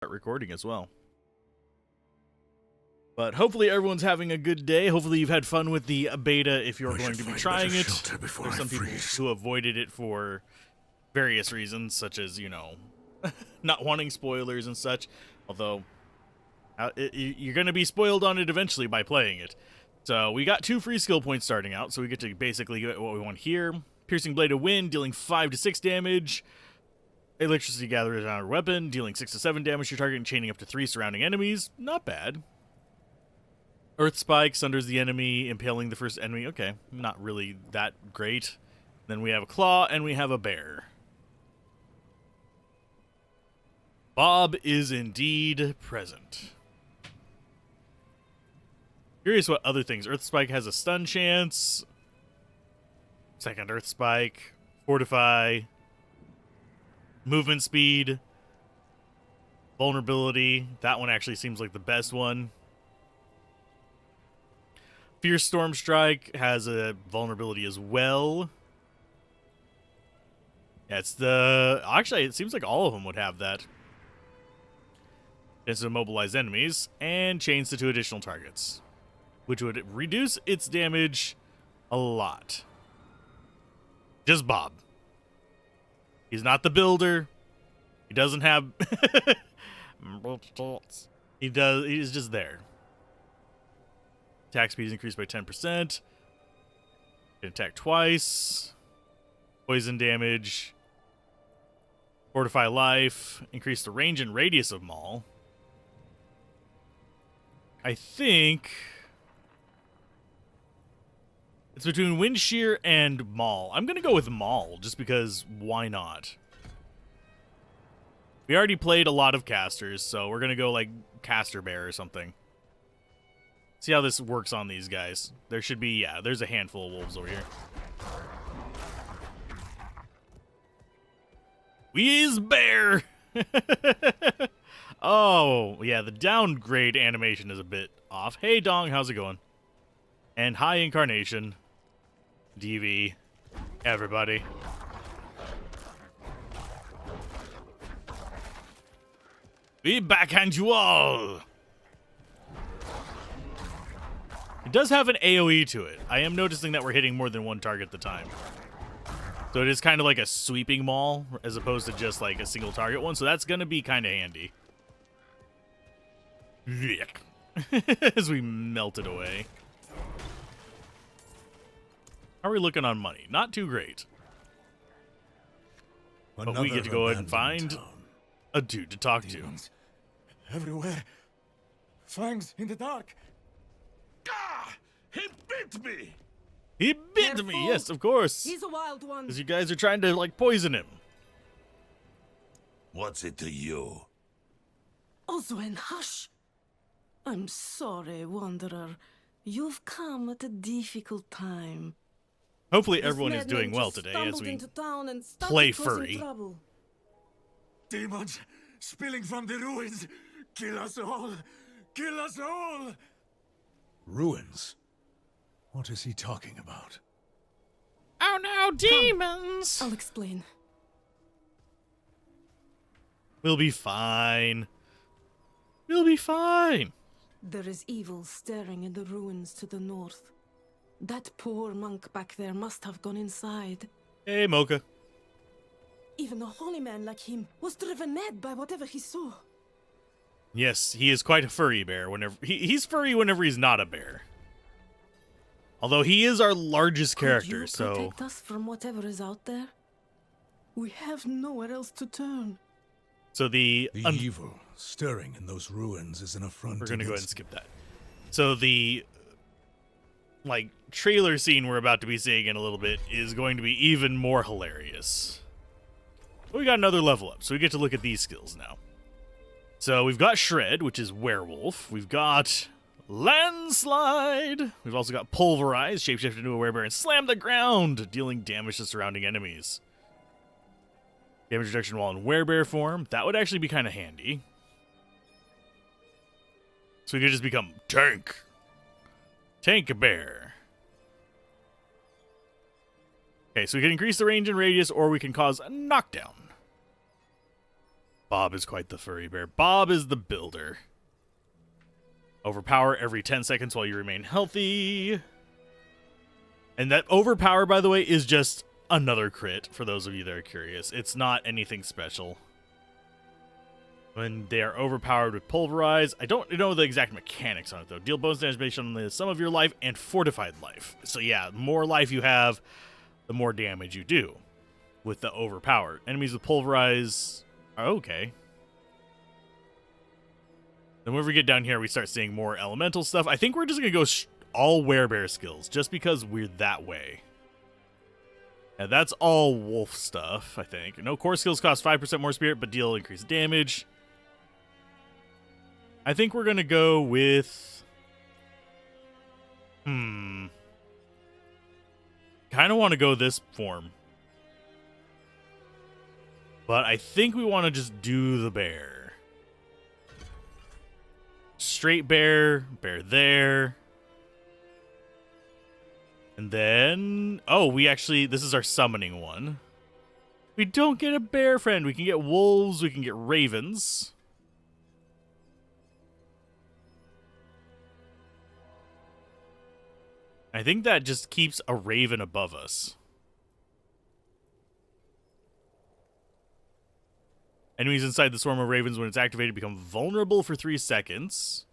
start recording as well. But hopefully everyone's having a good day. Hopefully you've had fun with the beta if you're going to be trying it. There's some people who avoided it for various reasons, such as, you know, not wanting spoilers and such. Although, you're going to be spoiled on it eventually by playing it. So we got 2 free skill points starting out, so we get to basically get what we want here. Piercing Blade of Wind, dealing 5 to 6 damage. Electricity Gathers on our weapon, dealing 6 to 7 damage to target and chaining up to 3 surrounding enemies. Not bad. Earth Spike sunders the enemy, impaling the first enemy. Okay, not really that great. Then we have a Claw, and we have a Bear. Bob is indeed present. Curious what other things. Earth Spike has a stun chance. Second Earth Spike. Fortify. Movement speed. Vulnerability. That one actually seems like the best one. Fierce Storm Strike has a vulnerability as well. Yeah, it's the... Actually, it seems like all of them would have that. Chance to immobilize enemies. And chains to 2 additional targets, which would reduce its damage a lot. Just Bob. He's not the builder. He doesn't have... He's just there. Attack speed is increased by 10%. Can attack twice. Poison damage. Fortify life. Increase the range and radius of Maul. I think it's between Wind Shear and Maul. I'm going to go with Maul, just because why not? We already played a lot of casters, so we're going to go like Caster Bear or something. See how this works on these guys. There should be, yeah, there's a handful of wolves over here. Whiz Bear! Oh, yeah, the downgrade animation is a bit off. Hey, Dong, how's it going? And hi, Incarnation. DV. Everybody. We backhand you all! It does have an AoE to it. I am noticing that we're hitting more than one target at the time. So it is kind of like a sweeping maul, as opposed to just like a single target one. So that's going to be kind of handy. As we melt it away. How are we looking on money? Not too great. But we get to go ahead and find a dude to talk to. Everywhere. Fangs in the dark. Ah! He bit me! He bit me, yes, of course. He's a wild one. Because you guys are trying to, like, poison him. What's it to you? Oswen, hush. I'm sorry, Wanderer. You've come at a difficult time. Hopefully everyone is doing well today as we play furry. Demons spilling from the ruins. Kill us all. Kill us all. Ruins? What is he talking about? Oh no, demons! I'll explain. We'll be fine. We'll be fine. There is evil staring in the ruins to the north. That poor monk back there must have gone inside. Hey, Mocha. Even a holy man like him was driven mad by whatever he saw. Yes, he is quite a furry bear. Whenever he's furry whenever he's not a bear. Although he is our largest character, so... Could you protect us from whatever is out there? We have nowhere else to turn. So the evil stirring in those ruins is an affront. We're going to go ahead and skip that. So the, like, trailer scene we're about to be seeing in a little bit is going to be even more hilarious. We got another level up, so we get to look at these skills now. So we've got Shred, which is Werewolf. We've got Landslide. We've also got Pulverize, shapeshift into a werebear and slam the ground, dealing damage to surrounding enemies. Damage reduction while in werebear form. That would actually be kind of handy. So we could just become Tank. Tank Bear. Okay, so we can increase the range and radius, or we can cause a knockdown. Bob is quite the furry bear. Bob is the builder. Overpower every 10 seconds while you remain healthy. And that overpower, by the way, is just another crit for those of you that are curious. It's not anything special. When they are overpowered with pulverize, I don't know the exact mechanics on it though. Deal bonus damage based on the sum of your life and fortified life. So yeah, the more life you have, the more damage you do with the overpowered. Enemies with pulverize are okay. Then when we get down here, we start seeing more elemental stuff. I think we're just going to go all werebear skills just because we're that way. And that's all wolf stuff, I think. No core skills cost 5% more spirit, but deal increased damage. I think we're going to go with... Kind of want to go this form. But I think we want to just do the bear. Straight bear, bear there. And then... Oh, we actually... This is our summoning one. We don't get a bear friend. We can get wolves. We can get ravens. I think that just keeps a raven above us. Enemies inside the swarm of ravens, when it's activated, become vulnerable for 3 seconds.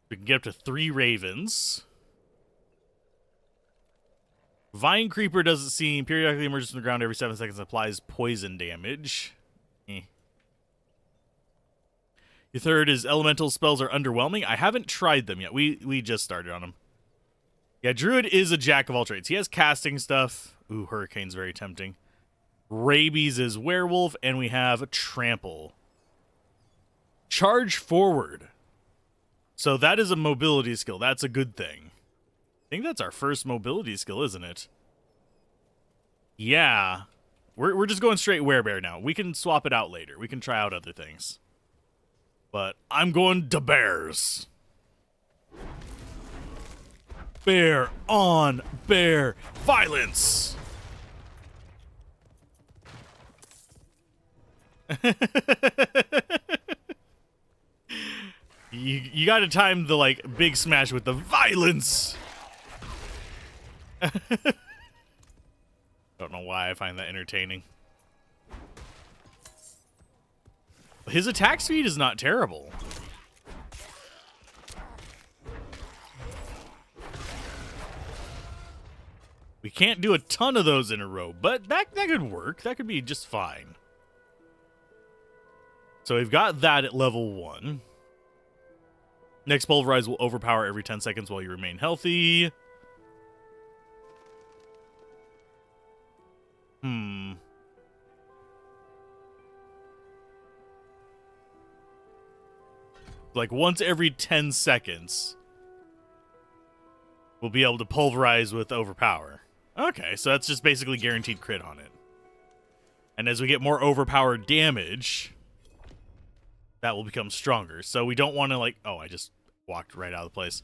We can get up to 3 ravens. Vine Creeper doesn't seem periodically emerges from the ground every 7 seconds and applies poison damage. Your third is elemental spells are underwhelming. I haven't tried them yet. We just started on them. Yeah, Druid is a jack of all trades. He has casting stuff. Ooh, Hurricane's very tempting. Rabies is werewolf, and we have trample. Charge forward. So that is a mobility skill. That's a good thing. I think that's our first mobility skill, isn't it? Yeah. We're just going straight werebear now. We can swap it out later. We can try out other things. But I'm going to bears. Bear on bear violence. You got to time the like big smash with the violence. Don't know why I find that entertaining. His attack speed is not terrible. We can't do a ton of those in a row, but that could work. That could be just fine. So we've got that at level 1. Next pulverize will overpower every 10 seconds while you remain healthy. Like once every 10 seconds, we'll be able to pulverize with overpower. Okay, so that's just basically guaranteed crit on it. And as we get more overpowered damage, that will become stronger. So we don't want to like... Oh, I just walked right out of the place.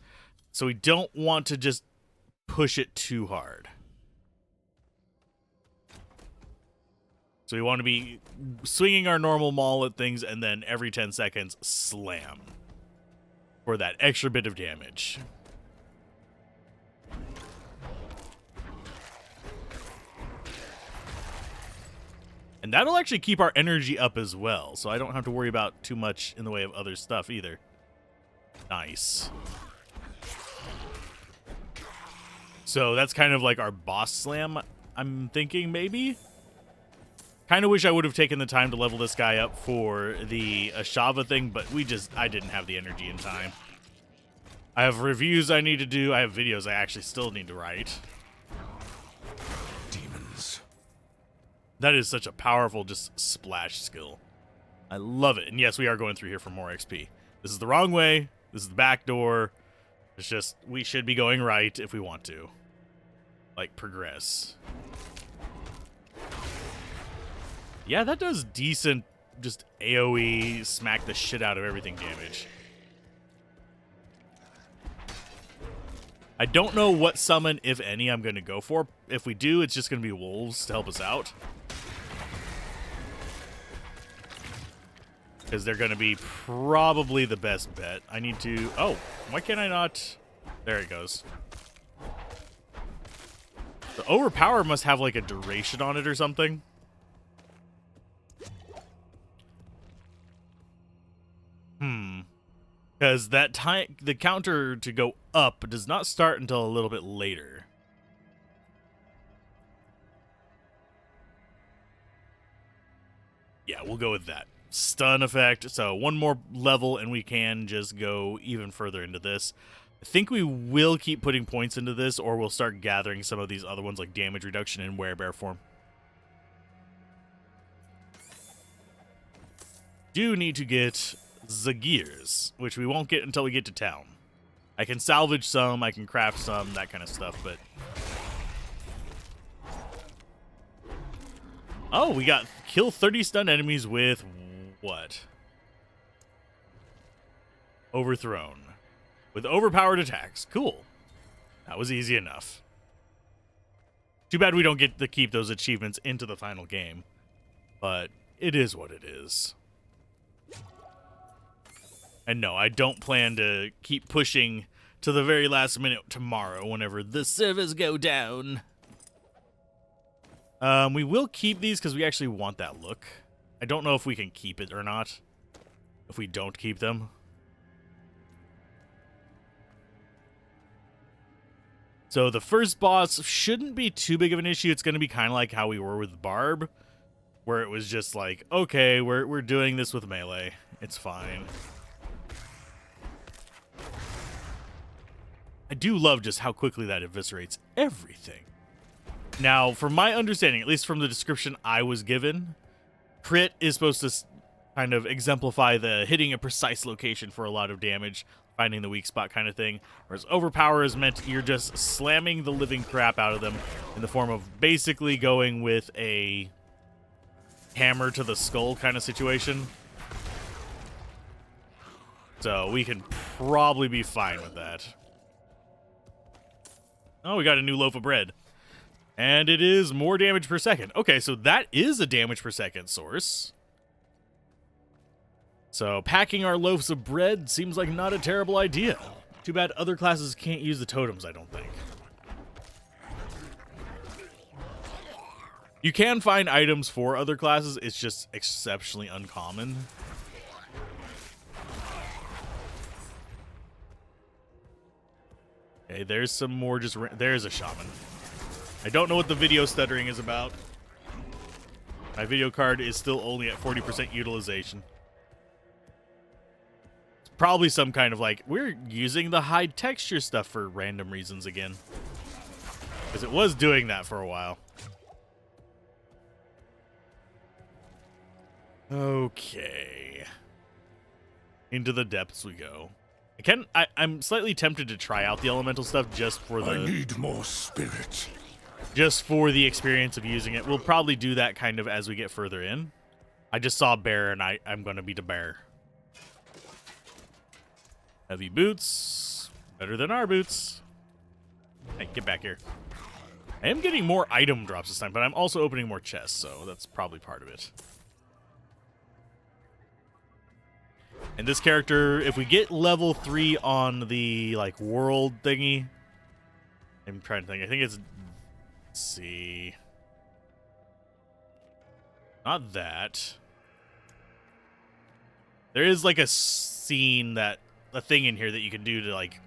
So we don't want to just push it too hard. So we want to be swinging our normal maul at things and then every 10 seconds, slam. For that extra bit of damage. And that'll actually keep our energy up as well, so I don't have to worry about too much in the way of other stuff either. Nice. So that's kind of like our boss slam, I'm thinking, maybe? Kind of wish I would have taken the time to level this guy up for the Ashava thing, but I didn't have the energy in time. I have reviews I need to do. I have videos I actually still need to write. Demons. That is such a powerful just splash skill. I love it. And yes, we are going through here for more XP. This is the wrong way. This is the back door. It's just, we should be going right if we want to. Like, progress. Yeah, that does decent, just AoE, smack the shit out of everything damage. I don't know what summon, if any, I'm going to go for. If we do, it's just going to be wolves to help us out. because they're going to be probably the best bet. I need to... Oh, why can't I not... There it goes. The overpower must have like a duration on it or something. Because that time, the counter to go up does not start until a little bit later. Yeah, we'll go with that. Stun effect. So one more level and we can just go even further into this. I think we will keep putting points into this, or we'll start gathering some of these other ones like damage reduction in werebear form. Do need to get the gears, which we won't get until we get to town. I can salvage some, I can craft some, that kind of stuff, but... Oh, we got kill 30 stun enemies with what? Overthrown. With overpowered attacks. Cool. That was easy enough. Too bad we don't get to keep those achievements into the final game. But it is what it is. And no, I don't plan to keep pushing to the very last minute tomorrow whenever the servers go down. We will keep these because we actually want that look. I don't know if we can keep it or not. If we don't keep them. So the first boss shouldn't be too big of an issue. It's going to be kind of like how we were with Barb. Where it was just like, okay, we're doing this with melee. It's fine. I do love just how quickly that eviscerates everything. Now, from my understanding, at least from the description I was given, crit is supposed to kind of exemplify the hitting a precise location for a lot of damage, finding the weak spot kind of thing, whereas overpower is meant you're just slamming the living crap out of them in the form of basically going with a hammer to the skull kind of situation. So we can probably be fine with that. Oh, we got a new loaf of bread. And it is more damage per second. Okay, so that is a damage per second source. So packing our loaves of bread seems like not a terrible idea. Too bad other classes can't use the totems, I don't think. You can find items for other classes, it's just exceptionally uncommon. Okay, there's some more just... There's a shaman. I don't know what the video stuttering is about. My video card is still only at 40% utilization. It's probably some kind of like, we're using the high texture stuff for random reasons again. Because it was doing that for a while. Okay. Into the depths we go. I'm slightly tempted to try out the elemental stuff just for the... I need more spirit. Just for the experience of using it. We'll probably do that kind of as we get further in. I just saw a bear and I'm going to beat a bear. Heavy boots. Better than our boots. Hey, get back here. I am getting more item drops this time, but I'm also opening more chests, so that's probably part of it. And this character, if we get level 3 on the, like, world thingy... I'm trying to think. I think it's... Let's see... Not that. There is, like, a scene that... A thing in here that you can do to, like,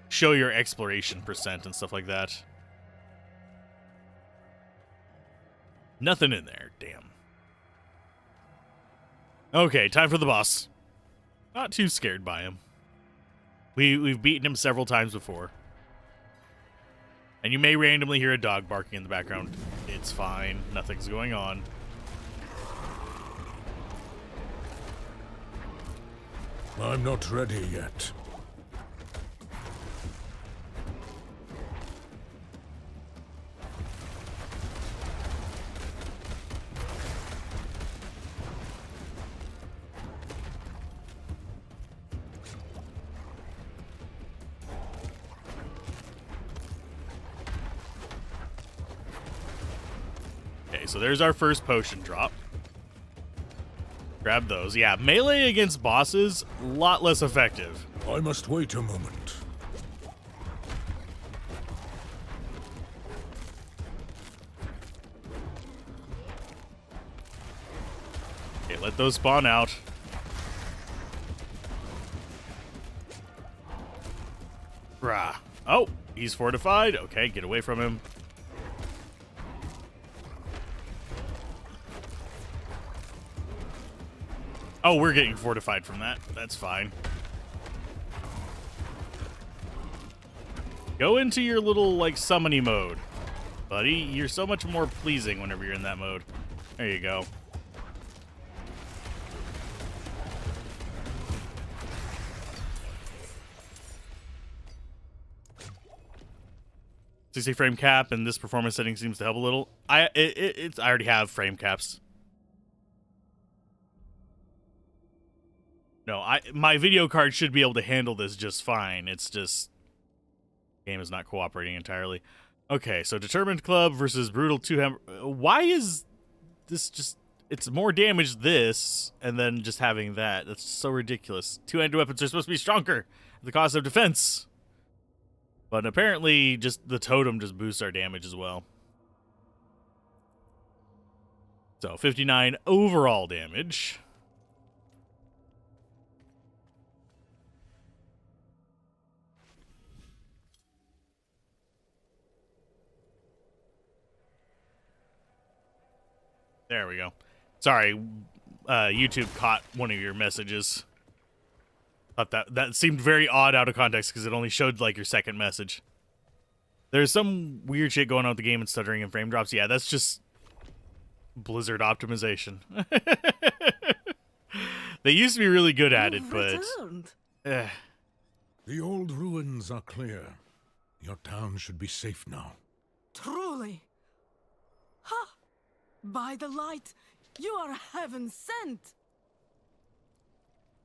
show your exploration percent and stuff like that. Nothing in there. Damn. Okay, time for the boss. Not too scared by him. We've beaten him several times before. And you may randomly hear a dog barking in the background. It's fine. Nothing's going on. I'm not ready yet. Okay, so there's our first potion drop. Grab those. Yeah, melee against bosses, a lot less effective. I must wait a moment. Okay, let those spawn out. Rah. Oh, he's fortified. Okay, get away from him. Oh, we're getting fortified from that. That's fine. Go into your little, like, summony mode. Buddy, you're so much more pleasing whenever you're in that mode. There you go. .60 frame cap, and this performance setting seems to help a little. I already have frame caps. No, my video card should be able to handle this just fine. It's just game is not cooperating entirely. Okay, so Determined Club versus Brutal 2 Hammer. Why is this just... It's more damage this, and then just having that. That's so ridiculous. Two-handed weapons are supposed to be stronger at the cost of defense. But apparently, just the totem just boosts our damage as well. So, 59 overall damage. There we go. Sorry, YouTube caught one of your messages. Thought that seemed very odd out of context because it only showed like your second message. There's some weird shit going on with the game and stuttering and frame drops. Yeah, that's just Blizzard optimization. They used to be really good at it, but The old ruins are clear. Your town should be safe now. Truly. Ha! By the light, you are heaven sent.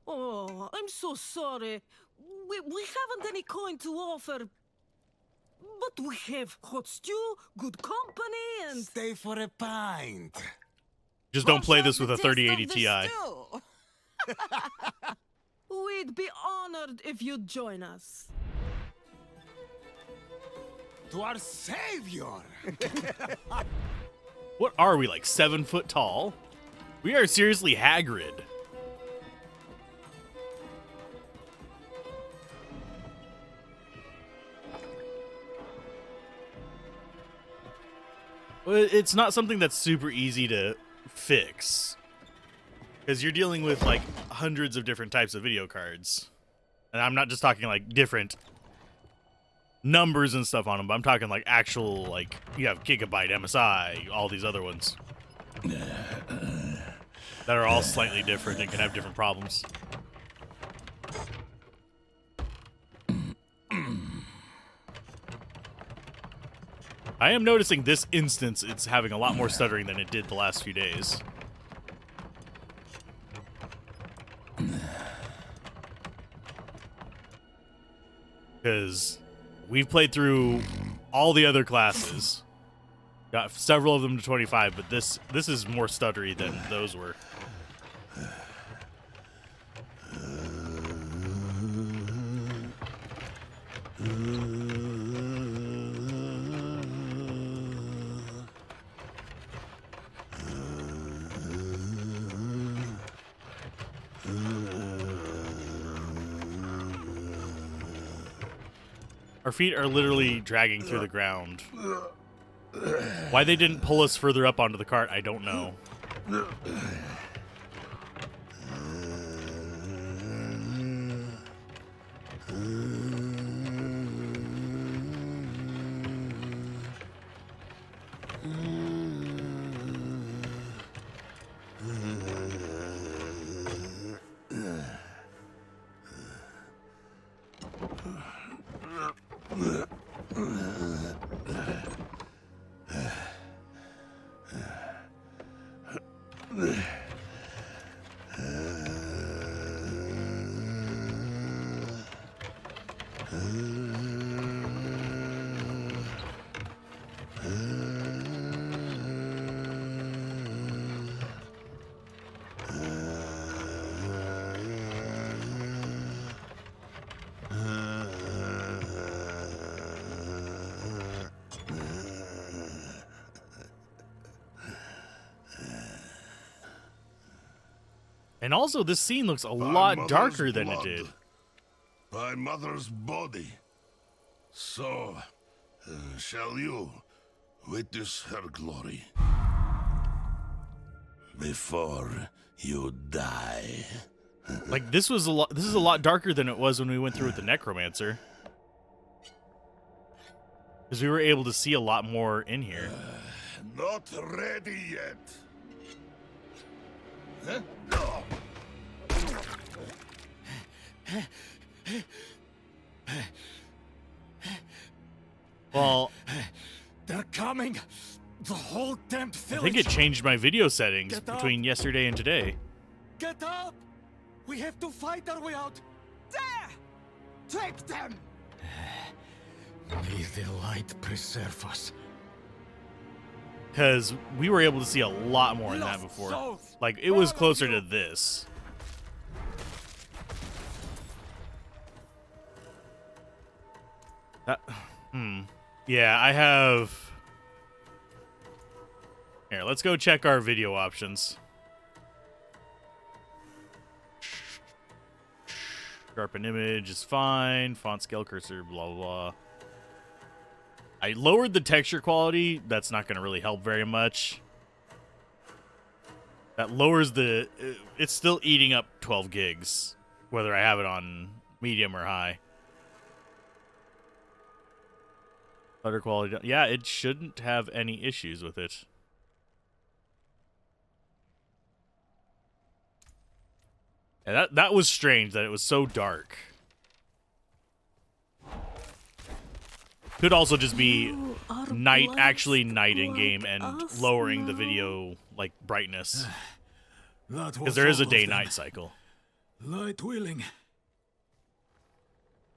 Oh, I'm so sorry. We haven't any coin to offer. But we have hot stew, good company, and... Stay for a pint. just don't play this with a 3080 Ti. We'd be honored if you'd join us. To our savior. What are we, like 7 foot tall? We are seriously Hagrid. Well, it's not something that's super easy to fix. Because you're dealing with, like, hundreds of different types of video cards. And I'm not just talking, like, different numbers and stuff on them, but I'm talking, like, actual, like, you have Gigabyte, MSI, all these other ones. That are all slightly different and can have different problems. I am noticing this instance, it's having a lot more stuttering than it did the last few days. Because we've played through all the other classes. Got several of them to 25, but this is more stuttery than those were. Our feet are literally dragging through the ground. Why they didn't pull us further up onto the cart, I don't know. And also, this scene looks a lot darker than it did. My mother's body. So, shall you witness her glory before you die? Like, this is a lot darker than it was when we went through with the Necromancer. Because we were able to see a lot more in here. Not ready yet. Huh? Well, They're coming! The whole damn I village! think it changed my video settings Get up. between yesterday and today. Get up! We have to fight our way out! There! Take them! May the light preserve us. Because we were able to see a lot more in that Lost before. souls, Like, it was all of closer you. to this. Yeah, I have... Here, let's go check our video options. Sharpen image is fine. Font scale cursor, blah, blah, blah. I lowered the texture quality. That's not going to really help very much. That lowers the... It's still eating up 12 gigs, whether I have it on medium or high. Better quality. Yeah, it shouldn't have any issues with it. Yeah, that was strange that it was so dark. Could also just be night, actually night in game, and lowering the video like brightness, because there is a day-night cycle, Light willing.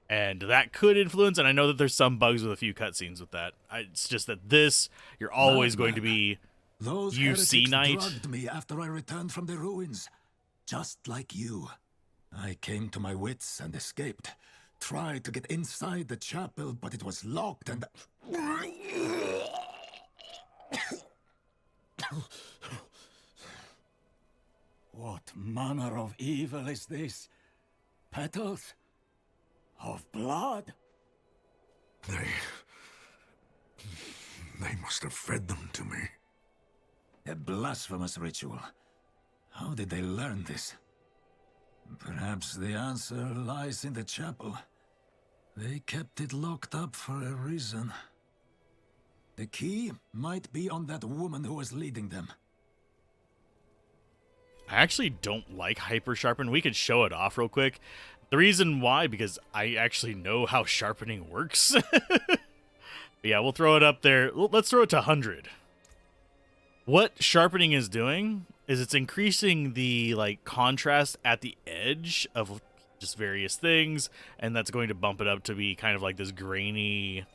and that could influence. And I know that there's some bugs with a few cutscenes with that. It's just that this, you're always going to be Those UC heretics night. drugged me after I returned from the ruins. Just like you. I came to my wits and escaped. Tried to get inside the chapel, but it was locked and... What manner of evil is this? Petals? Of blood? They must have fed them to me. A blasphemous ritual. How did they learn this? Perhaps the answer lies in the chapel. They kept it locked up for a reason. The key might be on that woman who was leading them. I actually don't like hyper sharpen. We could show it off real quick. The reason why, because I actually know how sharpening works. Yeah, we'll throw it up there. Let's throw it to 100. What sharpening is doing is it's increasing the like contrast at the edge of just various things, and that's going to bump it up to be kind of like this grainy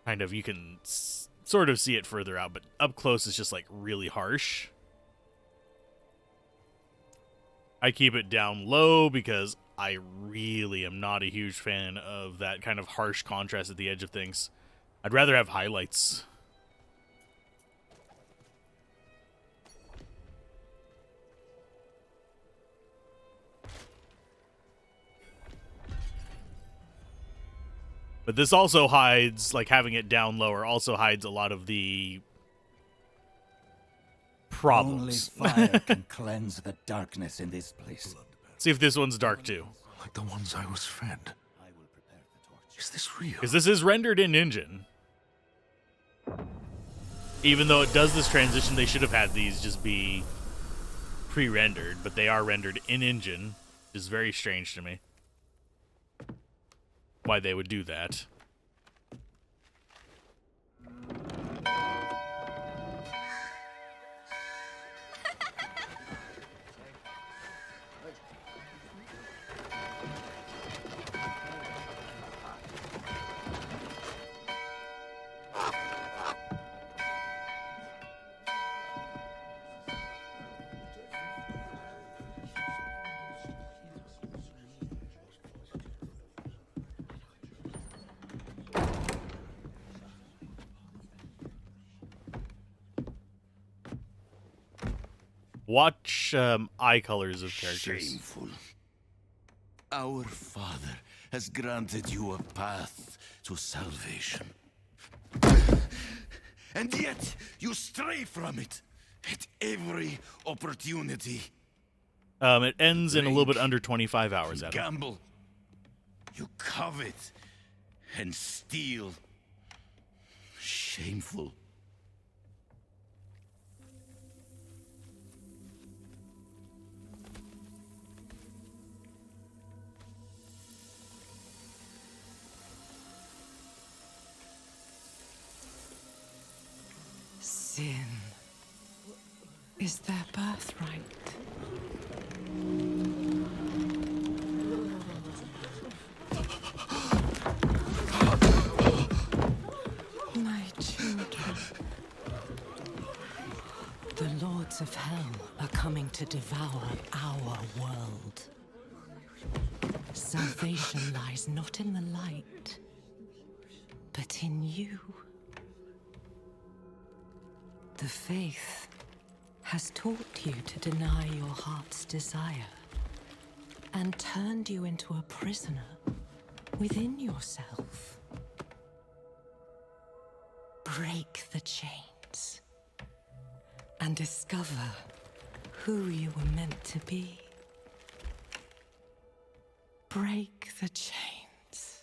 kind of, you can sort of see it further out, but up close it's just like really harsh. I keep it down low because I really am not a huge fan of that kind of harsh contrast at the edge of things. I'd rather have highlights. But this also hides, like having it down lower also hides a lot of the problems. Only fire can cleanse the darkness in this place. See if this one's dark too. Like the ones I was fed. Is this real? Because this is rendered in engine. Even though it does this transition, they should have had these just be pre-rendered, but they are rendered in engine, which is very strange to me. Why they would do that. watch eye colors of characters. Shameful. Our Father has granted you a path to salvation. And yet, you stray from it at every opportunity. It ends in a little bit Drink, under 25 hours, you Adam. gamble. You covet and steal. Shameful. Sin is their birthright. My children. The lords of hell are coming to devour our world. Salvation lies not in the light, but in you. The faith has taught you to deny your heart's desire and turned you into a prisoner within yourself. Break the chains and discover who you were meant to be. Break the chains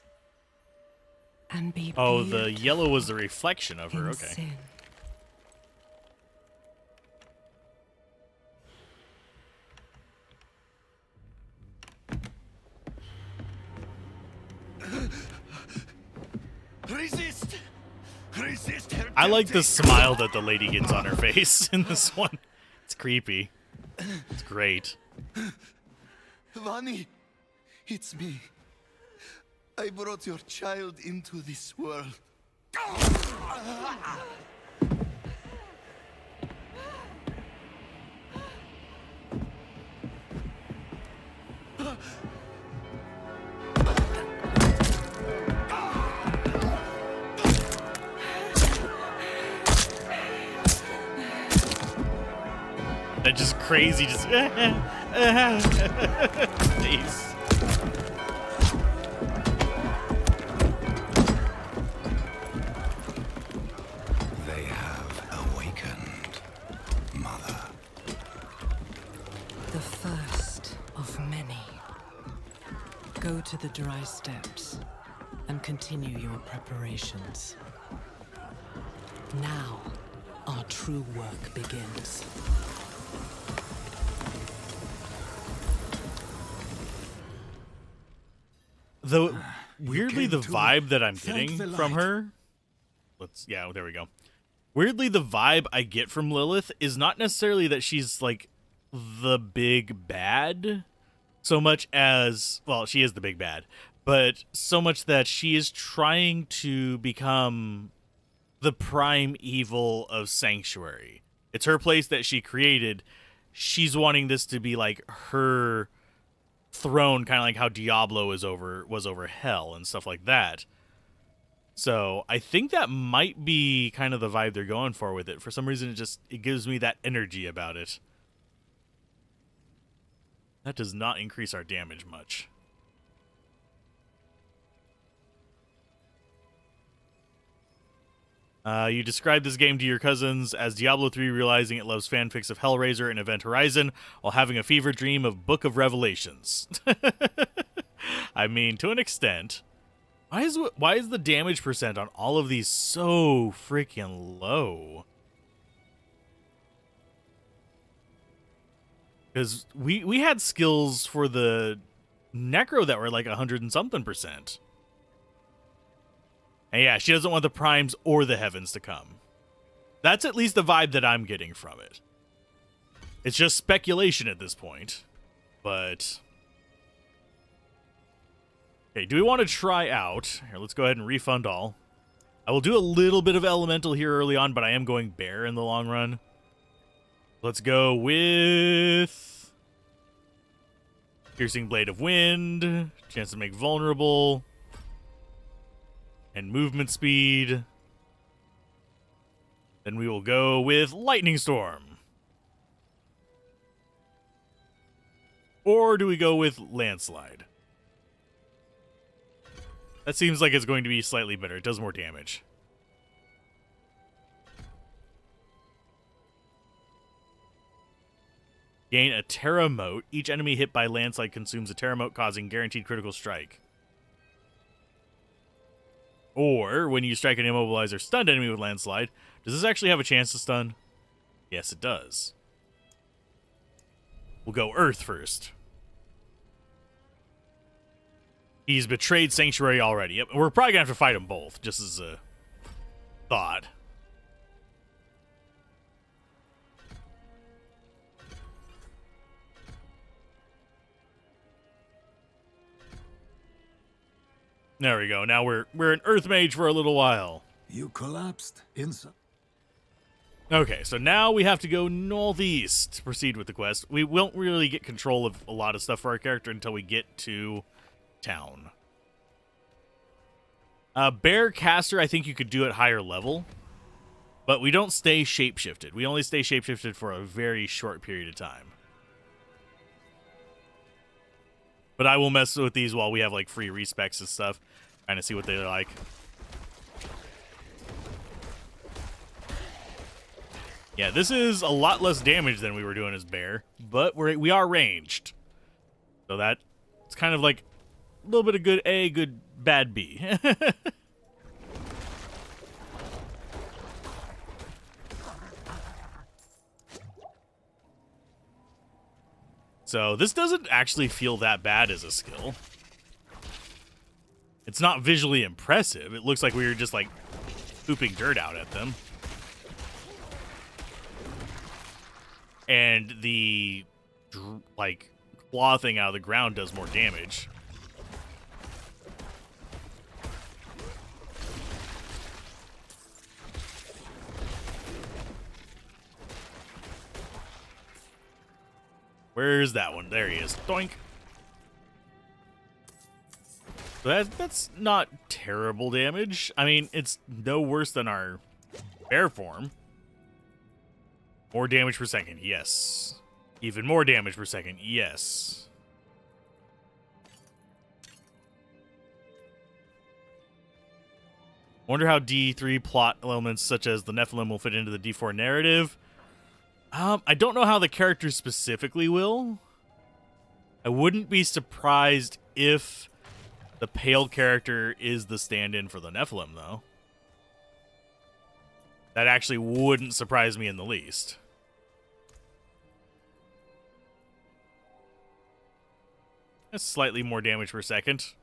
and be Oh, the beautiful yellow was the reflection of her. in Okay. sin. Resist! Resist her I like the temptation. smile that the lady gets on her face in this one. It's creepy. It's great. Vani, it's me. I brought your child into this world. That just crazy, just face. They have awakened, Mother. The first of many. Go to the dry steps and continue your preparations. Now, our true work begins. Though, weirdly, the came to vibe that I'm thank getting the from light. her... Yeah, there we go. Weirdly, the vibe I get from Lilith is not necessarily that she's, like, the big bad, so much as... Well, she is the big bad, but so much that she is trying to become the prime evil of Sanctuary. It's her place that she created. She's wanting this to be, like, her throne, kind of like how Diablo was over hell and stuff like that. So I think that might be kind of the vibe they're going for with it. For some reason, it gives me that energy about it. That does not increase our damage much. You described this game to your cousins as Diablo 3 realizing it loves fanfics of Hellraiser and Event Horizon while having a fever dream of Book of Revelations. I mean, to an extent. Why is the damage percent on all of these so freaking low? Because we had skills for the Necro that were like 100 and something %. And yeah, she doesn't want the primes or the heavens to come. That's at least the vibe that I'm getting from it. It's just speculation at this point. But... Okay, do we want to try out... Here, let's go ahead and refund all. I will do a little bit of elemental here early on, but I am going bear in the long run. Let's go with... Piercing Blade of Wind. Chance to make vulnerable. And movement speed. Then we will go with Lightning Storm. Or do we go with Landslide? That seems like it's going to be slightly better. It does more damage. Gain a Terra Mote. Each enemy hit by Landslide consumes a Terra Mote, causing guaranteed critical strike. Or, when you strike an immobilized or stunned enemy with Landslide, does this actually have a chance to stun? Yes, it does. We'll go Earth first. He's betrayed Sanctuary already. Yep, we're probably going to have to fight them both, just as a thought. There we go. Now we're an Earth Mage for a little while. You collapsed inside. Okay, so now we have to go northeast to proceed with the quest. We won't really get control of a lot of stuff for our character until we get to town. Bear Caster, I think you could do at higher level, but we don't stay shapeshifted. We only stay shapeshifted for a very short period of time. But I will mess with these while we have like free respecs and stuff, trying to see what they're like. Yeah, this is a lot less damage than we were doing as Bear, but we are ranged. So that it's kind of like a little bit of good A, good bad B. So this doesn't actually feel that bad as a skill. It's not visually impressive. It looks like we were just like pooping dirt out at them. And the like claw thing out of the ground does more damage. Where's that one? There he is. Doink. So that's not terrible damage. I mean, it's no worse than our bear form. More damage per second, yes. Even more damage per second, yes. Wonder how D3 plot elements such as the Nephilim will fit into the D4 narrative. I don't know how the characters specifically will. I wouldn't be surprised if the pale character is the stand-in for the Nephilim, though. That actually wouldn't surprise me in the least. That's slightly more damage per second.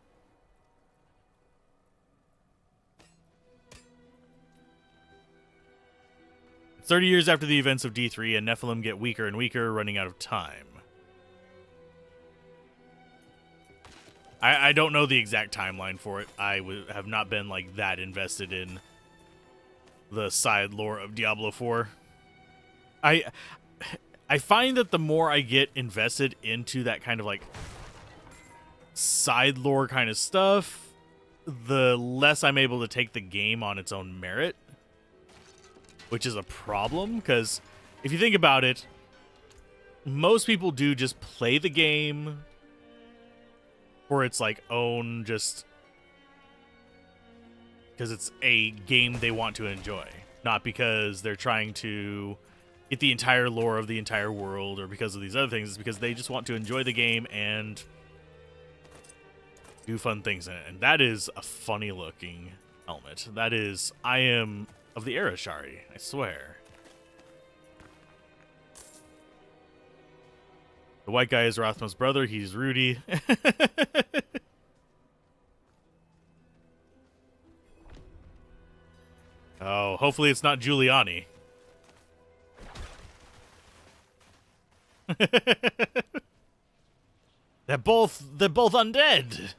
It's 30 years after the events of D3, and Nephilim get weaker and weaker, running out of time. I don't know the exact timeline for it. I have not been like that invested in the side lore of Diablo 4. I find that the more I get invested into that kind of like side lore kind of stuff, the less I'm able to take the game on its own merit, which is a problem, because if you think about it, most people do just play the game for its like own, just because it's a game they want to enjoy, not because they're trying to get the entire lore of the entire world or because of these other things. It's because they just want to enjoy the game and do fun things in it. And that is a funny looking helmet. That is, I am of the era Shari, I swear. The white guy is Rothma's brother. He's Rudy. Oh, hopefully it's not Giuliani. They're both undead.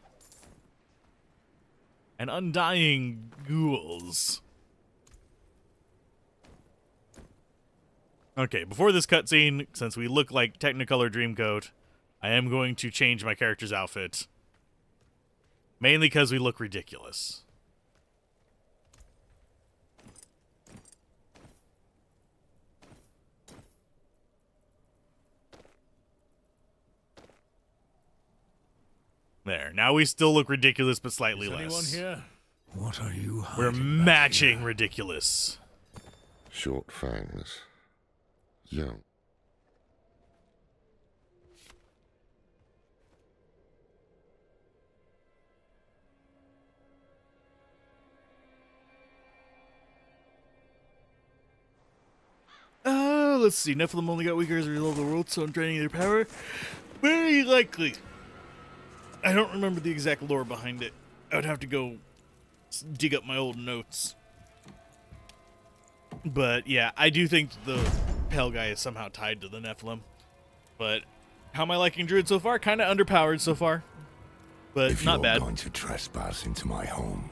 And undying ghouls. Okay, before this cutscene, since we look like Technicolor Dreamcoat, I am going to change my character's outfit. Mainly because we look ridiculous. There. Now we still look ridiculous, but slightly Is less. anyone here? What are you We're hiding back matching here? ridiculous. Short fangs. Young. Let's see. Nephilim only got weaker as a result of the world, so I'm draining their power. Very likely. I don't remember the exact lore behind it. I would have to go dig up my old notes. But yeah, I do think the Pale guy is somehow tied to the Nephilim. But how am I liking Druid so far? Kind of underpowered so far, but If not you're bad. going to trespass into my home,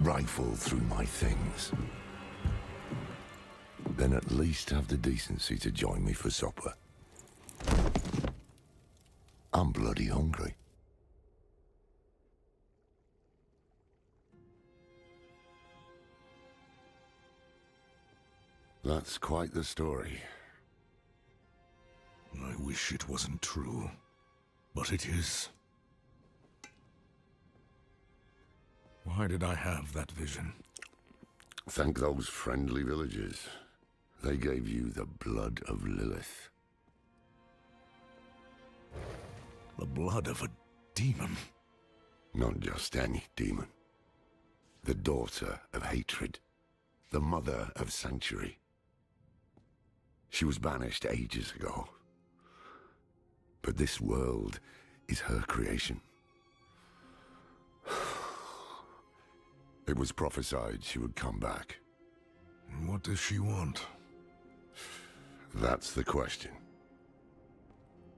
rifle through my things, then at least have the decency to join me for supper. I'm bloody hungry. That's quite the story. I wish it wasn't true, but it is. Why did I have that vision? Thank those friendly villagers. They gave you the blood of Lilith. The blood of a demon. Not just any demon. The daughter of hatred. The mother of sanctuary. She was banished ages ago. But this world is her creation. It was prophesied she would come back. What does she want? That's the question.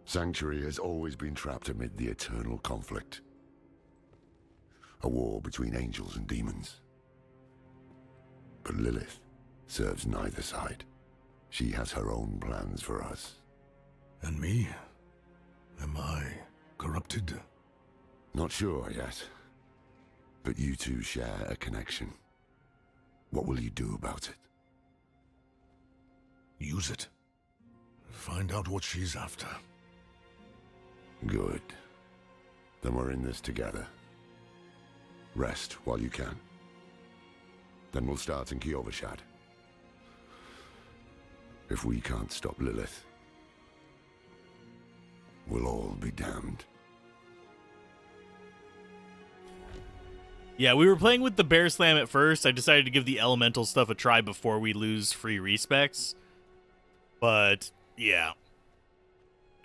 Sanctuary has always been trapped amid the eternal conflict. A war between angels and demons. But Lilith serves neither side. She has her own plans for us. And me? Am I corrupted? Not sure yet. But you two share a connection. What will you do about it? Use it. Find out what she's after. Good. Then we're in this together. Rest while you can. Then we'll start in Kiovashad. If we can't stop Lilith, we'll all be damned. Yeah, we were playing with the Bear Slam at first. I decided to give the elemental stuff a try before we lose free respecs. But, yeah.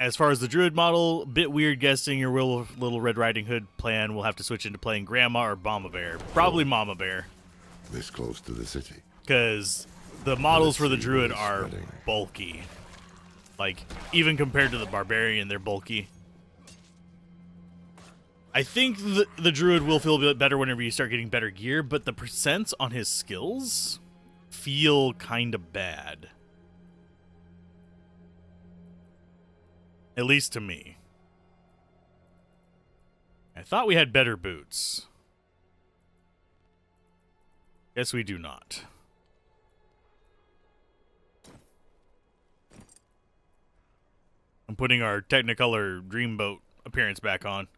As far as the Druid model, bit weird guessing your Little Red Riding Hood plan. We'll have to switch into playing Grandma or Mama Bear. Probably Mama Bear. This close to the city. Because the models for the Let's see Druid what's are spreading. bulky. Like, even compared to the Barbarian, they're bulky. I think the Druid will feel a bit better whenever you start getting better gear, but the percents on his skills feel kind of bad. At least to me. I thought we had better boots. Guess we do not. I'm putting our Technicolor Dreamboat appearance back on.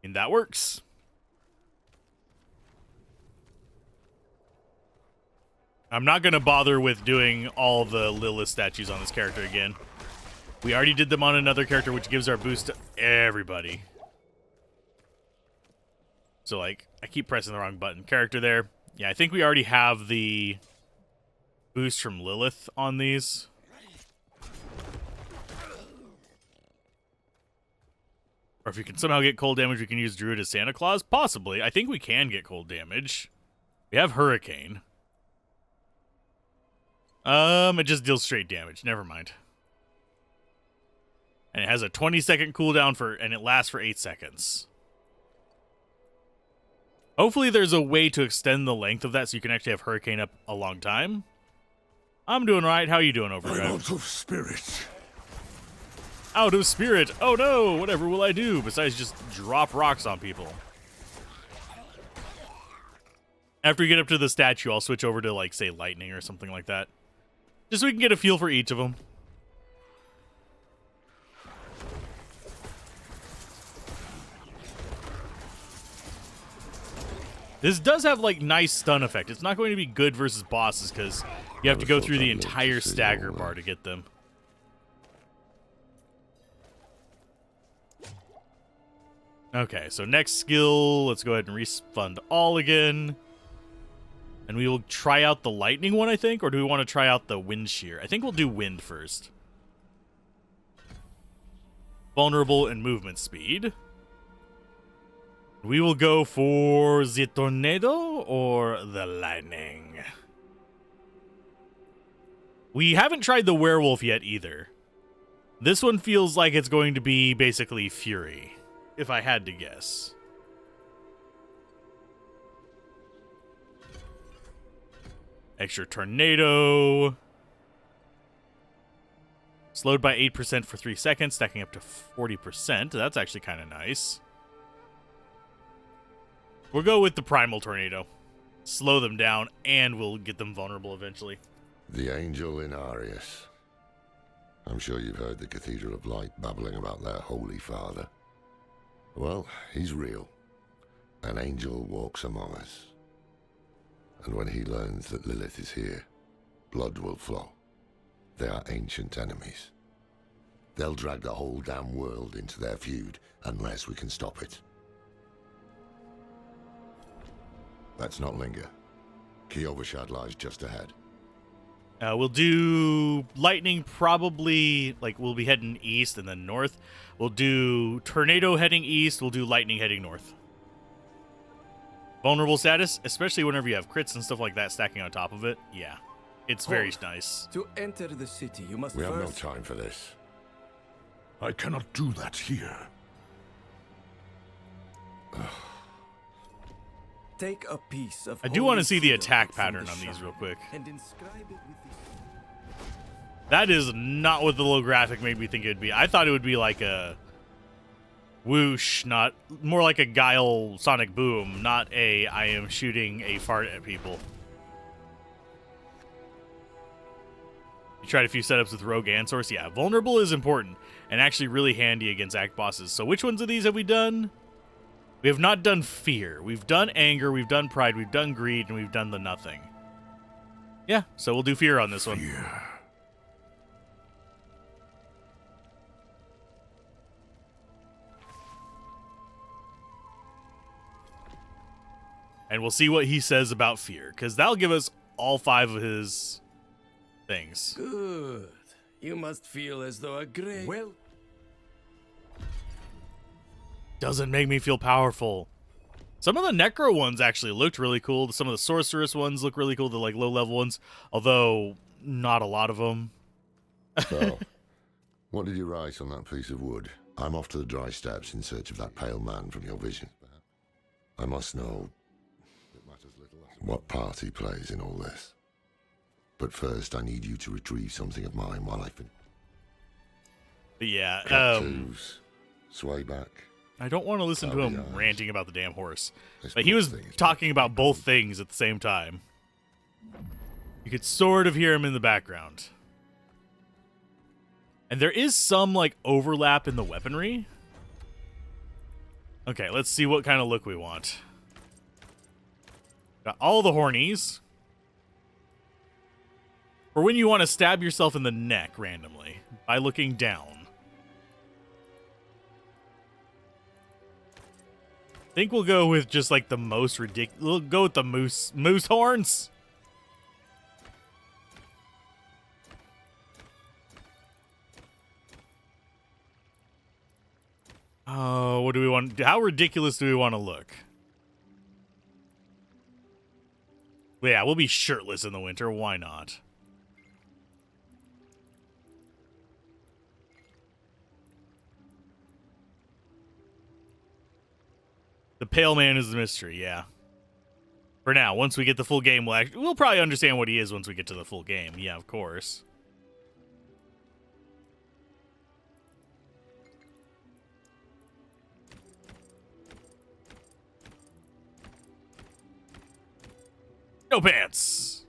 And that works. I'm not going to bother with doing all the Lilith statues on this character again. We already did them on another character, which gives our boost to everybody. So, like, I keep pressing the wrong button. Character there. Yeah, I think we already have the boost from Lilith on these. Or if you can somehow get cold damage, we can use Druid as Santa Claus? Possibly. I think we can get cold damage. We have Hurricane. It just deals straight damage. Never mind. And it has a 20-second cooldown and it lasts for 8 seconds. Hopefully there's a way to extend the length of that so you can actually have Hurricane up a long time. I'm doing all right. How are you doing, Overdrive? I'm out of spirit. Out of spirit. Oh no, whatever will I do besides just drop rocks on people? After we get up to the statue, I'll switch over to, like, say, lightning or something like that. Just so we can get a feel for each of them. This does have, like, nice stun effect. It's not going to be good versus bosses because you have to go through the entire stagger bar to get them. Okay, so next skill, let's go ahead and refund all again. And we will try out the lightning one, I think, or do we want to try out the wind shear? I think we'll do wind first. Vulnerable and movement speed. We will go for the tornado or the lightning. We haven't tried the werewolf yet either. This one feels like it's going to be basically fury, if I had to guess. Extra tornado. Slowed by 8% for 3 seconds, stacking up to 40%. That's actually kind of nice. We'll go with the primal tornado. Slow them down, and we'll get them vulnerable eventually. The angel in Arius. I'm sure you've heard the Cathedral of Light babbling about their Holy Father. Well, he's real. An angel walks among us. And when he learns that Lilith is here, blood will flow. They are ancient enemies. They'll drag the whole damn world into their feud unless we can stop it. Let's not linger. Kiyovershad lies just ahead. We'll do lightning probably, like, we'll be heading east and then north. We'll do tornado heading east. We'll do lightning heading north. Vulnerable status, especially whenever you have crits and stuff like that stacking on top of it. Yeah, it's very nice. To enter the city, you must We have no first... time for this. I cannot do that here. Take a piece of I do want to holy see the seal attack from pattern the on these shrine real quick. and inscribe it with That is not what the low graphic made me think it would be. I thought it would be like a whoosh, not more like a Guile Sonic Boom, not a I am shooting a fart at people. You tried a few setups with Rogue and Source. Yeah, vulnerable is important and actually really handy against act bosses. So which ones of these have we done? We have not done fear. We've done anger, we've done pride, we've done greed, and we've done the nothing. Yeah, so we'll do fear on this one. Fear. And we'll see what he says about fear, because that'll give us all 5 of his things. Good. You must feel as though a great... Well, Doesn't make me feel powerful. Some of the Necro ones actually looked really cool. Some of the Sorceress ones look really cool, the like low-level ones, although not a lot of them. So, what did you write on that piece of wood? I'm off to the dry steps in search of that pale man from your vision. I must know what part he plays in all this. But first, I need you to retrieve something of mine while I finish. Yeah, Tattoos, sway back. I don't want to listen to him Cloudy eyes. ranting about the damn horse. This But he was blood thing is talking about both things at the same time. You could sort of hear him in the background. And there is some, like, overlap in the weaponry. Okay, let's see what kind of look we want. Got all the hornies. For when you want to stab yourself in the neck randomly by looking down. I think we'll go with just like the most ridiculous. We'll go with the moose horns. Oh, what do we want? How ridiculous do we want to look? Well, yeah, we'll be shirtless in the winter. Why not? The pale man is the mystery, yeah. For now, once we get the full game, we'll probably understand what he is once we get to the full game. Yeah, of course. No pants.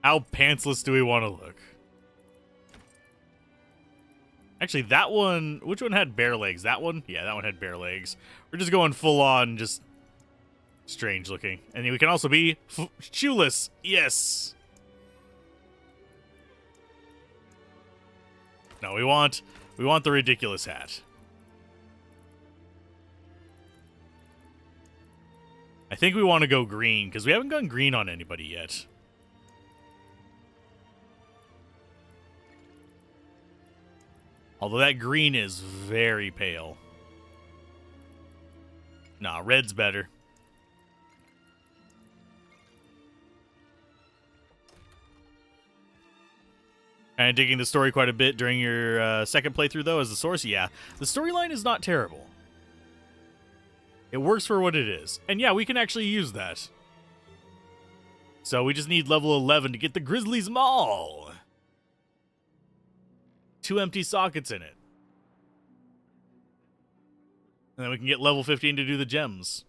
How pantsless do we want to look? Actually, that one... Which one had bare legs? That one? Yeah, that one had bare legs. We're just going full on, just strange looking. And we can also be shoeless. Yes! No, we want the ridiculous hat. I think we want to go green, because we haven't gone green on anybody yet. Although that green is very pale. Nah, red's better. Kind of digging the story quite a bit during your second playthrough, though, as the source. Yeah, the storyline is not terrible. It works for what it is. And yeah, we can actually use that. So we just need level 11 to get the Grizzly's Maul. 2 empty sockets in it. And then we can get level 15 to do the gems.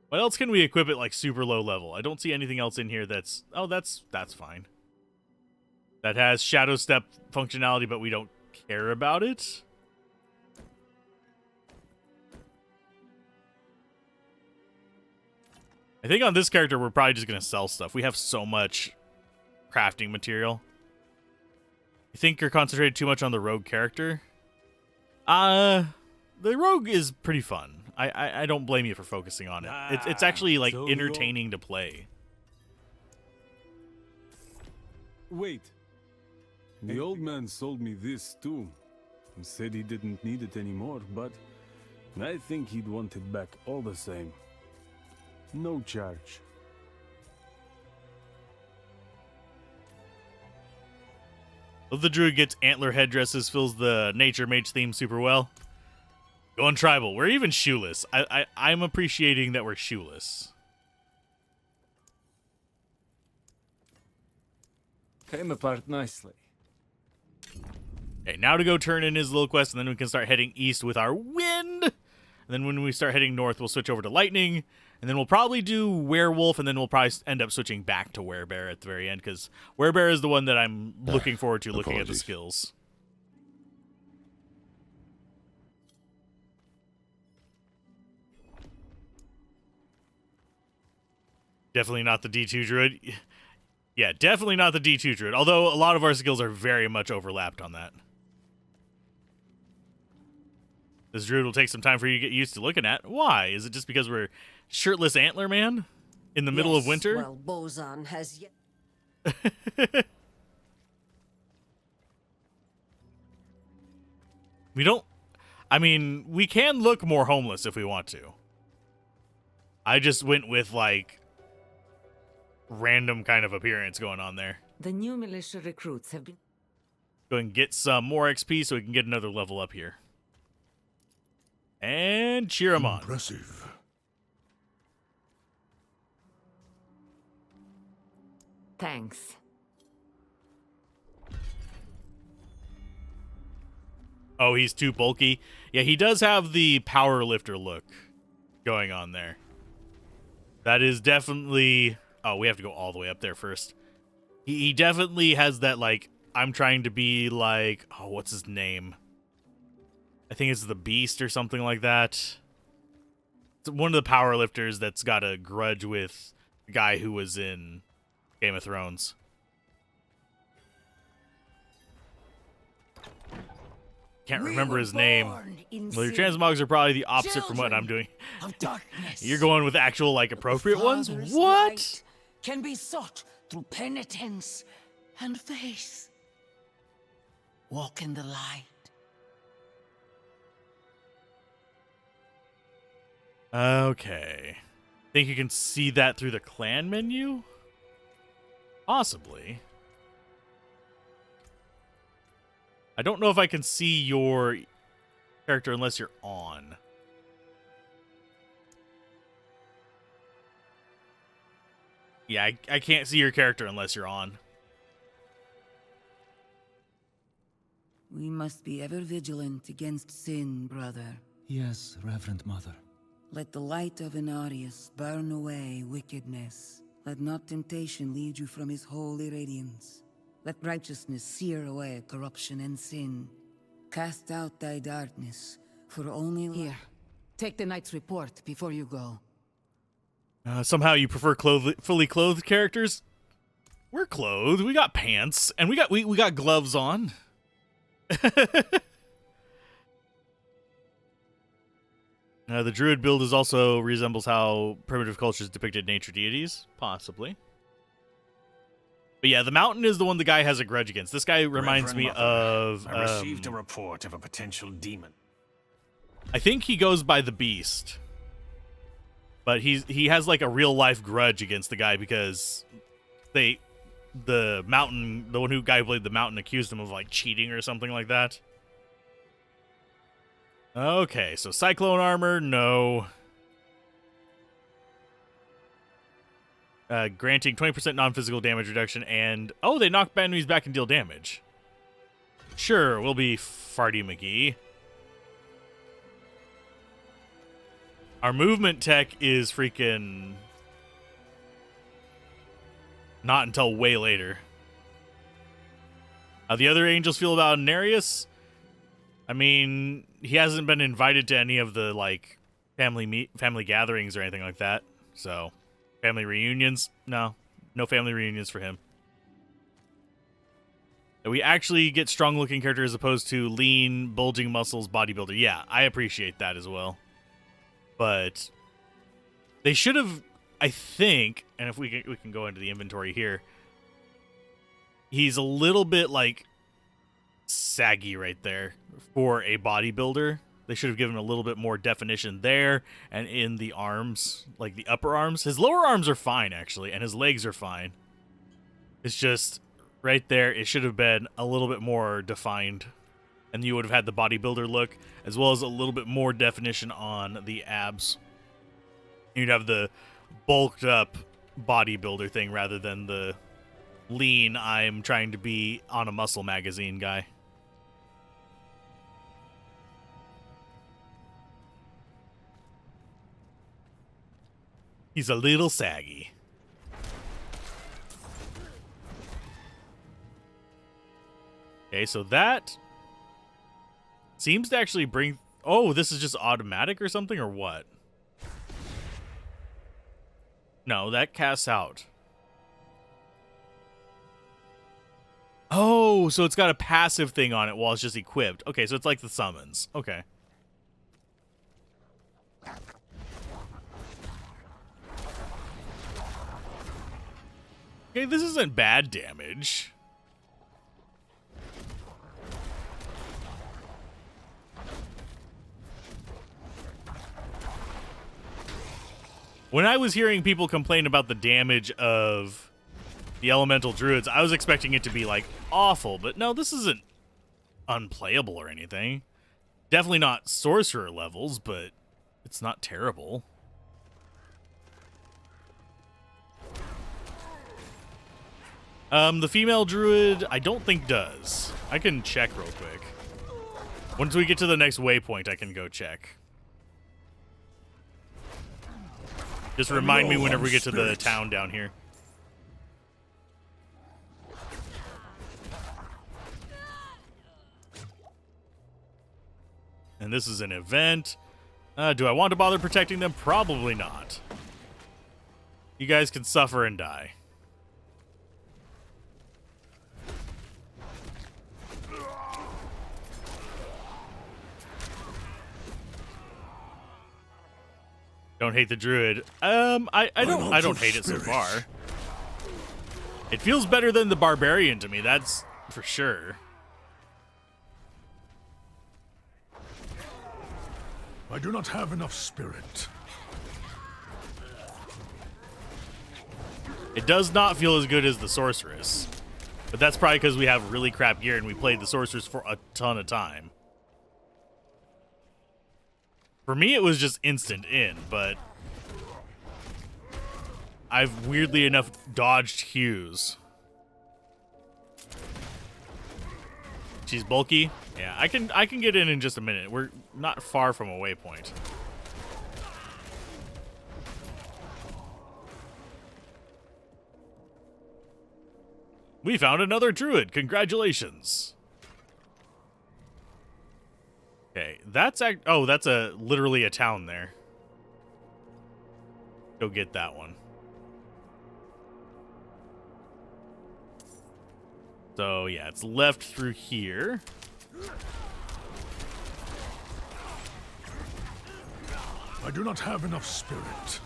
What else can we equip at like super low level? I don't see anything else in here that's... Oh, that's fine. That has Shadow Step functionality, but we don't care about it. I think on this character, we're probably just going to sell stuff. We have so much crafting material. You think you're concentrated too much on the rogue character? The rogue is pretty fun. I don't blame you for focusing on it. It's actually like entertaining to play. Wait. The old man sold me this too. He said he didn't need it anymore, but I think he'd want it back all the same. No charge. Well, the druid gets antler headdresses, fills the nature mage theme super well. Going tribal. We're even shoeless. I'm appreciating that we're shoeless. Came apart nicely. Okay, now to go turn in his little quest, and then we can start heading east with our wind. And then when we start heading north, we'll switch over to lightning. And then we'll probably do werewolf, and then we'll probably end up switching back to werebear at the very end, because werebear is the one that I'm looking forward to looking at the skills. Definitely not the D2 druid. Yeah, definitely not the D2 druid, although a lot of our skills are very much overlapped on that. This druid will take some time for you to get used to looking at. Why? Is it just because we're shirtless antler man in the middle of winter? Well, Bozan has yet. We don't... I mean, we can look more homeless if we want to. I just went with, like, random kind of appearance going on there. The new militia recruits have been... Go and get some more XP so we can get another level up here. And cheer him on. Impressive. Thanks. Oh, he's too bulky. Yeah, he does have the power lifter look going on there. That is definitely... Oh, we have to go all the way up there first. He definitely has that, like, I'm trying to be like... Oh, what's his name? I think it's the Beast or something like that. It's one of the power lifters that's got a grudge with the guy who was in Game of Thrones. Can't remember his name. Well, your transmogs are probably the opposite from what I'm doing. Of darkness. You're going with actual, like, appropriate ones? Father's What? light can be sought through penitence and faith. Walk in the light. Okay. Think you can see that through the clan menu? Possibly. I don't know if I can see your character unless you're on. Yeah, I can't see your character unless you're on. We must be ever vigilant against sin, brother. Yes, Reverend Mother. Let the light of Inarius burn away wickedness. Let not temptation lead you from his holy radiance. Let righteousness sear away corruption and sin. Cast out thy darkness, for only... Here, take the knight's report before you go. Somehow you prefer fully clothed characters? We're clothed. We got pants, and we got gloves on. The Druid build is also resembles how primitive cultures depicted nature deities, possibly. But yeah, the mountain is the one the guy has a grudge against. This guy reminds me of... I received a report of a potential demon. I think he goes by the Beast. But he has like a real life grudge against the guy because the guy who played the mountain accused him of like cheating or something like that. Okay, so Cyclone Armor, no. Granting 20% non-physical damage reduction, and... Oh, they knock enemies back and deal damage. Sure, we'll be Farty McGee. Our movement tech is freaking... Not until way later. How the other angels feel about Nereus? I mean, he hasn't been invited to any of the, like, family gatherings or anything like that. So, family reunions? No family reunions for him. We actually get strong-looking character as opposed to lean, bulging muscles bodybuilder. Yeah, I appreciate that as well. But they should have, I think, and if we can go into the inventory here. He's a little bit, like, saggy right there for a bodybuilder. They should have given him a little bit more definition there and in the arms, like the upper arms. His lower arms are fine, actually, and his legs are fine. It's just right there, it should have been a little bit more defined, and you would have had the bodybuilder look, as well as a little bit more definition on the abs. You'd have the bulked up bodybuilder thing rather than the lean, I'm trying to be on a muscle magazine guy. He's a little saggy. Okay, so that seems to actually bring... Oh, this is just automatic or something, or what? No, that casts out. Oh, so it's got a passive thing on it while it's just equipped. Okay, so it's like the summons. Okay. Okay, this isn't bad damage. When I was hearing people complain about the damage of the elemental druids, I was expecting it to be, like, awful. But no, this isn't unplayable or anything. Definitely not sorcerer levels, but it's not terrible. The female druid, I don't think does. I can check real quick. Once we get to the next waypoint, I can go check. Just remind me whenever we get to the town down here. And this is an event. Do I want to bother protecting them? Probably not. You guys can suffer and die. Don't hate the druid. I don't hate it so far. It feels better than the barbarian to me, that's for sure. I do not have enough spirit. It does not feel as good as the sorceress. But that's probably because we have really crap gear and we played the sorceress for a ton of time. For me, it was just instant in, but I've weirdly enough dodged Hughes. She's bulky. Yeah, I can get in just a minute. We're not far from a waypoint. We found another druid. Congratulations. Okay, that's that's literally a town there. Go get that one. So yeah, it's left through here. I do not have enough spirit.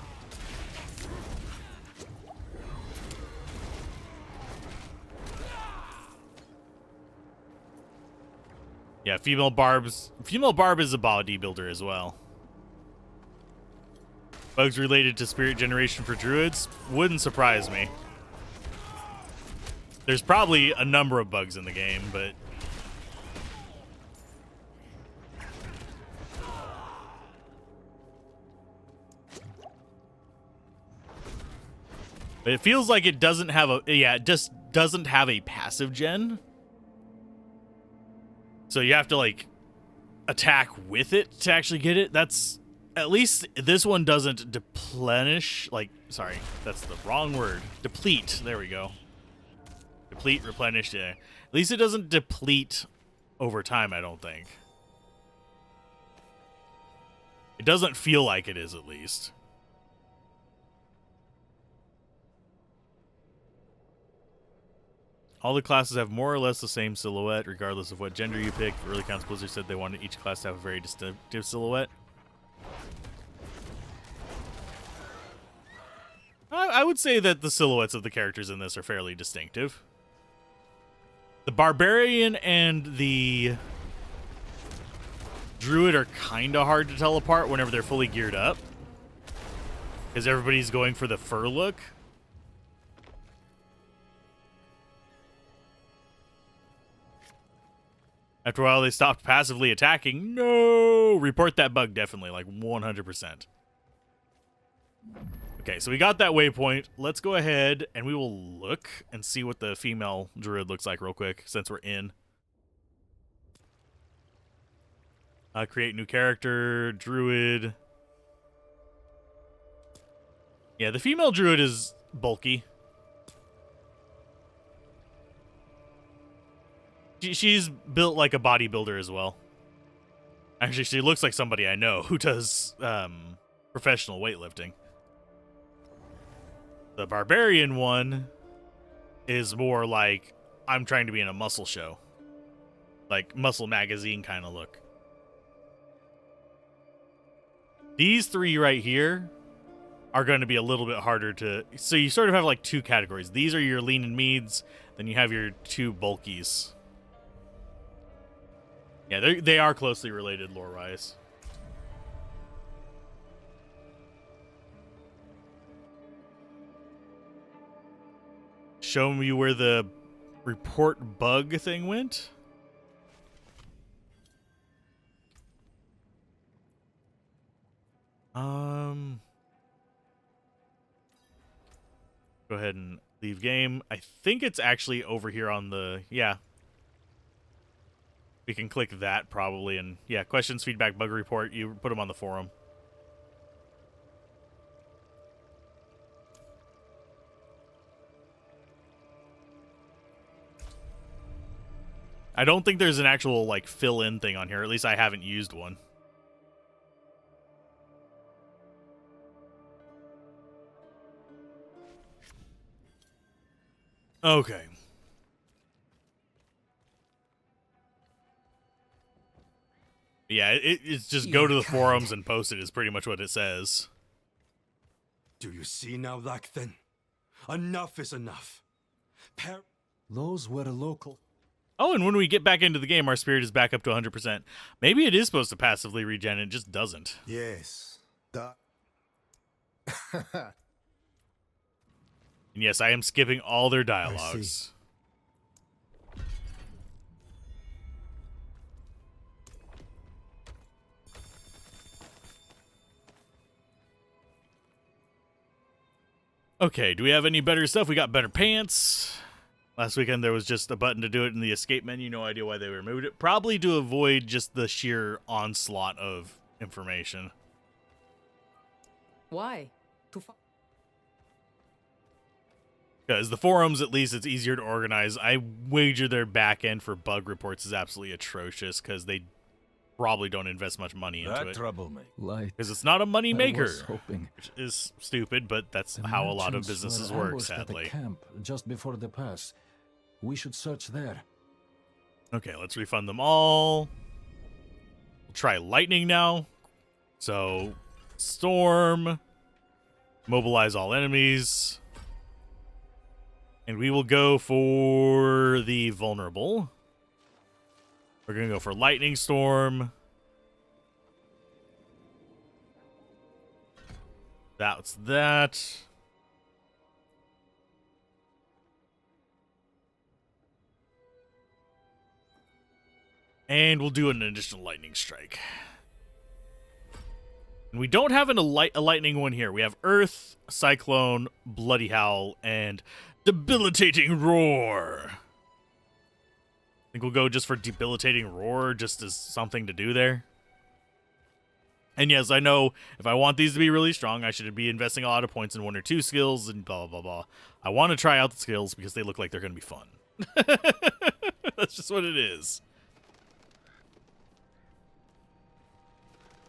Yeah, female barb is a bodybuilder as well. Bugs related to spirit generation for druids wouldn't surprise me. There's probably a number of bugs in the game, but it feels like it doesn't have it just doesn't have a passive gen. So you have to like attack with it to actually get it. That's at least this one doesn't deplenish, sorry, that's the wrong word. Deplete. There we go. Deplete, replenish, yeah. At least it doesn't deplete over time, I don't think. It doesn't feel like it is, at least. All the classes have more or less the same silhouette, regardless of what gender you pick. Early accounts Blizzard said they wanted each class to have a very distinctive silhouette. I would say that the silhouettes of the characters in this are fairly distinctive. The Barbarian and the Druid are kind of hard to tell apart whenever they're fully geared up, because everybody's going for the fur look. After a while, they stopped passively attacking. No! Report that bug, definitely, like 100%. Okay, so we got that waypoint. Let's go ahead and we will look and see what the female druid looks like real quick, since we're in. Create new character, druid. Yeah, the female druid is bulky. She's built like a bodybuilder as well. Actually, she looks like somebody I know who does professional weightlifting. The Barbarian one is more like, I'm trying to be in a muscle show. Like Muscle Magazine kind of look. These three right here are going to be a little bit harder to... So you sort of have like two categories. These are your lean and meads. Then you have your two bulkies. Yeah, they are closely related lore-wise. Show me where the report bug thing went. Go ahead and leave game. I think it's actually over here on the... Yeah. We can click that probably, and yeah, questions, feedback, bug report, you put them on the forum. I don't think there's an actual like fill-in thing on here, at least I haven't used one. Okay. Yeah, it's just go to the forums and post it is pretty much what it says. Do you see now, Lakthan? Enough is enough. Those were local. Oh, and when we get back into the game, our spirit is back up to 100%. Maybe it is supposed to passively regen, it just doesn't. Yes. And yes, I am skipping all their dialogues. Okay, do we have any better stuff? We got better pants. Last weekend there was just a button to do it in the escape menu. No idea why they removed it. Probably to avoid just the sheer onslaught of information. Why? Because the forums, at least, it's easier to organize. I wager their back end for bug reports is absolutely atrocious because they probably don't invest much money into it. Trouble me. Because it's not a money maker, hoping. which is stupid, but that's how a lot of businesses work, sadly. Camp just before the pass. We should search there. Okay, let's refund them all. We'll try lightning now. So, storm, mobilize all enemies. And we will go for the vulnerable. We're going to go for lightning storm. That's that. And we'll do an additional lightning strike. And we don't have a lightning one here. We have Earth, Cyclone, Bloody Howl, and Debilitating Roar. I think we'll go just for Debilitating Roar, just as something to do there. And yes, I know if I want these to be really strong, I should be investing a lot of points in 1 or 2 skills and blah, blah, blah. I want to try out the skills because they look like they're going to be fun. That's just what it is.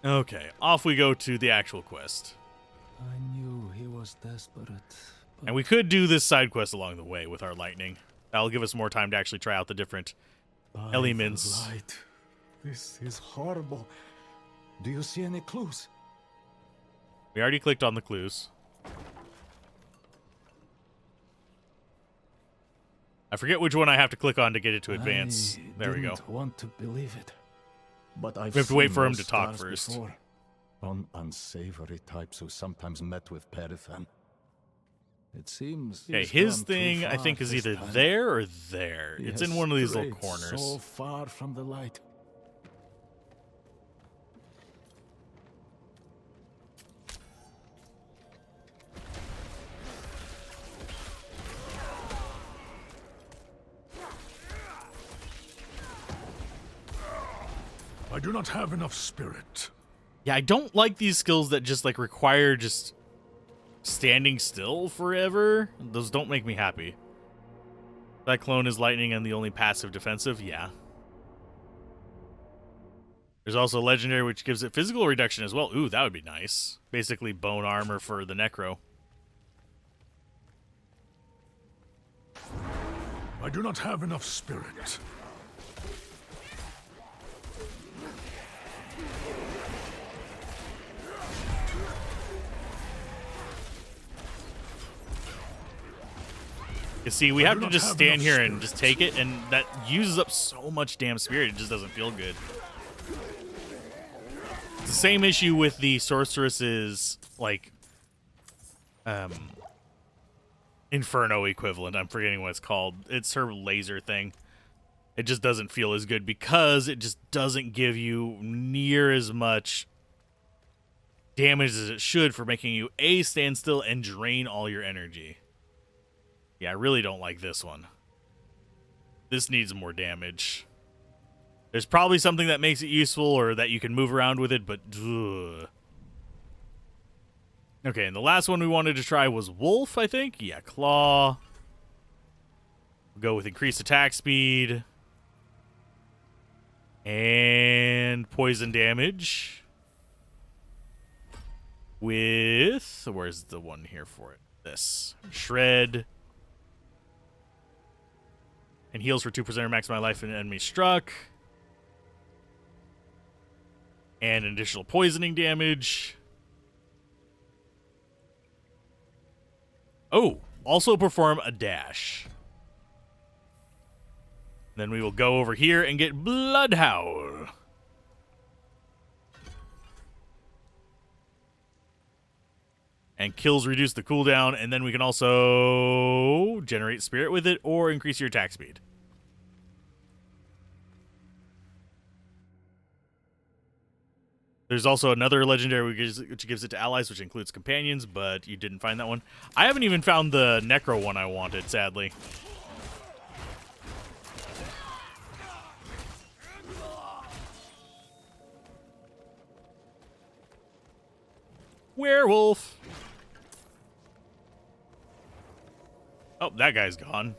Okay, off we go to the actual quest. I knew he was desperate. And we could do this side quest along the way with our lightning. That'll give us more time to actually try out the different elements. Light. This is horrible. Do you see any clues? We already clicked on the clues. I forget which one I have to click on to get it to advance. There we go. I want to believe it. But we have to wait for him to talk first. Before. Unsavory types who sometimes met with Perifan. It seems. Okay, his thing I think is either there or there. It's in one of these little corners. So far from the light. I do not have enough spirit. Yeah, I don't like these skills that just like require just standing still forever. Those don't make me happy. Cyclone is lightning and the only passive defensive. Yeah. There's also legendary, which gives it physical reduction as well. Ooh, that would be nice. Basically bone armor for the Necro. I do not have enough spirit. You see, we have to just stand here and just take it, and that uses up so much damn spirit, it just doesn't feel good. It's the same issue with the sorceress's, like, Inferno equivalent. I'm forgetting what it's called. It's her laser thing. It just doesn't feel as good because it just doesn't give you near as much damage as it should for making you A, stand still, and drain all your energy. Yeah, I really don't like this one. This needs more damage. There's probably something that makes it useful or that you can move around with it, but ugh. Okay, and the last one we wanted to try was Wolf, I think. Yeah, Claw. We'll go with increased attack speed. And poison damage. With... Where's the one here for it? This. Shred. And heals for 2% or maximum life and enemy struck. And additional poisoning damage. Oh, also perform a dash. Then we will go over here and get Blood Howl. And kills reduce the cooldown, and then we can also generate spirit with it or increase your attack speed. There's also another legendary which gives it to allies, which includes companions, but you didn't find that one. I haven't even found the Necro one I wanted, sadly. Werewolf. Oh, that guy's gone.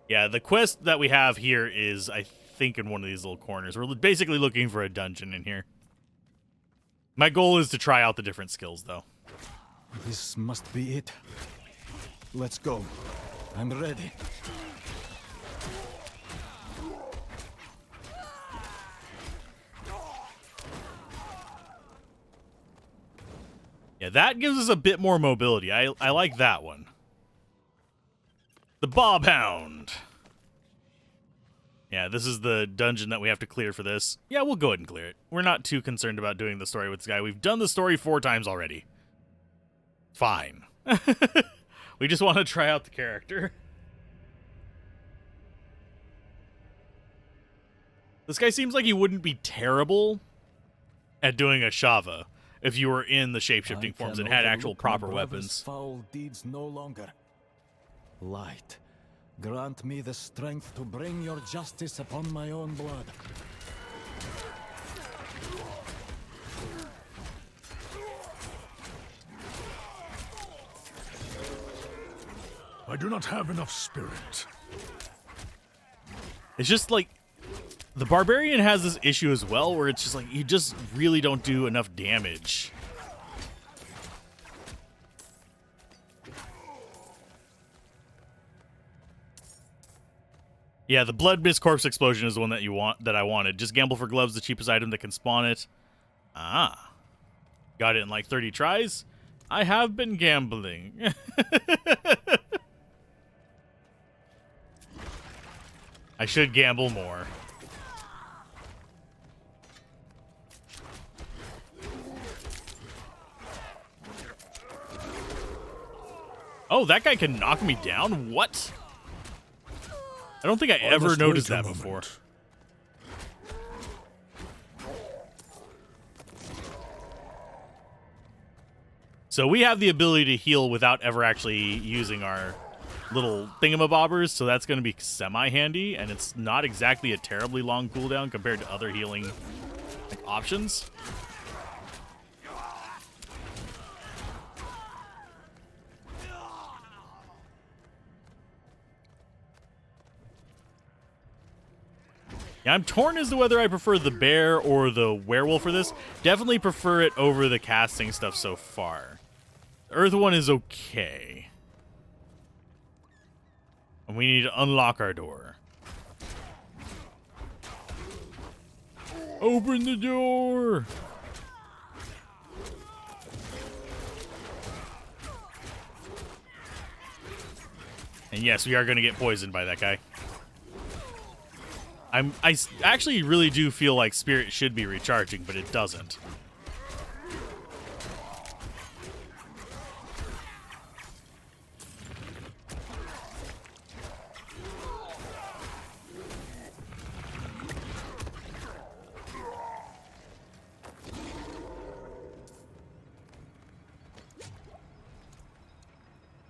Yeah, the quest that we have here is, I think, in one of these little corners. We're basically looking for a dungeon in here. My goal is to try out the different skills, though. This must be it. Let's go. I'm ready. Yeah, that gives us a bit more mobility. I like that one. The Bob Hound. Yeah, this is the dungeon that we have to clear for this. Yeah, we'll go ahead and clear it. We're not too concerned about doing the story with this guy. We've done the story 4 times already. Fine. We just want to try out the character. This guy seems like he wouldn't be terrible at doing a Shava if you were in the shape-shifting forms and had actual proper weapons. Foul deeds no longer. Light, grant me the strength to bring your justice upon my own blood. I do not have enough spirit. It's just like the barbarian has this issue as well, where it's just like you just really don't do enough damage. Yeah, the blood mist corpse explosion is the one that you want, that I wanted. Just gamble for gloves, the cheapest item that can spawn it. Ah, got it in like 30 tries. I have been gambling. I should gamble more. Oh, that guy can knock me down? What? I don't think I ever noticed that before. So we have the ability to heal without ever actually using our little thingamabobbers, so that's going to be semi-handy, and it's not exactly a terribly long cooldown compared to other healing options. Yeah, I'm torn as to whether I prefer the bear or the werewolf for this. Definitely prefer it over the casting stuff so far. The earth one is okay. And we need to unlock our door. Open the door! And yes, we are going to get poisoned by that guy. I actually really do feel like Spirit should be recharging, but it doesn't.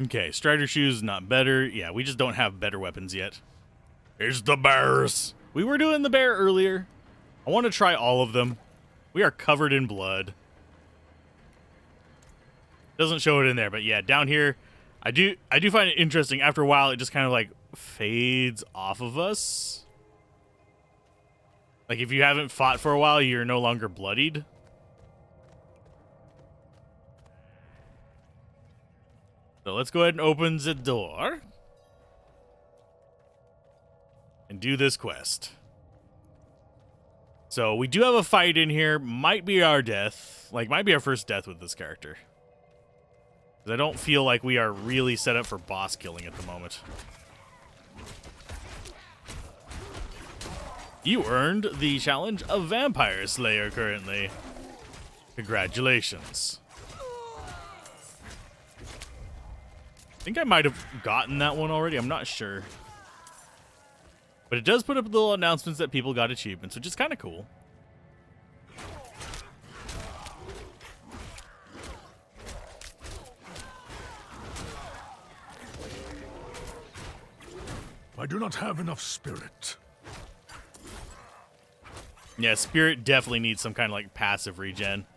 Okay, Strider Shoes, not better. Yeah, we just don't have better weapons yet. It's the bears. We were doing the bear earlier. I want to try all of them. We are covered in blood. Doesn't show it in there, but yeah, down here, I do find it interesting. After a while, it just kind of like fades off of us. Like if you haven't fought for a while, you're no longer bloodied. So let's go ahead and open the door. And do this quest. So we do have a fight in here. Might be our death. Like, might be our first death with this character. Because I don't feel like we are really set up for boss killing at the moment. You earned the challenge of Vampire Slayer currently. Congratulations. I think I might have gotten that one already. I'm not sure. But it does put up little announcements that people got achievements, which is kind of cool. I do not have enough spirit. Yeah, Spirit definitely needs some kind of like passive regen.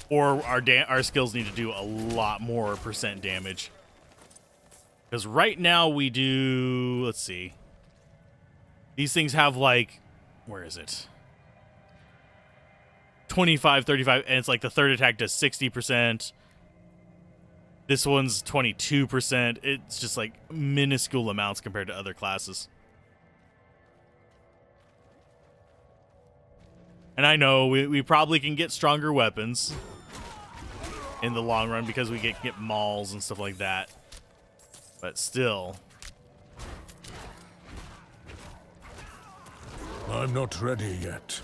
Or our skills need to do a lot more % damage. Because right now we do, let's see. These things have like, where is it? 25, 35, and it's like the third attack does 60%. This one's 22%. It's just like minuscule amounts compared to other classes. And I know we probably can get stronger weapons in the long run because we get mauls and stuff like that. But still. I'm not ready yet.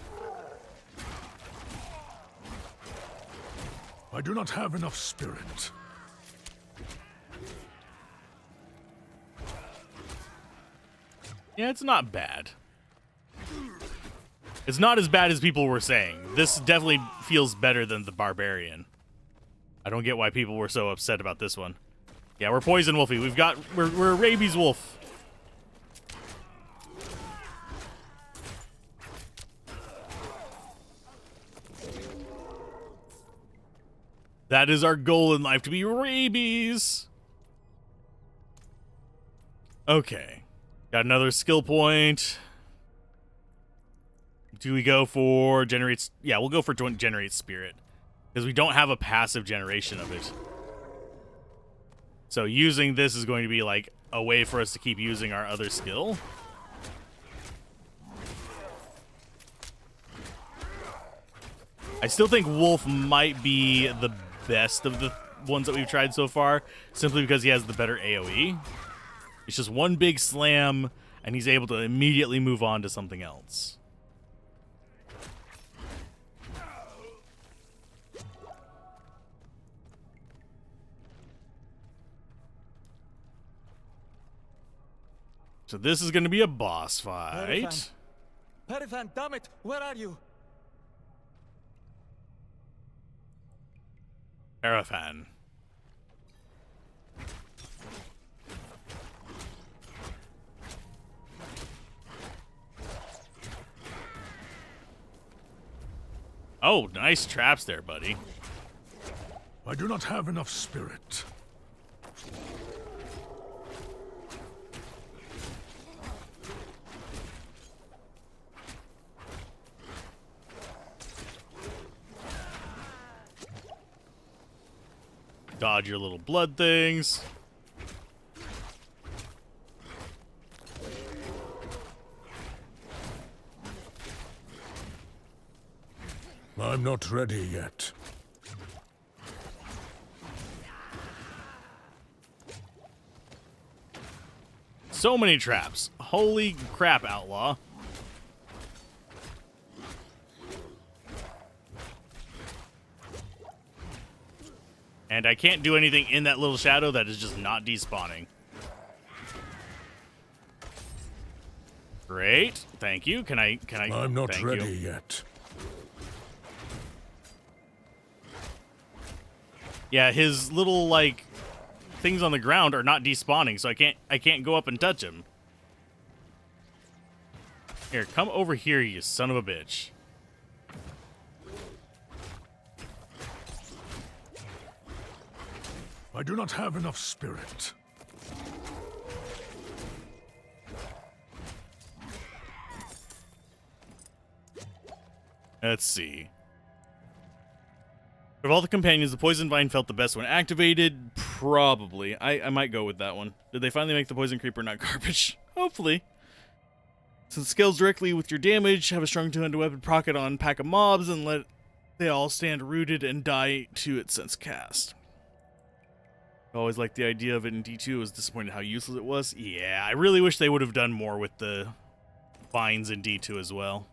I do not have enough spirit. Yeah, it's not bad. It's not as bad as people were saying. This definitely feels better than the Barbarian. I don't get why people were so upset about this one. Yeah, we're Poison Wolfie. We're a Rabies Wolf. That is our goal in life, to be Rabies. Okay. Got another skill point. Do we go for generates? Yeah, we'll go for generate spirit. Because we don't have a passive generation of it. So using this is going to be like a way for us to keep using our other skill. I still think Wolf might be the best of the ones that we've tried so far, simply because he has the better AoE. It's just one big slam, and he's able to immediately move on to something else. So this is going to be a boss fight. Perifan, damn it, where are you? Perifan. Oh, nice traps there, buddy. I do not have enough spirit. Dodge your little blood things. I'm not ready yet. So many traps. Holy crap, Outlaw. And I can't do anything in that little shadow that is just not despawning. Great. Thank you. Can I I'm not thank ready you. yet. Yeah, his little like things on the ground are not despawning, so I can't go up and touch him. Here, come over here, you son of a bitch. I do not have enough spirit. Let's see. Of all the companions, the Poison Vine felt the best when activated. Probably. I might go with that one. Did they finally make the Poison Creeper not garbage? Hopefully. Since it scales directly with your damage, have a strong two-handed weapon proc it on pack of mobs and let they all stand rooted and die to it since cast. I always liked the idea of it in D2. I was disappointed how useless it was. Yeah, I really wish they would have done more with the vines in D2 as well.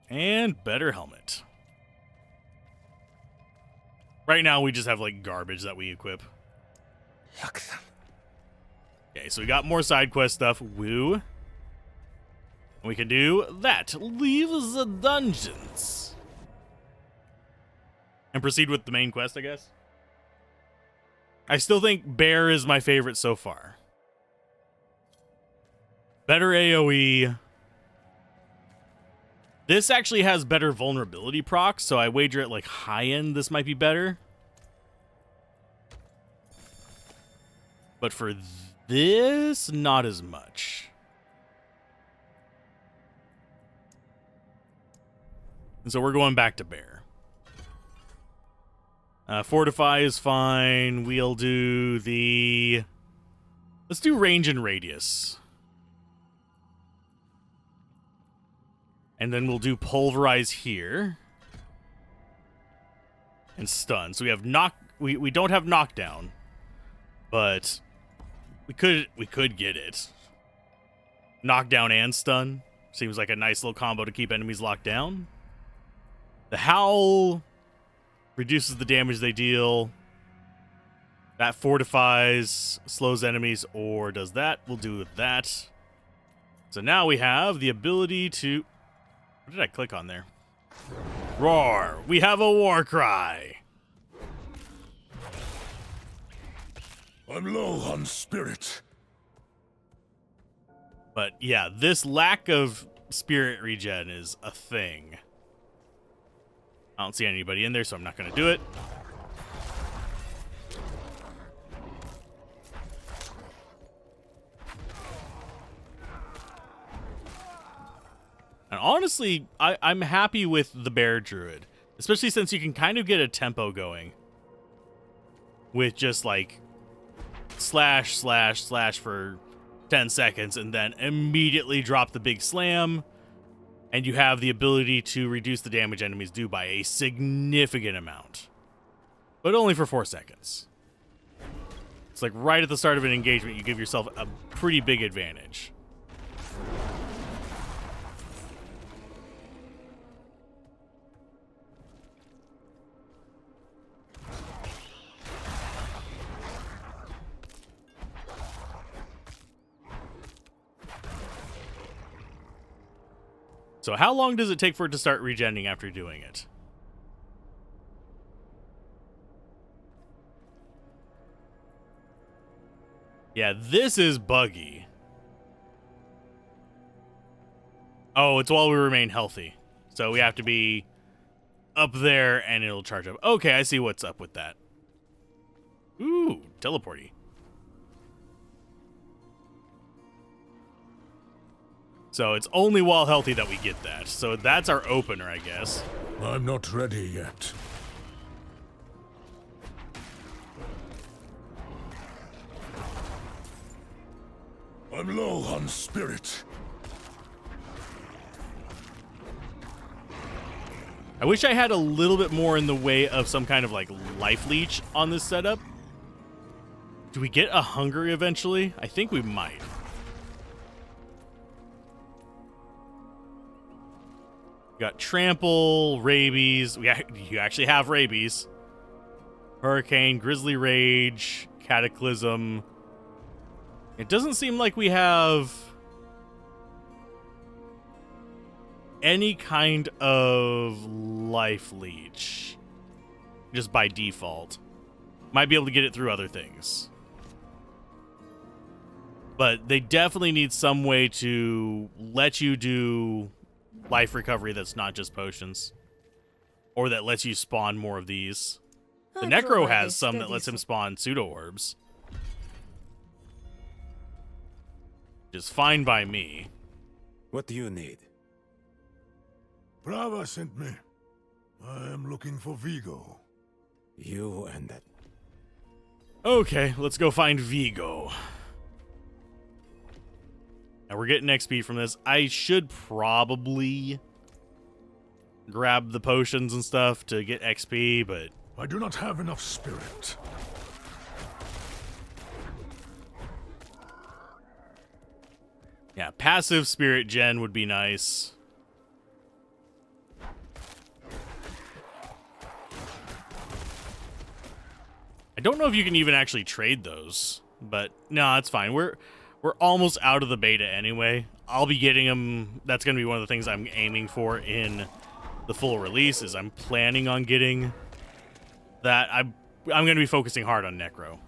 And better helmet. Right now, we just have, like, garbage that we equip. Okay, so we got more side quest stuff. Woo. We can do that. Leave the dungeons. And proceed with the main quest, I guess. I still think Bear is my favorite so far. Better AoE. This actually has better vulnerability procs, so I wager at like high end this might be better. But for this, not as much. And so we're going back to bear. Fortify is fine. We'll do the... Let's do range and radius. And then we'll do pulverize here. And stun. So we have we don't have knockdown. But we could get it. Knockdown and stun. Seems like a nice little combo to keep enemies locked down. The Howl reduces the damage they deal. That fortifies, slows enemies, or does that. We'll do with that. So now we have the ability to... What did I click on there? Roar! We have a war cry! I'm low on spirit. But yeah, this lack of spirit regen is a thing. I don't see anybody in there, so I'm not going to do it. And honestly, I'm happy with the bear druid, especially since you can kind of get a tempo going with just like slash, slash, slash for 10 seconds and then immediately drop the big slam. And you have the ability to reduce the damage enemies do by a significant amount. But only for 4 seconds. It's like right at the start of an engagement, you give yourself a pretty big advantage. So how long does it take for it to start regenning after doing it? Yeah, this is buggy. Oh, it's while we remain healthy. So we have to be up there and it'll charge up. Okay, I see what's up with that. Ooh, teleporty. So it's only while healthy that we get that. So that's our opener, I guess. I'm not ready yet. I'm low on spirit. I wish I had a little bit more in the way of some kind of like life leech on this setup. Do we get a hunger eventually? I think we might. Got trample, rabies. You actually have rabies. Hurricane, grizzly rage, cataclysm. It doesn't seem like we have any kind of life leech just by default. Might be able to get it through other things. But they definitely need some way to let you do life recovery that's not just potions. Or that lets you spawn more of these. The Necro has some that lets him spawn pseudo-orbs. Which is fine by me. What do you need? Brava sent me. I am looking for Vigo. You and that. Okay, let's go find Vigo. Now we're getting XP from this. I should probably grab the potions and stuff to get XP, but I do not have enough spirit. yeah, passive spirit gen would be nice. I don't know if you can even actually trade those, but no, it's fine. We're almost out of the beta anyway. I'll be getting them. That's going to be one of the things I'm aiming for in the full release. Is I'm planning on getting that. I'm going to be focusing hard on Necro.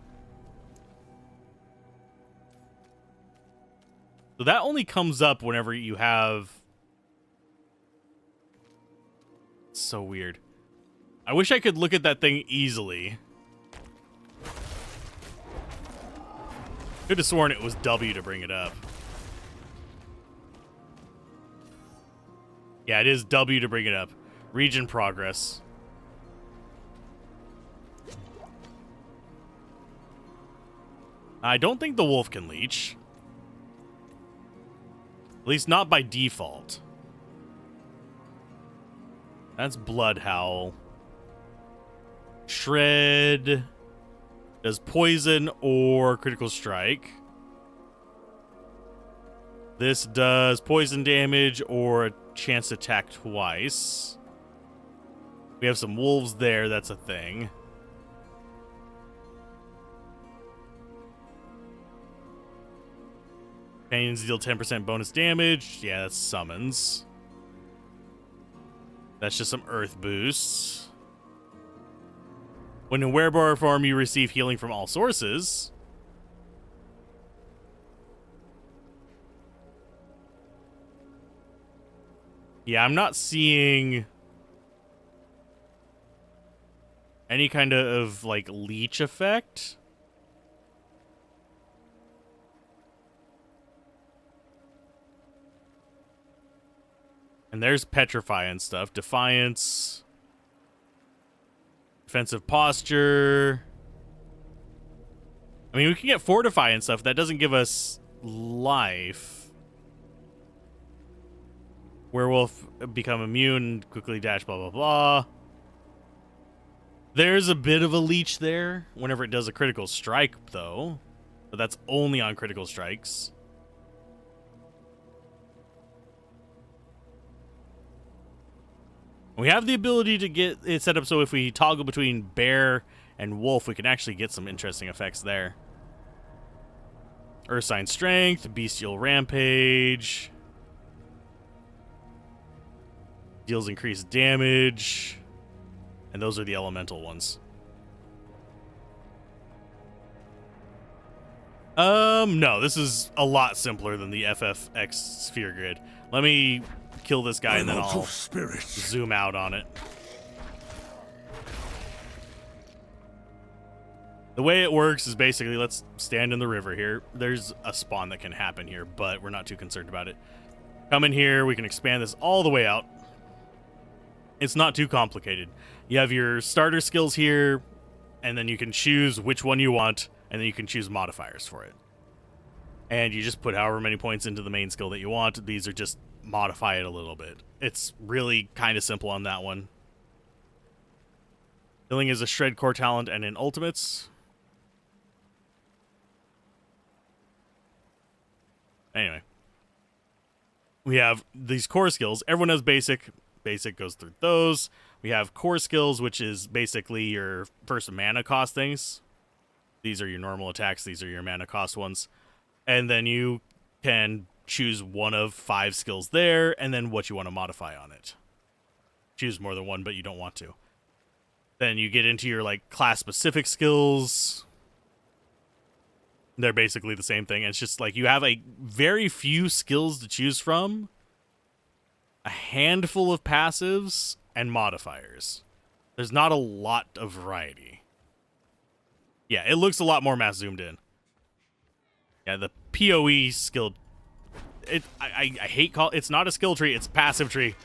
So that only comes up whenever you have... It's so weird. I wish I could look at that thing easily. Could have sworn it was W to bring it up. Yeah, it is W to bring it up. Region progress. I don't think the wolf can leech. At least not by default. That's Blood Howl. Shred does poison or critical strike. This does poison damage or a chance to attack twice. We have some wolves there, that's a thing. Companions deal 10% bonus damage. Yeah, that's summons. That's just some earth boosts. When in werebar form, you receive healing from all sources. Yeah, I'm not seeing any kind of like leech effect. And there's Petrify and stuff. Defiance. Defensive posture. I mean, we can get Fortify and stuff. That doesn't give us life. Werewolf become immune. Quickly dash, blah, blah, blah. There's a bit of a leech there whenever it does a critical strike, though. But that's only on critical strikes. We have the ability to get it set up so if we toggle between bear and wolf, we can actually get some interesting effects there. Earth Sign Strength, Bestial Rampage. Deals increased damage. And those are the elemental ones. No, this is a lot simpler than the FFX Sphere Grid. Let me kill this guy and then I'll zoom out on it. The way it works is basically, let's stand in the river here. There's a spawn that can happen here, but we're not too concerned about it. Come in here, we can expand this all the way out. It's not too complicated. You have your starter skills here, and then you can choose which one you want, and then you can choose modifiers for it. And you just put however many points into the main skill that you want. These are just modify it a little bit. It's really kind of simple on that one. Healing is a shred core talent and in ultimates. Anyway. We have these core skills. Everyone has basic. Basic goes through those. We have core skills, which is basically your first mana cost things. These are your normal attacks. These are your mana cost ones. And then you can choose one of 5 skills there, and then what you want to modify on it. Choose more than one, but you don't want to. Then you get into your like class-specific skills. They're basically the same thing. It's just like you have a very few skills to choose from, a handful of passives, and modifiers. There's not a lot of variety. Yeah, it looks a lot more mass zoomed in. Yeah, the PoE skill... I hate call... It's not a skill tree, it's a passive tree.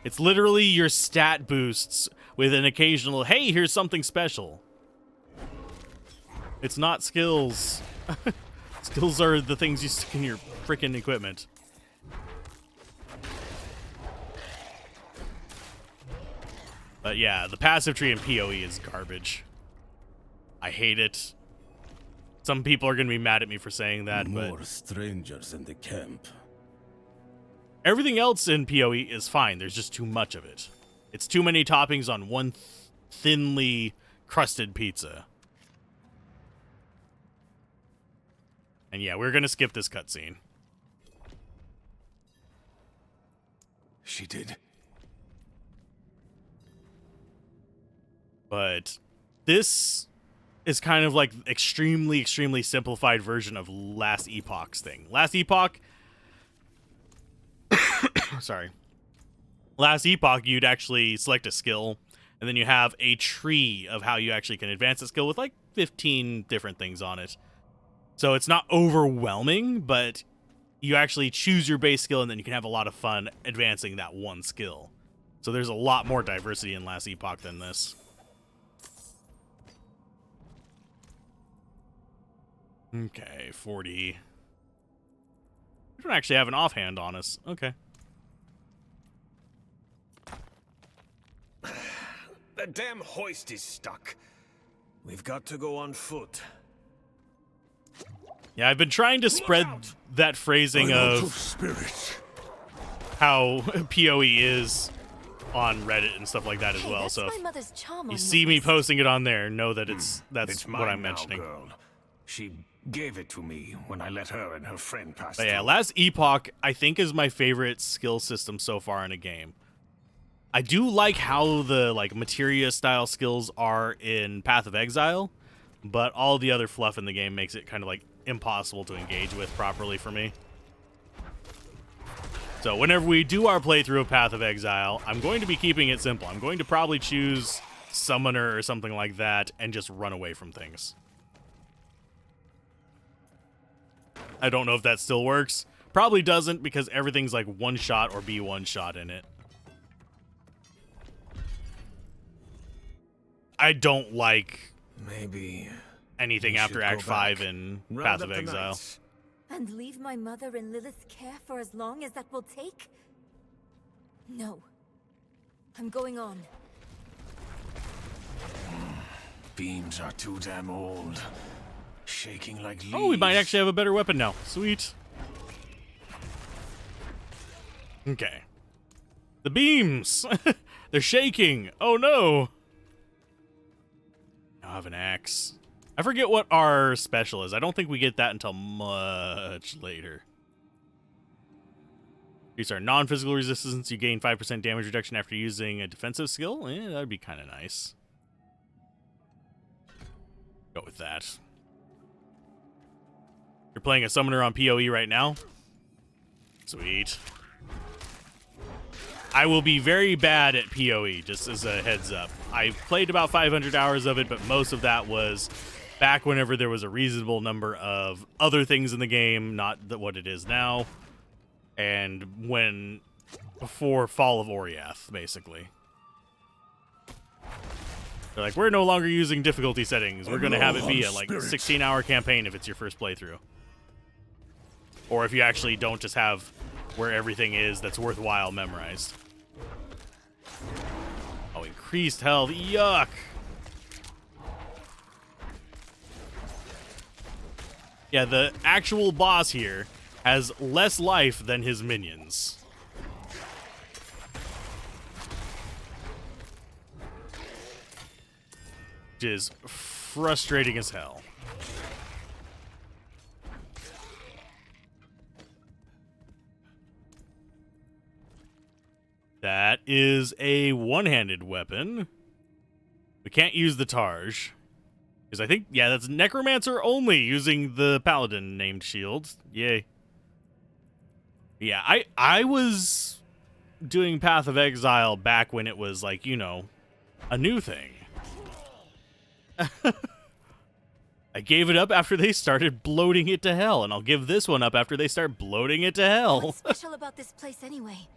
It's literally your stat boosts with an occasional, hey, here's something special. It's not skills. Skills are the things you stick in your freaking equipment. But yeah, the passive tree in PoE is garbage. I hate it. Some people are going to be mad at me for saying that, More strangers in the camp. Everything else in PoE is fine. There's just too much of it. It's too many toppings on one thinly crusted pizza. And yeah, we're going to skip this cutscene. She did. But this is kind of like extremely, extremely simplified version of Last Epoch's thing. Last Epoch... Sorry. Last Epoch, you'd actually select a skill, and then you have a tree of how you actually can advance the skill with like 15 different things on it. So it's not overwhelming, but you actually choose your base skill and then you can have a lot of fun advancing that one skill. So there's a lot more diversity in Last Epoch than this. Okay, 40. We don't actually have an offhand on us. Okay. The damn hoist is stuck. We've got to go on foot. Yeah, I've been trying to spread that phrasing of how PoE is on Reddit and stuff like that as well. So if you see me posting it on there, know that that's what I'm mentioning. Girl. She gave it to me when I let her and her friend pass But yeah, through. Last Epoch I think is my favorite skill system so far in a game. I do like how the materia style skills are in Path of Exile, but all the other fluff in the game makes it kind of impossible to engage with properly for me. So whenever we do our playthrough of Path of Exile, I'm going to be keeping it simple. I'm going to probably choose Summoner or something like that and just run away from things. I don't know if that still works. Probably doesn't because everything's one shot or be one shot in it. I don't like maybe anything after Act 5 in Path of Exile. And leave my mother in Lilith's care for as long as that will take? No. I'm going on. Beams are too damn old. Shaking like leaves. Oh, we might actually have a better weapon now. Sweet. Okay. The beams! They're shaking! Oh no! I have an axe. I forget what our special is. I don't think we get that until much later. These are non-physical resistance. You gain 5% damage reduction after using a defensive skill. Eh, that'd be kind of nice. Go with that. You're playing a summoner on PoE right now? Sweet. I will be very bad at PoE, just as a heads up. I played about 500 hours of it, but most of that was back whenever there was a reasonable number of other things in the game, not what it is now, and before Fall of Oriath, basically. They're like, we're no longer using difficulty settings. We're going to have it be a 16-hour campaign if it's your first playthrough. Or if you actually don't just have where everything is that's worthwhile memorized. Oh, increased health. Yuck. Yeah, the actual boss here has less life than his minions. Which is frustrating as hell. That is a one-handed weapon. We can't use the Targe. Because I think, yeah, that's Necromancer only using the Paladin named shield. Yay. Yeah, I was doing Path of Exile back when it was a new thing. I gave it up after they started bloating it to hell, and I'll give this one up after they start bloating it to hell. What's special about this place anyway?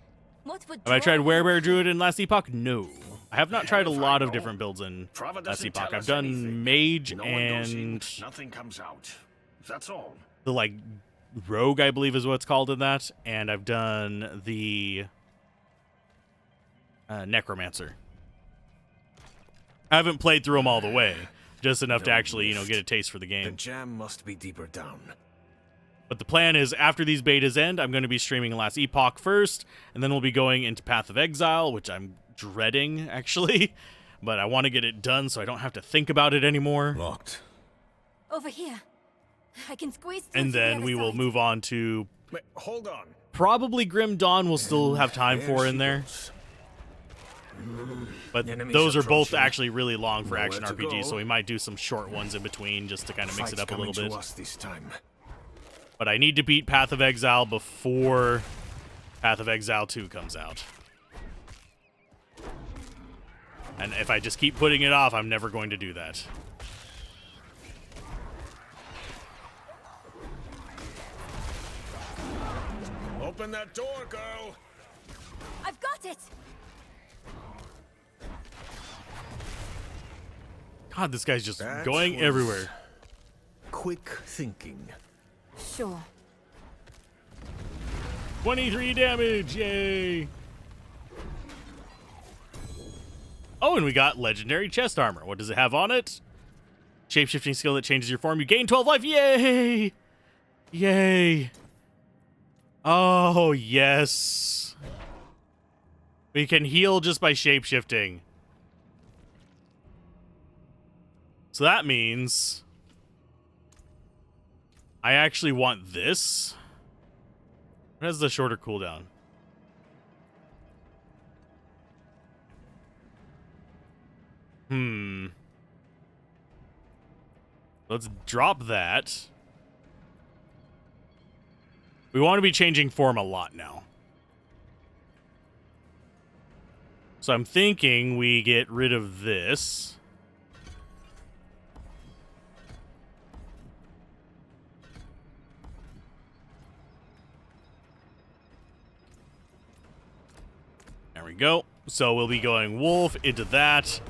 What would Have I tried Werebear Druid in Last Epoch? No. I have not tried a lot of different builds in Last Epoch. I've done Mage and nothing comes out. That's all. The Rogue, I believe is what it's called in that, and I've done the Necromancer. I haven't played through them all the way, just enough to actually, get a taste for the game. The jam must be deeper down. But the plan is, after these betas end, I'm going to be streaming Last Epoch first, and then we'll be going into Path of Exile, which I'm dreading, actually. But I want to get it done so I don't have to think about it anymore. Locked. Over here. I can squeeze through And to the then other we will side. move on to... Wait, hold on. Probably Grim Dawn we'll still have time for in there. But those are both actually really long for action RPGs, so we might do some short ones in between just to kind of mix it up a little bit. This time. But I need to beat Path of Exile before Path of Exile 2 comes out. And if I just keep putting it off, I'm never going to do that. Open that door, girl! I've got it! God, this guy's just That going was everywhere. Quick thinking. Sure. 23 damage, yay! Oh, and we got legendary chest armor. What does it have on it? Shapeshifting skill that changes your form. You gain 12 life, yay! Yay! Oh, yes. We can heal just by shapeshifting. So that means I actually want this. What has the shorter cooldown? Let's drop that. We want to be changing form a lot now. So I'm thinking we get rid of this. There we go. So we'll be going wolf into that,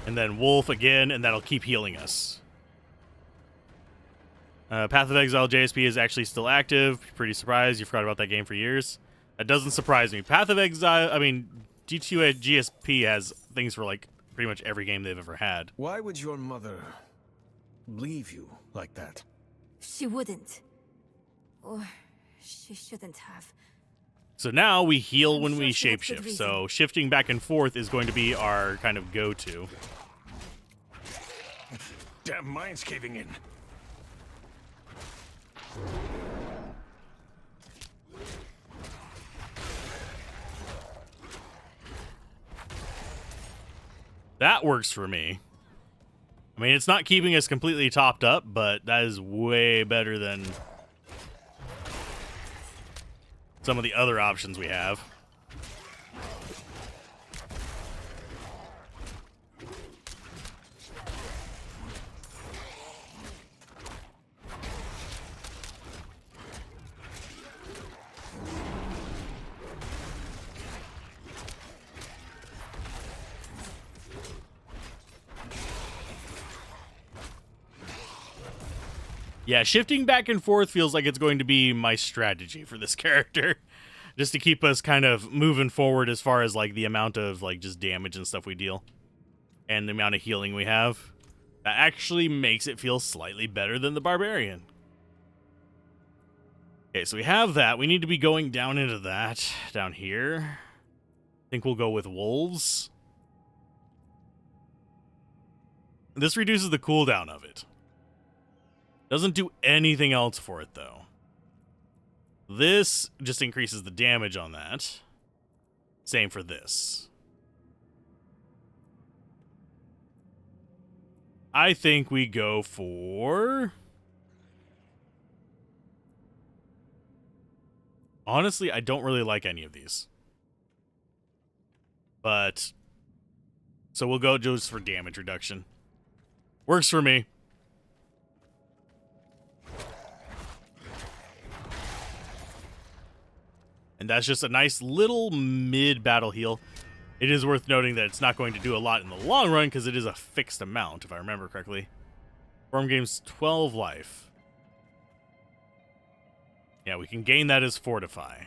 and then wolf again, and that'll keep healing us. Path of Exile JSP is actually still active. Pretty surprised. You forgot about that game for years. That doesn't surprise me. Path of Exile, I mean, G2 GSP has things for, like, pretty much every game they've ever had. Why would your mother leave you like that? She wouldn't. Or she shouldn't have. So now we heal when sure we she has good shapeshift. reason. So shifting back and forth is going to be our kind of go-to. Damn mine's caving in. That works for me. I mean, it's not keeping us completely topped up, but that is way better than some of the other options we have. Yeah, shifting back and forth feels like it's going to be my strategy for this character. Just to keep us kind of moving forward as far as, like, the amount of, like, just damage and stuff we deal. And the amount of healing we have. That actually makes it feel slightly better than the Barbarian. Okay, so we have that. We need to be going down into that. Down here. I think we'll go with Wolves. This reduces the cooldown of it. Doesn't do anything else for it, though. This just increases the damage on that. Same for this. I think we go for... Honestly, I don't really like any of these. But... So we'll go just for damage reduction. Works for me. And that's just a nice little mid-battle heal. It is worth noting that it's not going to do a lot in the long run because it is a fixed amount, if I remember correctly. Form gains 12 life. Yeah, we can gain that as Fortify.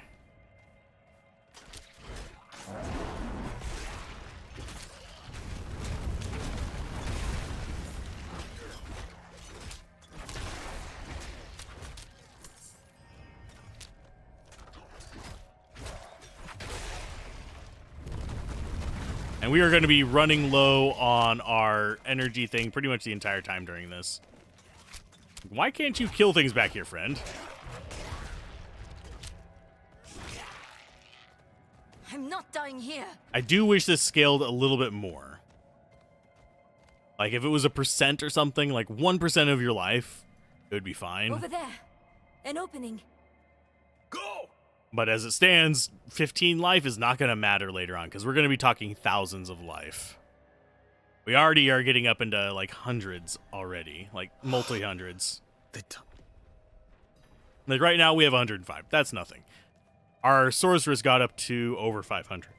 And we are going to be running low on our energy thing pretty much the entire time during this. Why can't you kill things back here, friend? I'm not dying here. I do wish this scaled a little bit more. Like, if it was a percent or something, like 1% of your life, it would be fine. Over there. An opening. But as it stands, 15 life is not going to matter later on, because we're going to be talking thousands of life. We already are getting up into, like, hundreds already. Like, multi-hundreds. Like, right now, we have 105. That's nothing. Our sorceress got up to over 500.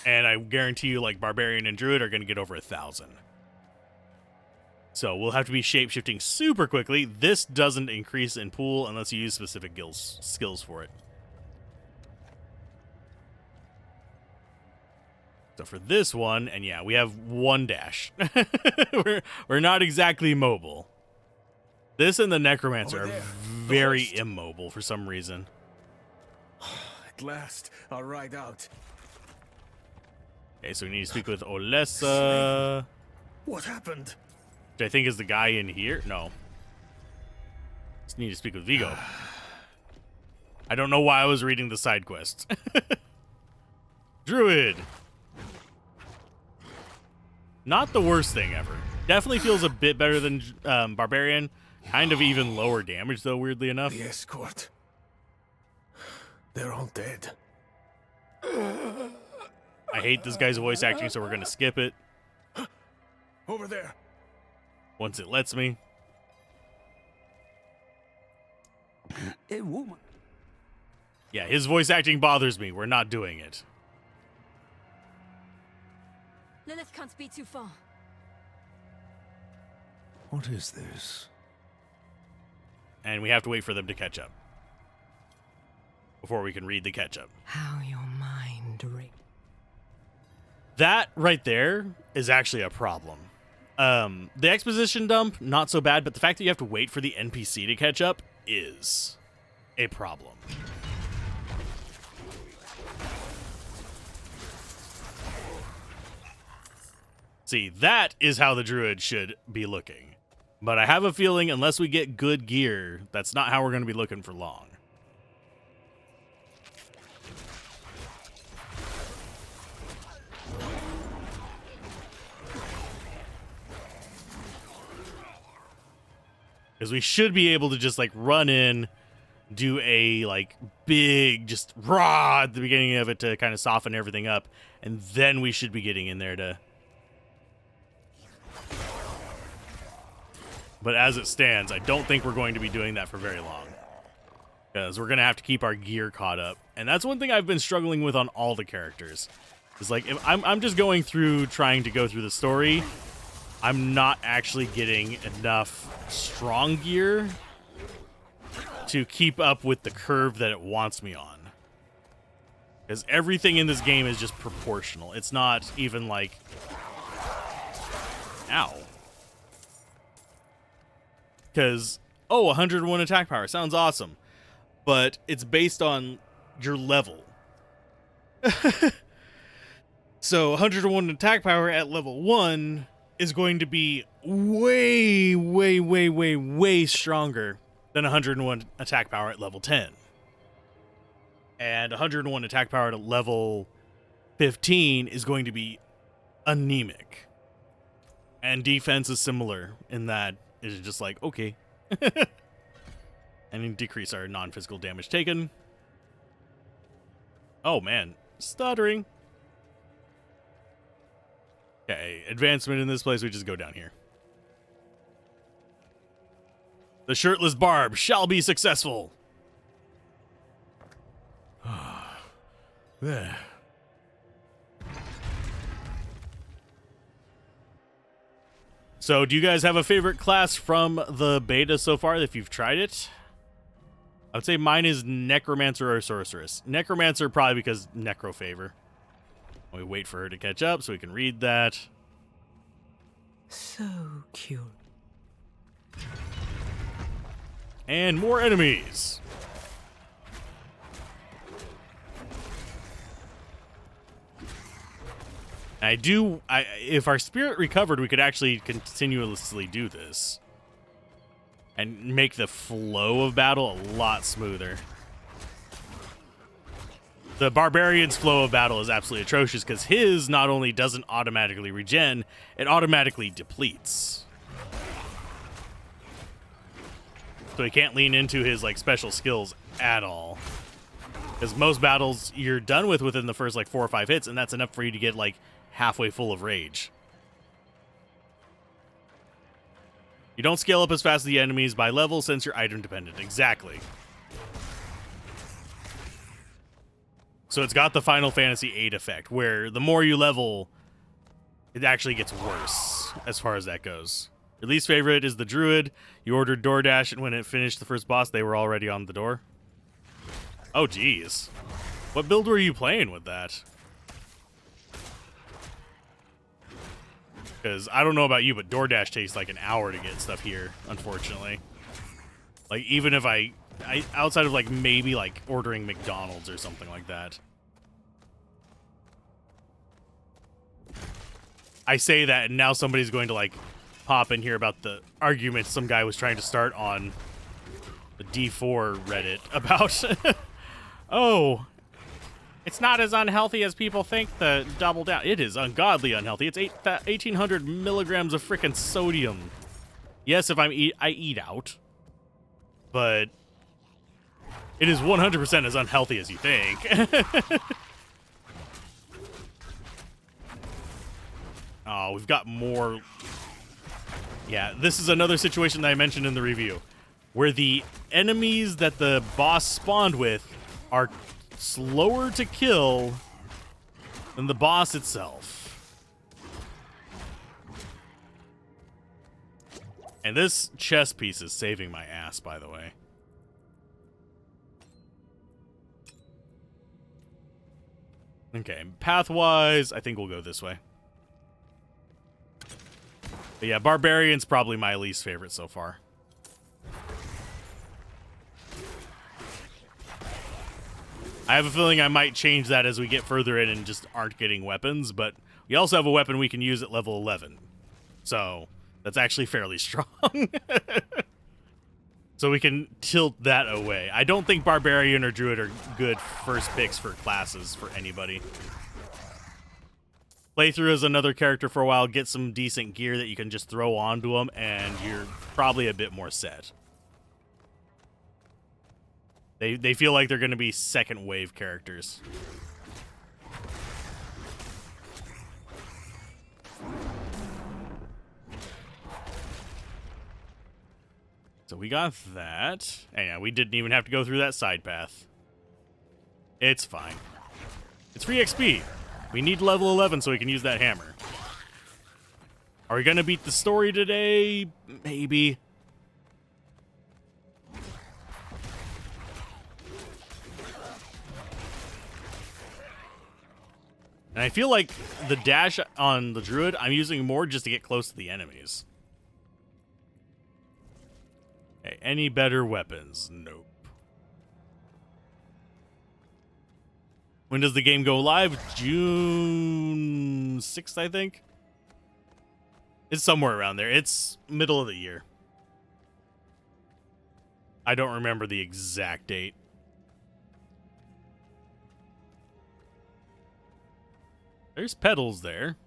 And I guarantee you, like, Barbarian and Druid are going to get over 1,000. So we'll have to be shape-shifting super quickly. This doesn't increase in pool unless you use specific skills for it. So for this one, and yeah, we have 1 dash. we're not exactly mobile. This and the Necromancer are very immobile for some reason. At last, I'll ride out. Okay, so we need to speak with Olesa. What happened? Which I think is the guy in here. No. Just need to speak with Vigo. I don't know why I was reading the side quests. Druid. Not the worst thing ever. Definitely feels a bit better than Barbarian. Kind of even lower damage, though, weirdly enough. The escort. They're all dead. I hate this guy's voice acting, so we're going to skip it. Over there. Once it lets me. A woman. Yeah, his voice acting bothers me. We're not doing it. Lilith can't be too far. What is this? And we have to wait for them to catch up. Before we can read the catch-up. How your mind races. That right there is actually a problem. The exposition dump, not so bad, but the fact that you have to wait for the NPC to catch up is a problem. See, that is how the Druid should be looking. But I have a feeling unless we get good gear, that's not how we're going to be looking for long. Because we should be able to just, like, run in, do a, like, big, just raw at the beginning of it to kind of soften everything up. And then we should be getting in there to... But as it stands, I don't think we're going to be doing that for very long. Because we're going to have to keep our gear caught up. And that's one thing I've been struggling with on all the characters. Is, like, if I'm just going through, trying to go through the story... I'm not actually getting enough strong gear to keep up with the curve that it wants me on. Because everything in this game is just proportional. It's not even like... Ow. Because, oh, 101 attack power. Sounds awesome. But it's based on your level. So 101 attack power at level 1... is going to be way, way, way, way, way stronger than 101 attack power at level 10. And 101 attack power at level 15 is going to be anemic. And defense is similar in that it is just like, okay. And decrease our non-physical damage taken. Oh, man. Stuttering. Okay, advancement in this place, we just go down here. The shirtless barb shall be successful. There. So, do you guys have a favorite class from the beta so far if you've tried it? I would say mine is Necromancer or Sorceress. Necromancer probably because Necro favor. We wait for her to catch up so we can read that. So cute. And more enemies. If our spirit recovered, we could actually continuously do this. And make the flow of battle a lot smoother. The Barbarian's flow of battle is absolutely atrocious because his not only doesn't automatically regen, it automatically depletes. So he can't lean into his like special skills at all. Because most battles you're done with within the first like 4 or 5 hits, and that's enough for you to get like halfway full of rage. You don't scale up as fast as the enemies by level since you're item dependent. Exactly. So it's got the Final Fantasy VIII effect, where the more you level, it actually gets worse as far as that goes. Your least favorite is the Druid. You ordered DoorDash, and when it finished the first boss, they were already on the door. Oh, geez. What build were you playing with that? Because I don't know about you, but DoorDash takes like an hour to get stuff here, unfortunately. Like, even if I outside of like maybe like ordering McDonald's or something like that. I say that, and now somebody's going to like pop in here about the argument some guy was trying to start on the D4 Reddit about, oh, it's not as unhealthy as people think, the double down. It is ungodly unhealthy. It's 1,800 milligrams of frickin' sodium. Yes, if I eat out, but it is 100% as unhealthy as you think. Oh, we've got more. Yeah, this is another situation that I mentioned in the review, where the enemies that the boss spawned with are slower to kill than the boss itself. And this chess piece is saving my ass, by the way. Okay, path-wise, I think we'll go this way. But yeah, Barbarian's probably my least favorite so far. I have a feeling I might change that as we get further in and just aren't getting weapons, but we also have a weapon we can use at level 11. So, that's actually fairly strong. So we can tilt that away. I don't think Barbarian or Druid are good first picks for classes for anybody. Play through as another character for a while, get some decent gear that you can just throw onto them, and you're probably a bit more set. They feel like they're going to be second wave characters. So we got that. And yeah, we didn't even have to go through that side path. It's fine. It's free XP. We need level 11 so we can use that hammer. Are we going to beat the story today? Maybe. And I feel like the dash on the Druid, I'm using more just to get close to the enemies. Okay, any better weapons? Nope. When does the game go live? June 6th, I think. It's somewhere around there. It's middle of the year. I don't remember the exact date. There's petals there.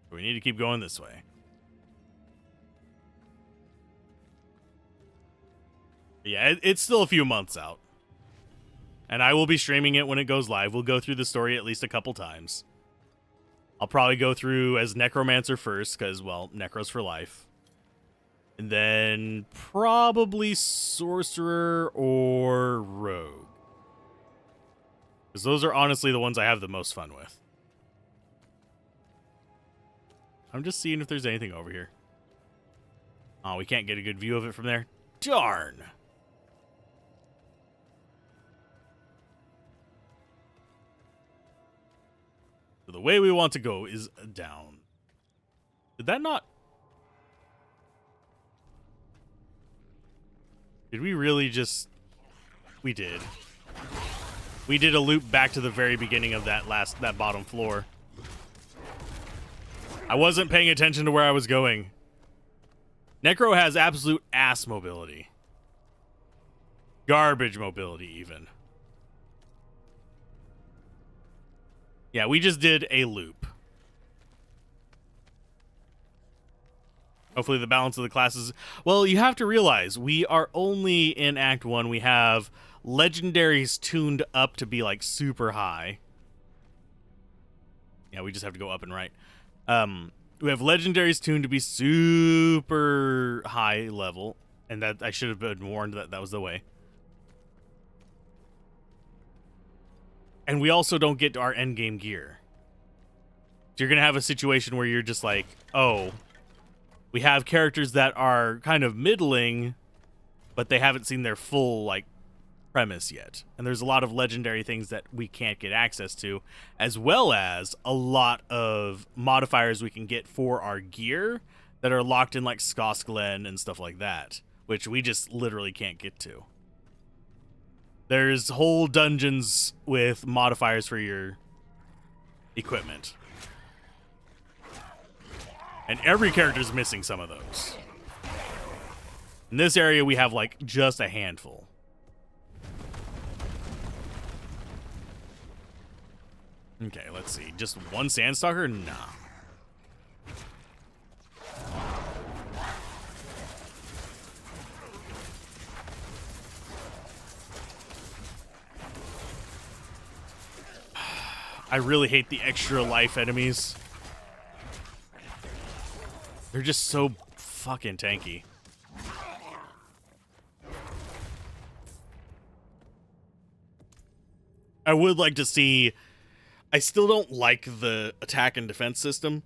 We need to keep going this way. Yeah, it's still a few months out. And I will be streaming it when it goes live. We'll go through the story at least a couple times. I'll probably go through as Necromancer first, because, well, Necros for life. And then probably Sorcerer or Rogue. Because those are honestly the ones I have the most fun with. I'm just seeing if there's anything over here. Oh, we can't get a good view of it from there. Darn! So the way we want to go is down. Did that not... Did we really just... We did. We did a loop back to the very beginning of that bottom floor. I wasn't paying attention to where I was going. Necro has absolute ass mobility. Garbage mobility, even. Yeah, we just did a loop. Hopefully the balance of the classes... Well, you have to realize, we are only in Act 1. We have legendaries tuned up to be, like, super high. Yeah, we just have to go up and right. We have legendaries tuned to be super high level, and that I should have been warned that that was the way. And we also don't get our endgame gear. So you're going to have a situation where you're just like, oh, we have characters that are kind of middling, but they haven't seen their full, like, premise yet. And there's a lot of legendary things that we can't get access to, as well as a lot of modifiers we can get for our gear that are locked in, like Skoskelen and stuff like that, which we just literally can't get to. There's whole dungeons with modifiers for your equipment. And every character's missing some of those. In this area, we have, like, just a handful. Okay, let's see. Just one Sandstalker? Nah. I really hate the extra life enemies. They're just so fucking tanky. I would like to see... I still don't like the attack and defense system.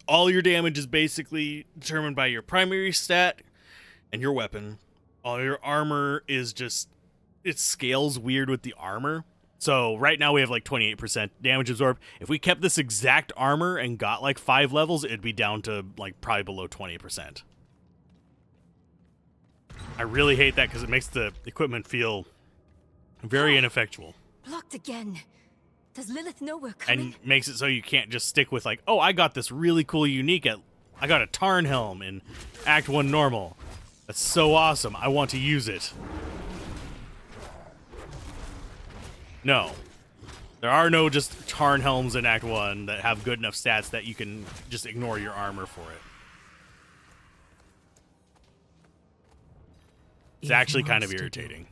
All your damage is basically determined by your primary stat and your weapon. All your armor is just... It scales weird with the armor. So right now we have like 28% damage absorbed. If we kept this exact armor and got like 5 levels, it'd be down to like probably below 20%. I really hate that because it makes the equipment feel very ineffectual. Blocked again. Does Lilith know we're coming? And makes it so you can't just stick with like, oh, I got this really cool unique I got a Tarn Helm in Act 1 normal. That's so awesome. I want to use it. No. There are no just Tarn Helms in Act 1 that have good enough stats that you can just ignore your armor for it. It's actually kind of irritating.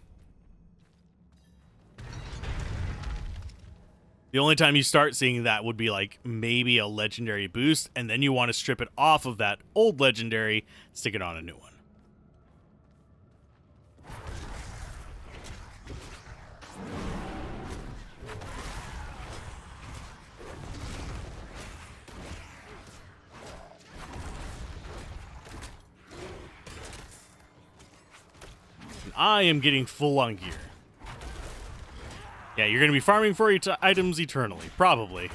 The only time you start seeing that would be like maybe a legendary boost, and then you want to strip it off of that old legendary, stick it on a new one. I am getting full on gear. Yeah, you're going to be farming for items eternally. Probably.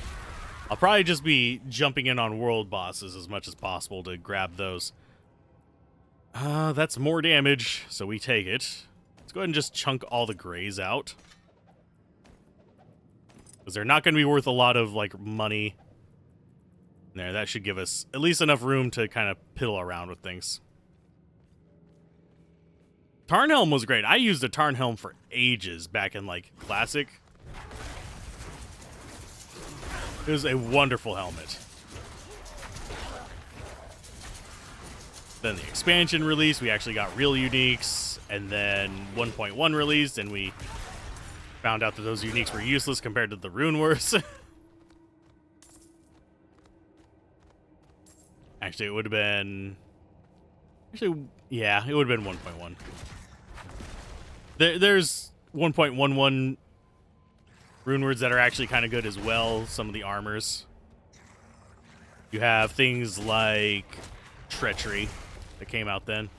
I'll probably just be jumping in on world bosses as much as possible to grab those. That's more damage, so we take it. Let's go ahead and just chunk all the grays out. Because they're not going to be worth a lot of, like, money. There, that should give us at least enough room to kind of piddle around with things. Tarn Helm was great. I used a Tarn Helm for ages back in, like, Classic. It was a wonderful helmet. Then the expansion release, we actually got real uniques. And then 1.1 released, and we found out that those uniques were useless compared to the rune worths. Actually, it would have been... Actually, yeah, it would have been 1.1. There's 1.11 rune words that are actually kind of good as well. Some of the armors. You have things like Treachery that came out then.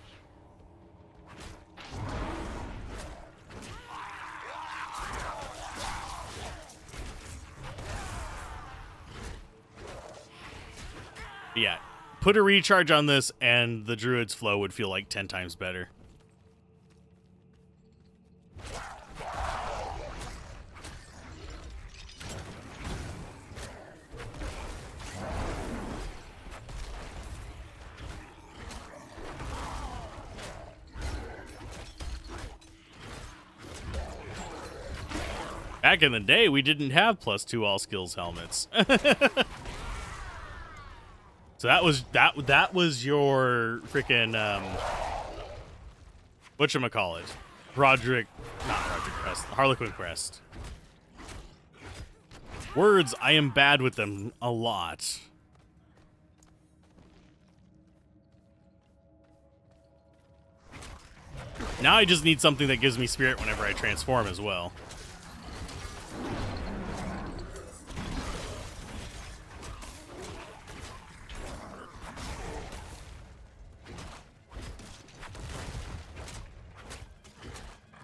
Yeah, put a recharge on this and the Druid's flow would feel like 10 times better. Back in the day, we didn't have +2 all skills helmets. So that was your freaking whatchamacallit? Not Roderick Crest, Harlequin Crest. Words, I am bad with them a lot. Now I just need something that gives me spirit whenever I transform as well.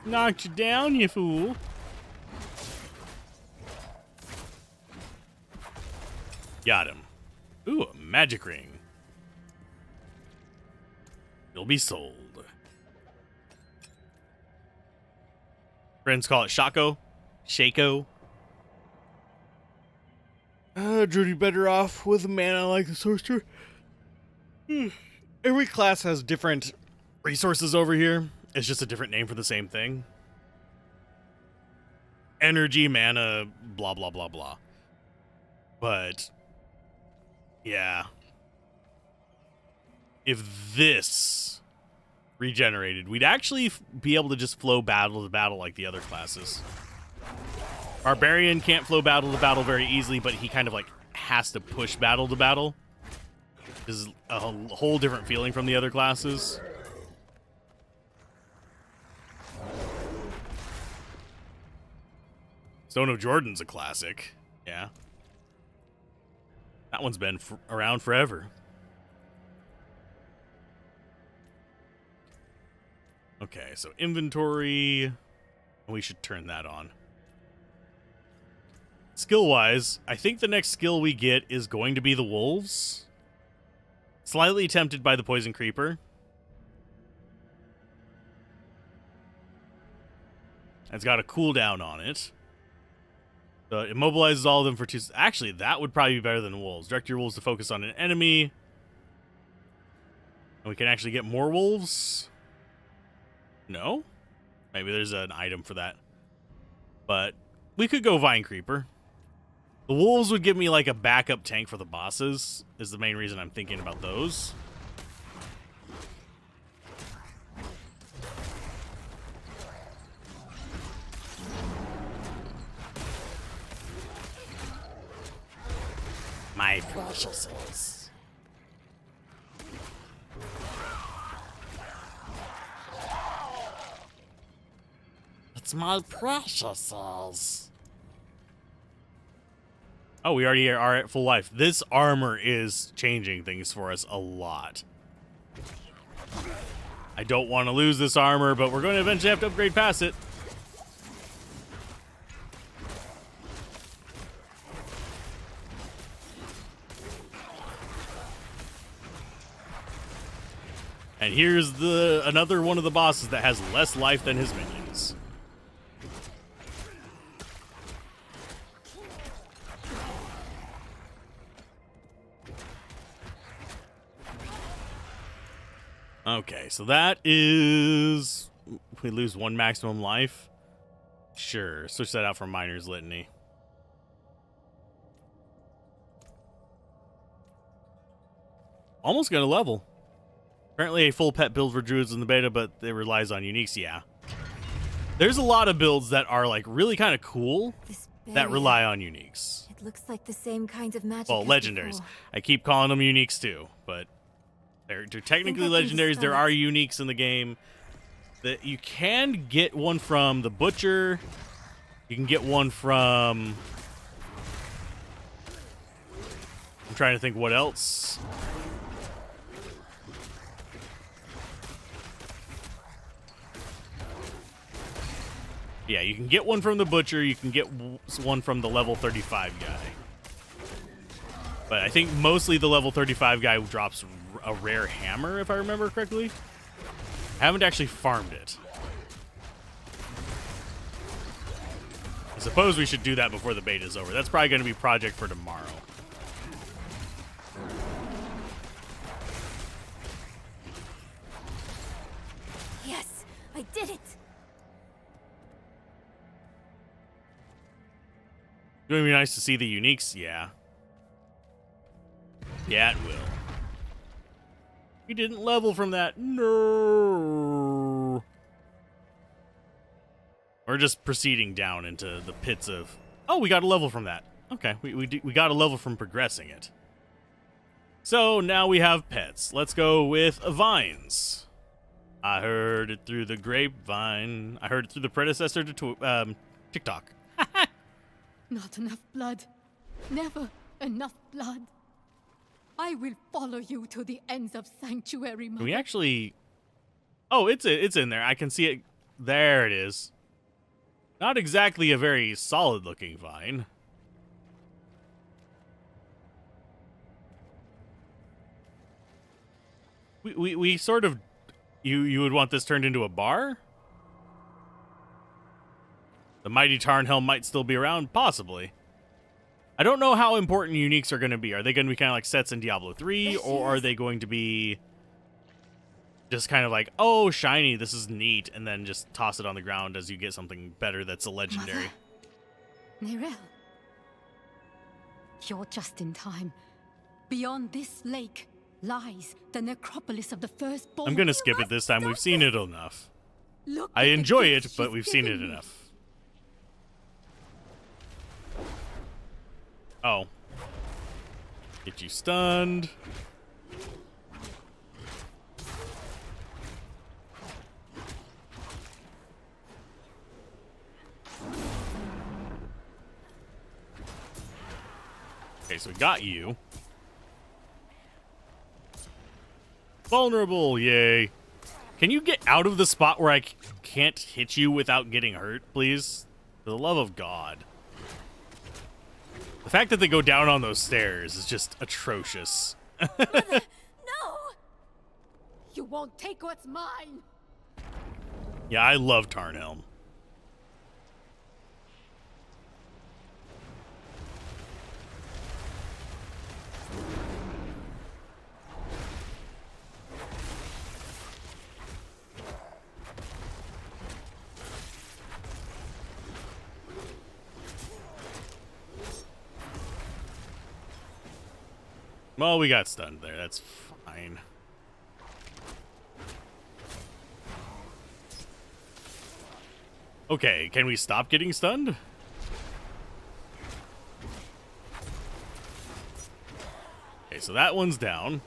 Knocked you down, you fool. Got him. Ooh, a magic ring. You'll be sold. Friends call it Shaco. Shaco. Druid better off with a mana like the sorcerer. Every class has different resources over here. It's just a different name for the same thing. Energy, mana, blah, blah, blah, blah. But, yeah. If this regenerated, we'd actually be able to just flow battle to battle like the other classes. Barbarian can't flow battle to battle very easily, but he kind of like has to push battle to battle. This is a whole different feeling from the other classes. Stone of Jordan's a classic. Yeah. That one's been around forever. Okay, so inventory. We should turn that on. Skill-wise, I think the next skill we get is going to be the wolves. Slightly tempted by the poison creeper. It's got a cooldown on it. So it immobilizes all of them for 2... Actually, that would probably be better than wolves. Direct your wolves to focus on an enemy. And we can actually get more wolves. No? Maybe there's an item for that. But we could go Vine Creeper. The wolves would give me like a backup tank for the bosses, is the main reason I'm thinking about those. My preciouses. It's my preciouses. Oh, we already are at full life. This armor is changing things for us a lot. I don't want to lose this armor, but we're going to eventually have to upgrade past it. And here's another one of the bosses that has less life than his minions. Okay, so that is... We lose 1 maximum life. Sure, switch that out for Miner's Litany. Almost gonna level. Apparently a full pet build for druids in the beta, but it relies on uniques, yeah. There's a lot of builds that are like really kind of cool that rely on uniques. It looks like the same kinds of magic. Well, legendaries. I keep calling them uniques too, but they're technically legendaries. There are uniques in the game. That you can get one from the Butcher. You can get one from... I'm trying to think what else. Yeah, you can get one from the Butcher. You can get one from the level 35 guy. But I think mostly the level 35 guy drops a rare hammer, if I remember correctly. I haven't actually farmed it. I suppose we should do that before the beta's over. That's probably going to be project for tomorrow. Yes, I did it. It's going to be nice to see the uniques, yeah. Yeah, it will. We didn't level from that. No. We're just proceeding down into the pits of... Oh, we got a level from that. Okay, we got a level from progressing it. So now we have pets. Let's go with vines. I heard it through the grapevine. I heard it through the predecessor to TikTok. Not enough blood. Never enough blood. I will follow you to the ends of Sanctuary, Mother. Can we actually... Oh, it's in there. I can see it There it is. Not exactly a very solid-looking vine. We sort of... You would want this turned into a bar? The mighty Tarnhelm might still be around? Possibly. I don't know how important uniques are going to be. Are they going to be kind of like sets in Diablo 3? Or are they going to be just kind of like, oh, shiny, this is neat, and then just toss it on the ground as you get something better that's a legendary? Nerel. You're just in time. Beyond this lake lies the necropolis of the firstborn. I'm going to skip it this time. We've seen it enough. Look I at the enjoy gift it, but she's we've seen it given me. enough. Oh. Get you stunned. Okay, so we got you. Vulnerable, yay. Can you get out of the spot where I can't hit you without getting hurt, please? For the love of God. The fact that they go down on those stairs is just atrocious. No! You won't take what's mine! Yeah, I love Tarnhelm. Well, we got stunned there. That's fine. Okay, can we stop getting stunned? Okay, so that one's down.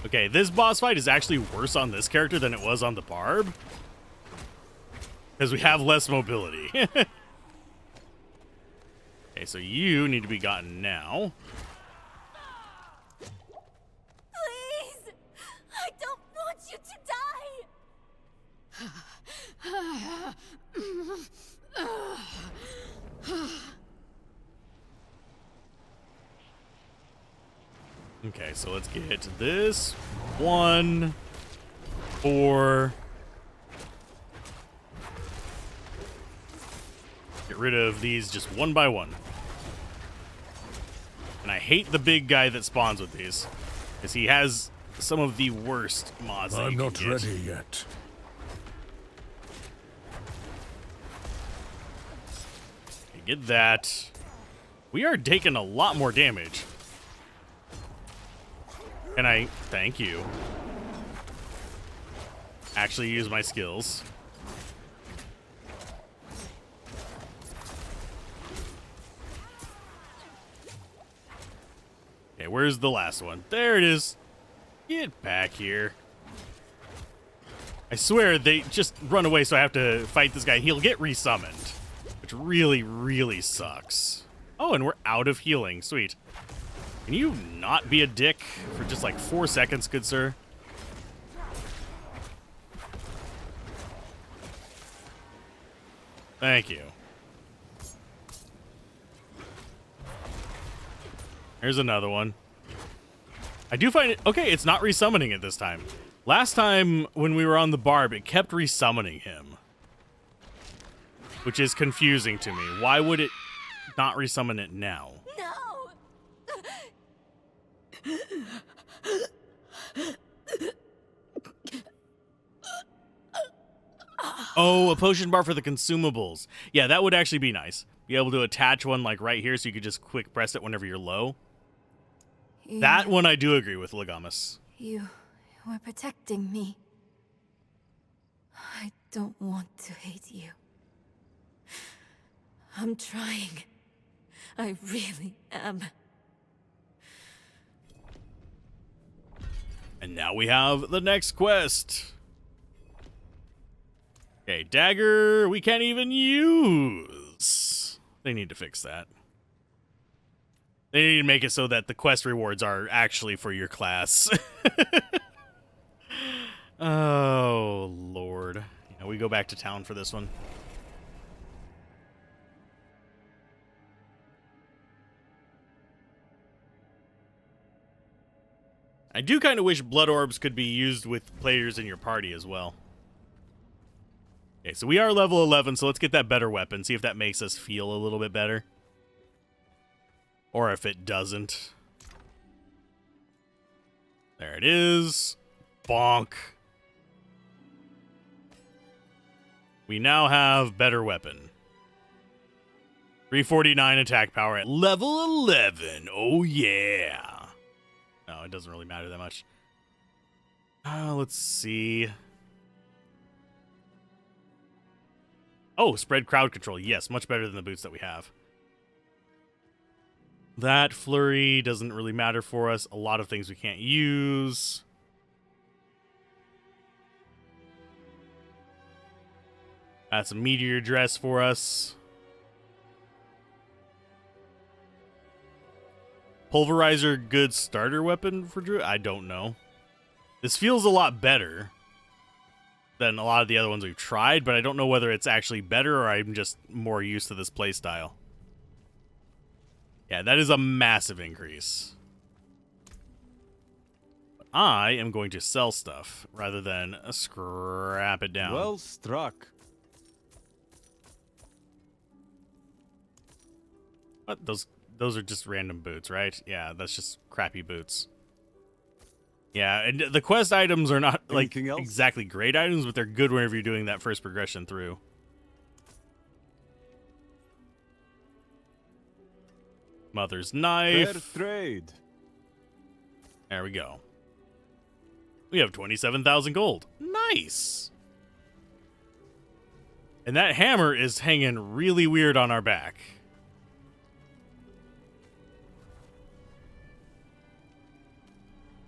Okay, this boss fight is actually worse on this character than it was on the Barb. Because we have less mobility. Okay, so you need to be gotten now. Please! I don't want you to die! Okay, so let's get this. 1, 4. Get rid of these just one by one. And I hate the big guy that spawns with these, because he has some of the worst mods that I'm you not can get. ready yet. Okay, get that. We are taking a lot more damage. Can I, thank you, actually use my skills? Okay, where's the last one? There it is. Get back here. I swear they just run away, so I have to fight this guy. He'll get resummoned, which really, really sucks. Oh, and we're out of healing. Sweet. Can you not be a dick for just like 4 seconds, good sir? Thank you. Here's another one. I do find it... Okay, it's not resummoning it this time. Last time when we were on the Barb, it kept resummoning him. Which is confusing to me. Why would it not resummon it now? Oh, a potion bar for the consumables. Yeah, that would actually be nice. Be able to attach one like right here so you could just quick press it whenever you're low. That one I do agree with, Legamus. You were protecting me. I don't want to hate you. I'm trying. I really am. And now we have the next quest. Okay, dagger we can't even use. They need to fix that. They need to make it so that the quest rewards are actually for your class. Oh, Lord. Yeah, we go back to town for this one. I do kind of wish blood orbs could be used with players in your party as well. Okay, so we are level 11, so let's get that better weapon. See if that makes us feel a little bit better. Or if it doesn't. There it is. Bonk. We now have better weapon. 349 attack power at level 11. Oh, yeah. No, it doesn't really matter that much. Let's see. Oh, spread crowd control. Yes, much better than the boots that we have. That flurry doesn't really matter for us. A lot of things we can't use. That's a meteor dress for us. Pulverizer, good starter weapon for Druid? I don't know. This feels a lot better than a lot of the other ones we've tried, but I don't know whether it's actually better or I'm just more used to this playstyle. Yeah, that is a massive increase. I am going to sell stuff rather than scrap it down. Well struck. What? Those are just random boots, right? Yeah, that's just crappy boots. Yeah, and the quest items are not like exactly great items, but they're good whenever you're doing that first progression through. Mother's knife. Fair trade. There we go. We have 27,000 gold. Nice. And that hammer is hanging really weird on our back.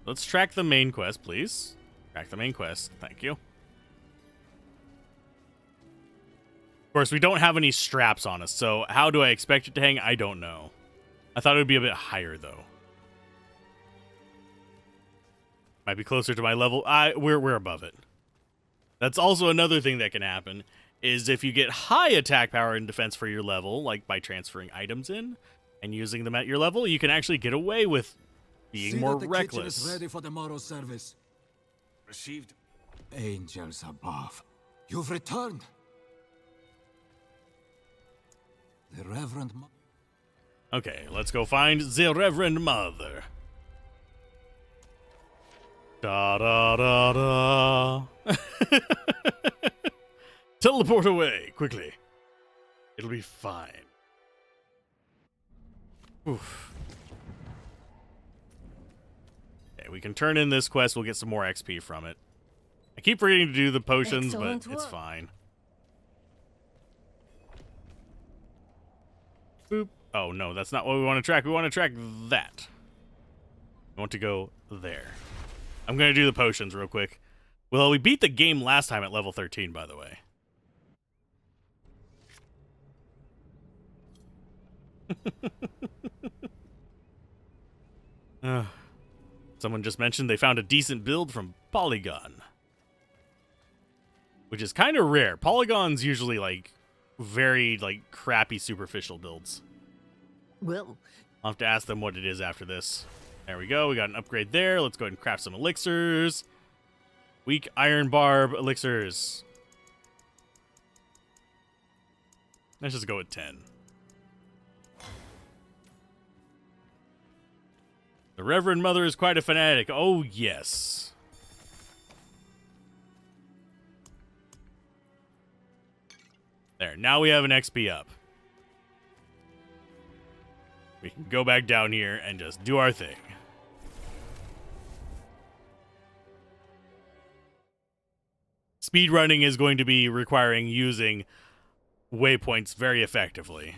Let's track the main quest, please. Track the main quest. Thank you. Of course, we don't have any straps on us, so how do I expect it to hang? I don't know. I thought it would be a bit higher, though. Might be closer to my level. We're above it. That's also another thing that can happen, is if you get high attack power and defense for your level, like by transferring items in and using them at your level, you can actually get away with being more reckless. Kitchen is ready for the morrow's service. Received. Angels above. You've returned. The Reverend Okay, let's go find the Reverend Mother. Da da da da. Teleport away quickly. It'll be fine. Oof. Okay, we can turn in this quest. We'll get some more XP from it. I keep forgetting to do the potions, but it's fine. Boop. Oh, no, that's not what we want to track. We want to track that. We want to go there. I'm going to do the potions real quick. Well, we beat the game last time at level 13, by the way. Someone just mentioned they found a decent build from Polygon. Which is kind of rare. Polygon's usually, like, very, like, crappy superficial builds. Well, I'll have to ask them what it is after this. There we go. We got an upgrade there. Let's go ahead and craft some elixirs. Weak iron barb elixirs. Let's just go with 10. The Reverend Mother is quite a fanatic. Oh, yes. There. Now we have an XP up. We can go back down here and just do our thing. Speedrunning is going to be requiring using waypoints very effectively.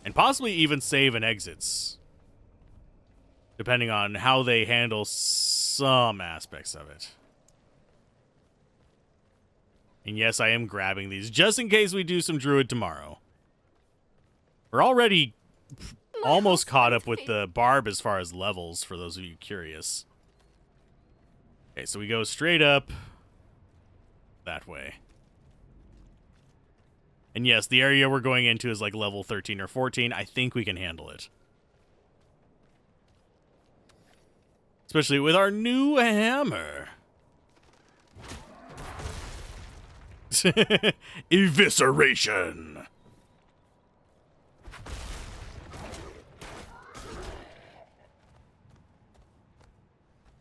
And possibly even save and exits. Depending on how they handle some aspects of it. And yes, I am grabbing these just in case we do some Druid tomorrow. We're already almost caught up with the barb as far as levels, for those of you curious. Okay, so we go straight up. that way. And yes, the area we're going into is like level 13 or 14. I think we can handle it. Especially with our new hammer. Evisceration.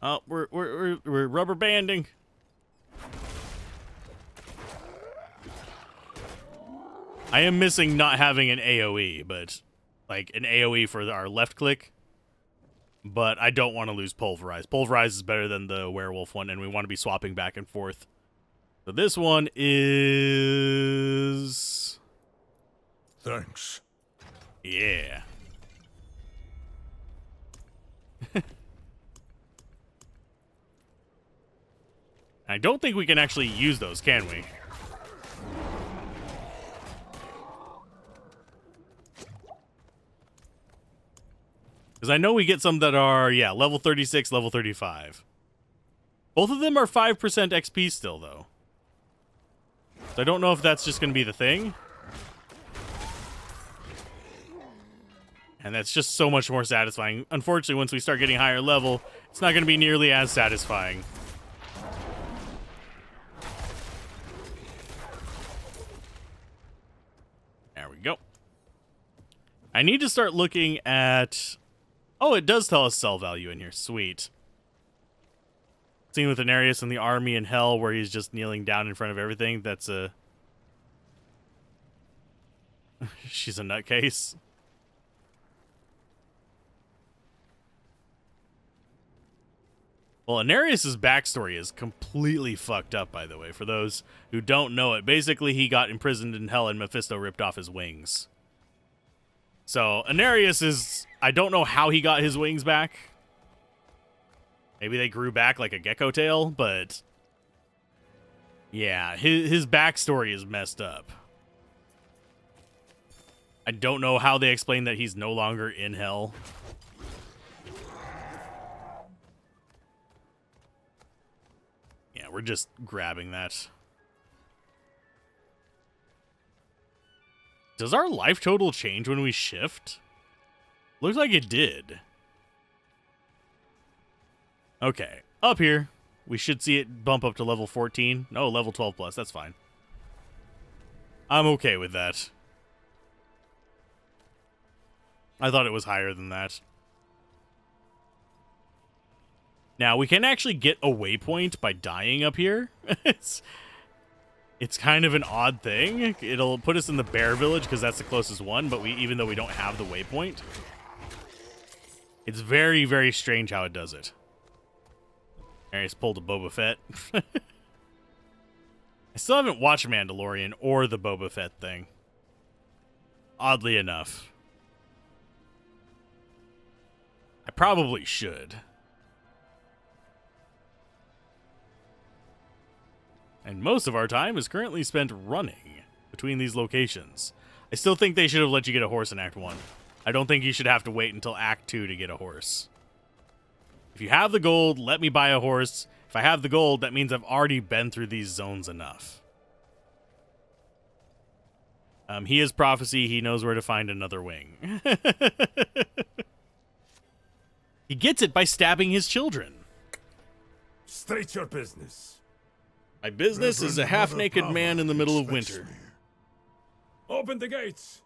Oh, we're rubber banding. I am missing not having an AoE, but like an AoE for our left click. But I don't want to lose Pulverize. Pulverize is better than the Werewolf one, and we want to be swapping back and forth. So this one is... Thanks. Yeah. I don't think we can actually use those, can we? Because I know we get some that are, yeah, level 36, level 35. Both of them are 5% XP still, though. So I don't know if that's just going to be the thing. And that's just so much more satisfying. Unfortunately, once we start getting higher level, it's not going to be nearly as satisfying. There we go. I need to start looking at... Oh, it does tell us sell value in here. Sweet. Scene with Anarius in the army in hell where he's just kneeling down in front of everything. That's a... She's a nutcase. Well, Anarius' backstory is completely fucked up, by the way, for those who don't know it. Basically, he got imprisoned in hell and Mephisto ripped off his wings. So, Anarius is... I don't know how he got his wings back. Maybe they grew back like a gecko tail, but... Yeah, his backstory is messed up. I don't know how they explain that he's no longer in hell. Yeah, we're just grabbing that. Does our life total change when we shift? Looks like it did. Okay, up here. We should see it bump up to level 14. No, level 12 plus. That's fine. I'm okay with that. I thought it was higher than that. Now, we can actually get a waypoint by dying up here. It's kind of an odd thing. It'll put us in the bear village because that's the closest one, but even though we don't have the waypoint, it's very, very strange how it does it. He's pulled a Boba Fett. I still haven't watched Mandalorian or the Boba Fett thing. Oddly enough. I probably should. And most of our time is currently spent running between these locations. I still think they should have let you get a horse in Act 1. I don't think you should have to wait until Act 2 to get a horse. If you have the gold, let me buy a horse. If I have the gold, that means I've already been through these zones enough. He is prophecy. He knows where to find another wing. He gets it by stabbing his children. State your business. My business is a half-naked man in the middle of winter. Open the gates.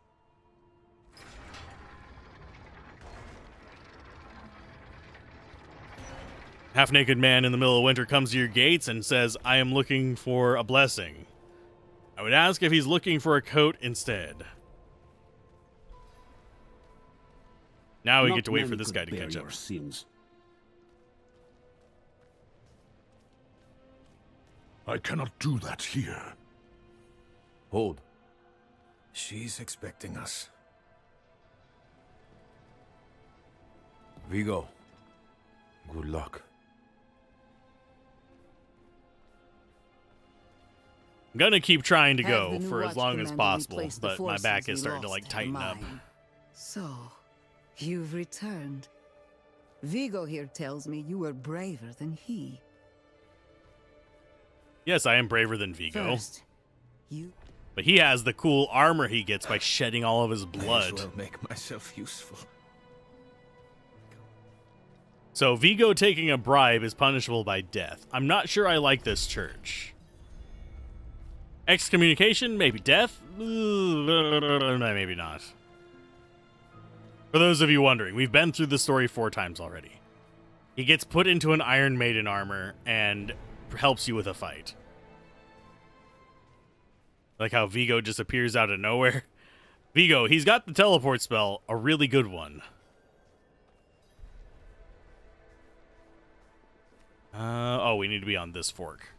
Half-naked man in the middle of winter comes to your gates and says, I am looking for a blessing. I would ask if he's looking for a coat instead. Now we get to wait for this guy to catch up. I cannot do that here. Hold. She's expecting us. Vigo, good luck. I'm gonna keep trying to go for as long as possible, but my back is starting to like tighten up. So, you've returned. Vigo here tells me you were braver than he. Yes, I am braver than Vigo. First, you... But he has the cool armor he gets by shedding all of his blood. May as well make myself useful. So Vigo taking a bribe is punishable by death. I'm not sure I like this church. Excommunication, maybe death? Maybe not. For those of you wondering, we've been through the story 4 times already. He gets put into an Iron Maiden armor and helps you with a fight. Like how Vigo just appears out of nowhere. Vigo, he's got the teleport spell, a really good one. Oh, we need to be on this fork.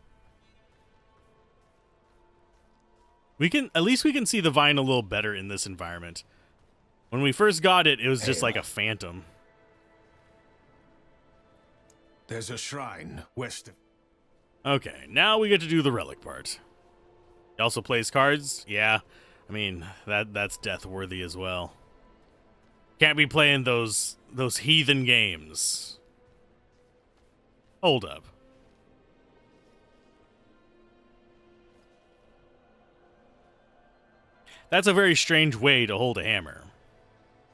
At least we can see the vine a little better in this environment. When we first got it, it was just like a phantom. There's a shrine west of... Okay, now we get to do the relic part. He also plays cards. Yeah, I mean, that's death worthy as well. Can't be playing those heathen games. Hold up. That's a very strange way to hold a hammer.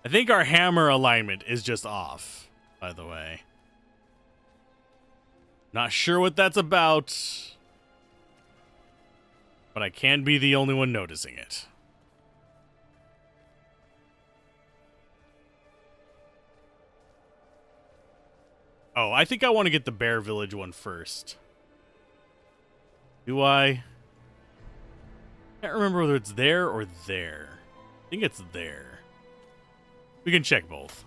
I think our hammer alignment is just off, by the way. Not sure what that's about, but I can't be the only one noticing it. Oh, I think I want to get the Bear Village one first. Do I? Can't remember whether it's there or there. I think it's there. We can check both.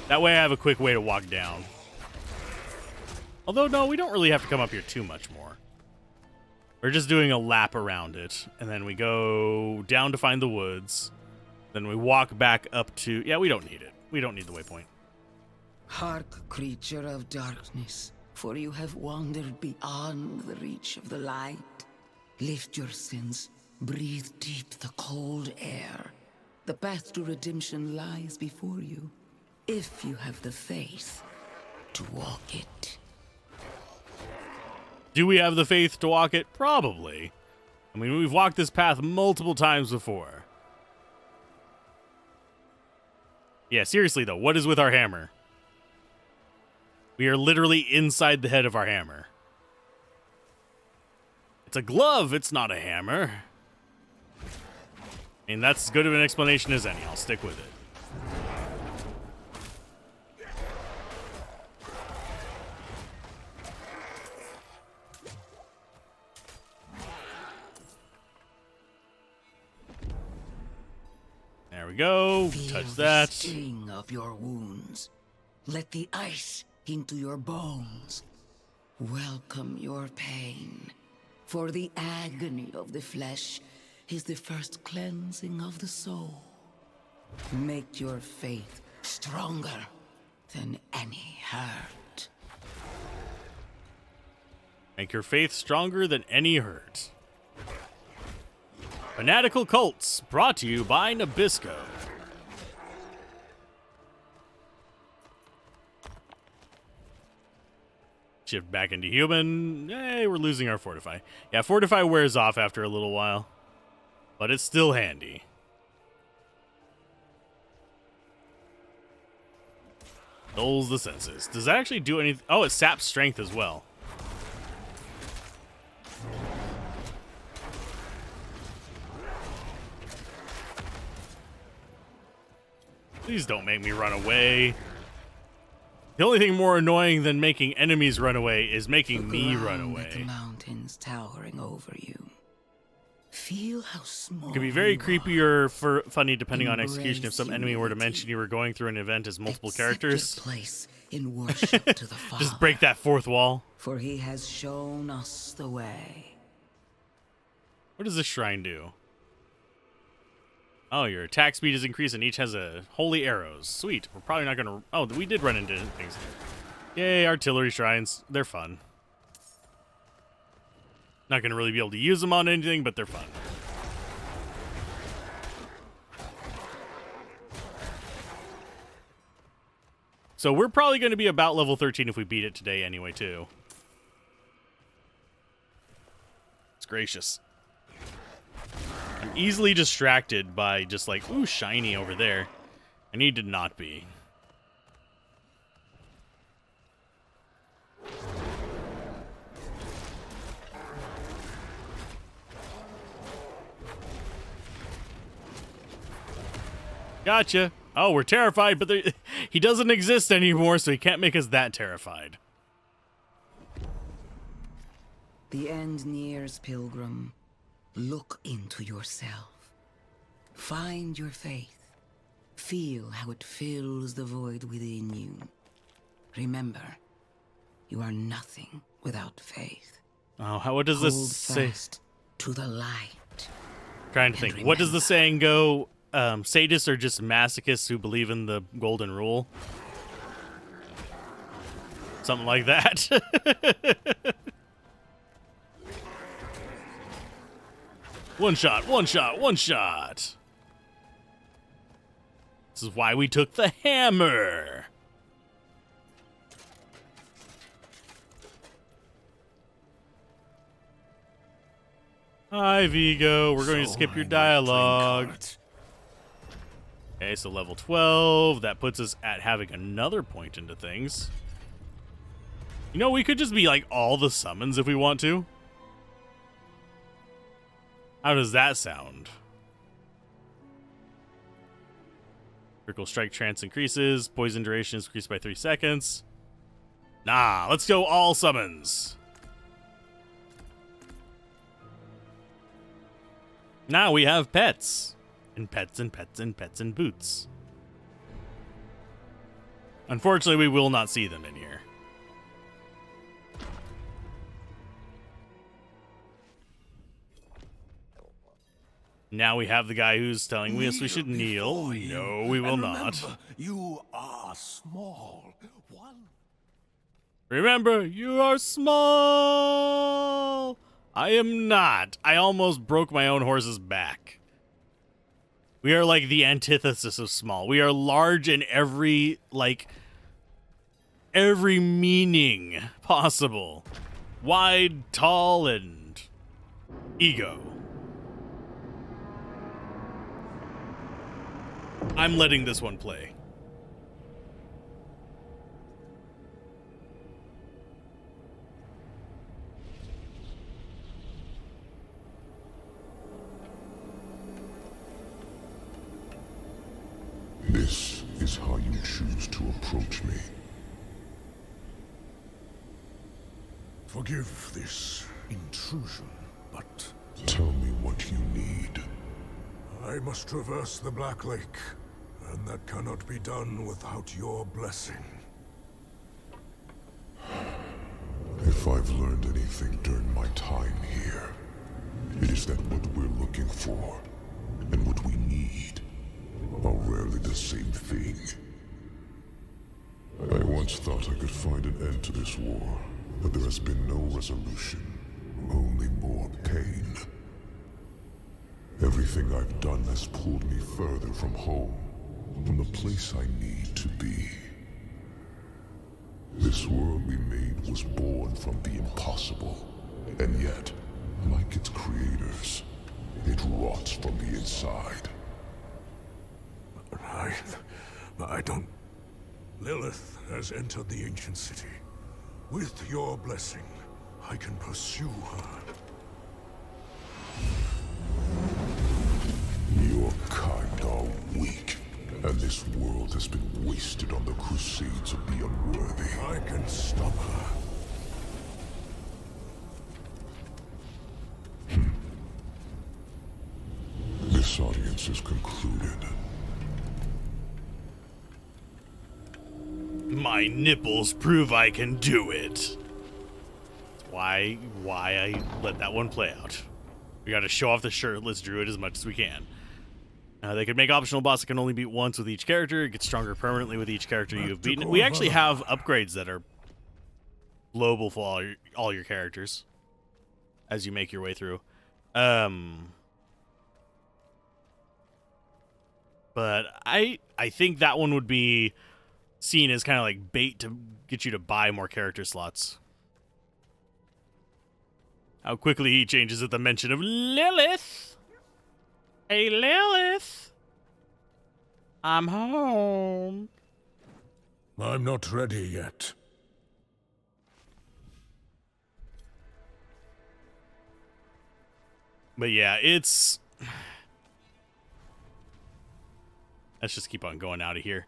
That way I have a quick way to walk down. Although, no, we don't really have to come up here too much more. We're just doing a lap around it. And then we go down to find the woods. Then we walk back up to... Yeah, we don't need it. We don't need the waypoint. Hark, creature of darkness, for you have wandered beyond the reach of the light. Lift your sins, breathe deep the cold air. The path to redemption lies before you, if you have the faith to walk it. Do we have the faith to walk it? Probably. I mean, we've walked this path multiple times before. Yeah, seriously though, what is with our hammer? We are literally inside the head of our hammer. It's a glove, it's not a hammer. I mean, that's as good of an explanation as any. I'll stick with it. There we go. Touch that. Feel the sting of your wounds. Let the ice into your bones. Welcome your pain. For the agony of the flesh is the first cleansing of the soul. Make your faith stronger than any hurt. Make your faith stronger than any hurt. Fanatical Cults, brought to you by Nabisco. Shift back into human. Hey, we're losing our Fortify. Yeah, Fortify wears off after a little while, but it's still handy. Dulls the senses. Does that actually do anything? Oh, it saps strength as well. Please don't make me run away. The only thing more annoying than making enemies run away is making me run away. The mountains towering over you. Feel how small. It can be very creepy or funny depending on execution if some enemy were to mention you were going through an event as multiple characters. Place in worship to the Father. Just break that fourth wall. For he has shown us the way. What does this shrine do? Oh, your attack speed is increased and each has a holy arrows. Sweet. We're probably not going to... Oh, we did run into things. Yay, artillery shrines. They're fun. Not going to really be able to use them on anything, but they're fun. So we're probably going to be about level 13 if we beat it today anyway, too. gracious. I'm easily distracted by just like, ooh, shiny over there. I need to not be. Gotcha. Oh, we're terrified, but he doesn't exist anymore, so he can't make us that terrified. The end nears, pilgrim. Look into yourself. Find your faith. Feel how it fills the void within you. Remember, you are nothing without faith. Oh, what does this Hold say? fast to the light. Trying to think. What does the saying go? Sadists are just masochists who believe in the golden rule. Something like that. One shot, one shot, one shot. This is why we took the hammer. Hi, Vigo. We're going to skip your dialogue. Okay, so level 12. That puts us at having another point into things. You know, we could just be like all the summons if we want to. How does that sound? Critical strike chance increases. Poison duration is increased by 3 seconds. Nah, let's go all summons. Now we have pets. And pets and pets and pets and boots. Unfortunately, we will not see them in here. Now we have the guy who's telling us we should kneel. No, we will not. You are small. Remember, you are small. I am not. I almost broke my own horse's back. We are like the antithesis of small. We are large in every meaning possible. Wide, tall, and ego. I'm letting this one play. This is how you choose to approach me. Forgive this intrusion, but... Tell me what you need. I must traverse the Black Lake, and that cannot be done without your blessing. If I've learned anything during my time here, it is that what we're looking for, and what we need, are rarely the same thing. I once thought I could find an end to this war, but there has been no resolution, only more pain. Everything I've done has pulled me further from home, from the place I need to be. This world we made was born from the impossible, and yet, like its creators, it rots from the inside. I don't... Lilith has entered the ancient city. With your blessing, I can pursue her. Your kind are weak, and this world has been wasted on the crusades of the unworthy. I can stop her. This audience is concluded. My nipples prove I can do it. Why I let that one play out. We gotta show off the shirtless druid as much as we can. They could make optional boss that can only beat once with each character. It gets stronger permanently with each character you have beaten. We actually have upgrades that are global for all your characters as you make your way through. But I think that one would be seen as kind of like bait to get you to buy more character slots. How quickly he changes at the mention of Lilith. Hey, Lilith. I'm home. I'm not ready yet. But yeah, it's... Let's just keep on going out of here.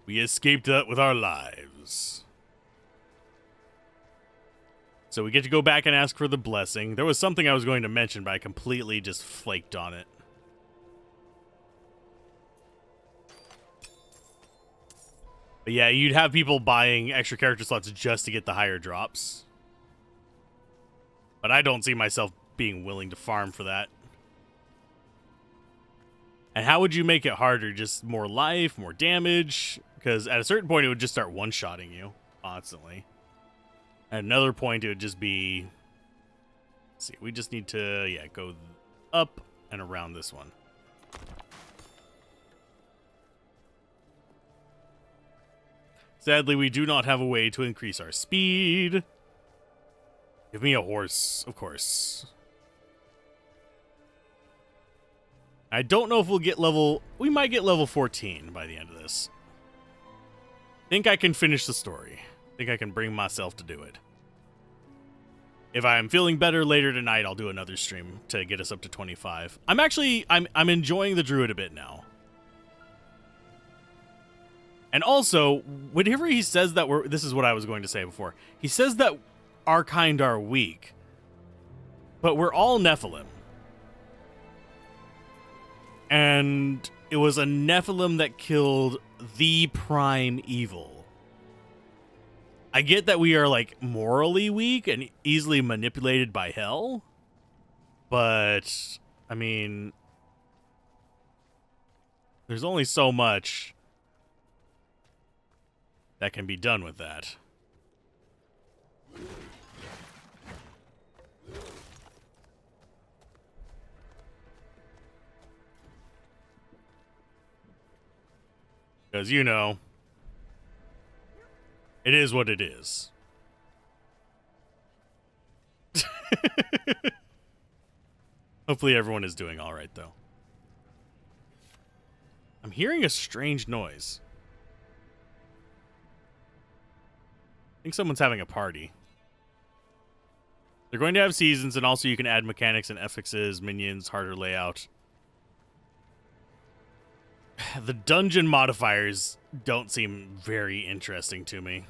We escaped that with our lives. So we get to go back and ask for the blessing. There was something I was going to mention, but I completely just flaked on it. But yeah, you'd have people buying extra character slots just to get the higher drops. But I don't see myself being willing to farm for that. And how would you make it harder? Just more life, more damage? Because at a certain point, it would just start one-shotting you constantly. At another point, it would just be... Let's see, we just need to, yeah, go up and around this one. Sadly, we do not have a way to increase our speed. Give me a horse, of course. I don't know if we'll get level... We might get level 14 by the end of this. Think I can finish the story. Think I can bring myself to do it. If I'm feeling better later tonight, I'll do another stream to get us up to 25. I'm enjoying the Druid a bit now. And also, whenever he says that this is what I was going to say before. He says that our kind are weak. But we're all Nephilim. And it was a Nephilim that killed the prime evil. I get that we are, like, morally weak and easily manipulated by hell. But, I mean, there's only so much that can be done with that. Because, you know, it is what it is. Hopefully everyone is doing all right, though. I'm hearing a strange noise. I think someone's having a party. They're going to have seasons, and also you can add mechanics and affixes, minions, harder layout. The dungeon modifiers don't seem very interesting to me.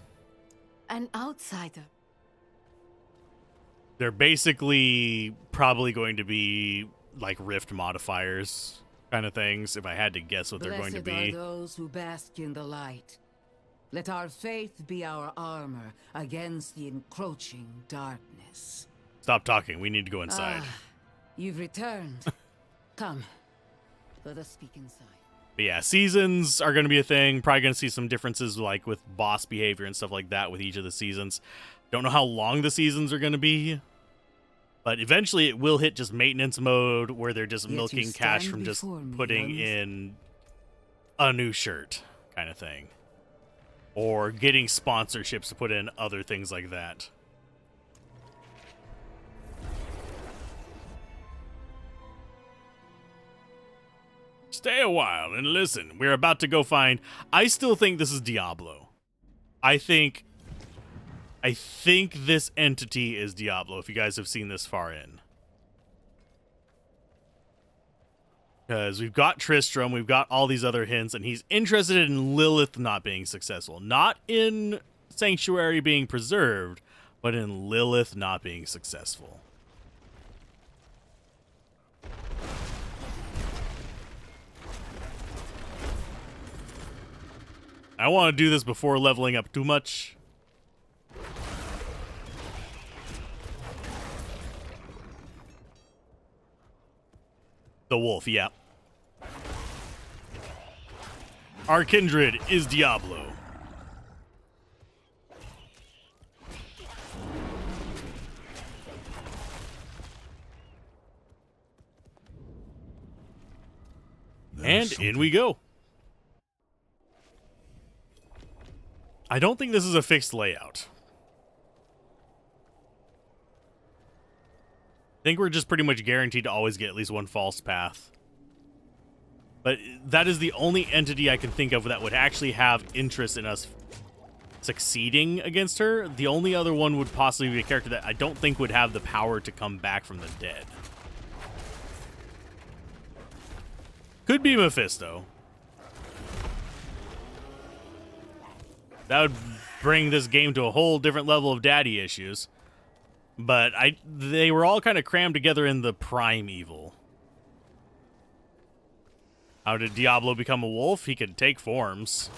An outsider. They're basically probably going to be like rift modifiers kind of things, if I had to guess what they're going to be. Blessed are those who bask in the light. Let our faith be our armor against the encroaching darkness. Stop talking. We need to go inside. You've returned. Come, let us speak inside. But yeah, seasons are going to be a thing. Probably going to see some differences like with boss behavior and stuff like that with each of the seasons. Don't know how long the seasons are going to be. But eventually it will hit just maintenance mode where they're just milking cash from just putting in a new shirt kind of thing. Or getting sponsorships to put in other things like that. Stay a while and listen. We're about to go find... I still think this is Diablo. I think this entity is Diablo, if you guys have seen this far in. Because we've got Tristram, we've got all these other hints, and he's interested in Lilith not being successful. Not in Sanctuary being preserved, but in Lilith not being successful. I want to do this before leveling up too much. The wolf, yeah. Our kindred is Diablo. And in we go. I don't think this is a fixed layout. think we're just pretty much guaranteed to always get at least one false path. But that is the only entity I can think of that would actually have interest in us succeeding against her. The only other one would possibly be a character that I don't think would have the power to come back from the dead. Could be Mephisto. That would bring this game to a whole different level of daddy issues. But they were all kind of crammed together in the prime evil. How did Diablo become a wolf? He could take forms.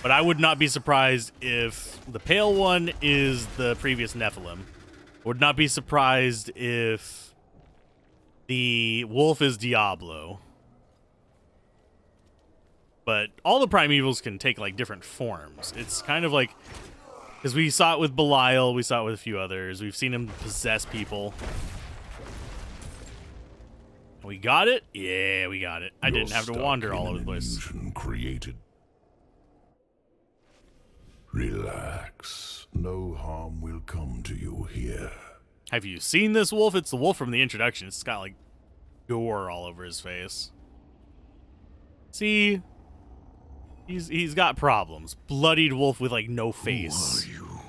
But I would not be surprised if the pale one is the previous Nephilim. Would not be surprised if the wolf is Diablo. But all the primevals can take like different forms. It's kind of like, because we saw it with Belial, we saw it with a few others. We've seen him possess people. We got it? Yeah, we got it. I didn't have to wander all over the place. Created. Relax. No harm will come to you here. Have you seen this wolf? It's the wolf from the introduction. It's got like gore all over his face. See? He's got problems. Bloodied wolf with like no face. Who are you?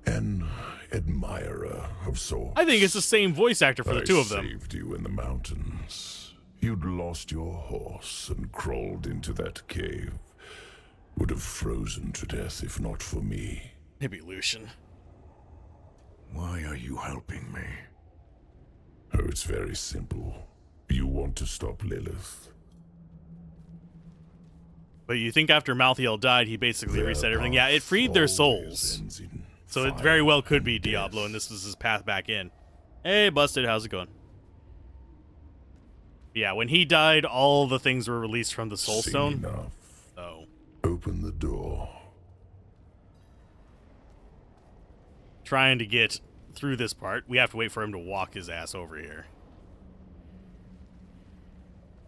An admirer of sorts. I think it's the same voice actor for the two of them. I saved you in the mountains. You'd lost your horse and crawled into that cave. Would have frozen to death if not for me. Maybe Lucian. Why are you helping me? Oh, it's very simple. You want to stop Lilith. But you think after Malthael died, he basically reset everything. Yeah, it freed their souls. So it very well could be Diablo, and this was his path back in. Hey, Busted, how's it going? Yeah, when he died, all the things were released from the Soul Stone. So open the door. Trying to get through this part, we have to wait for him to walk his ass over here.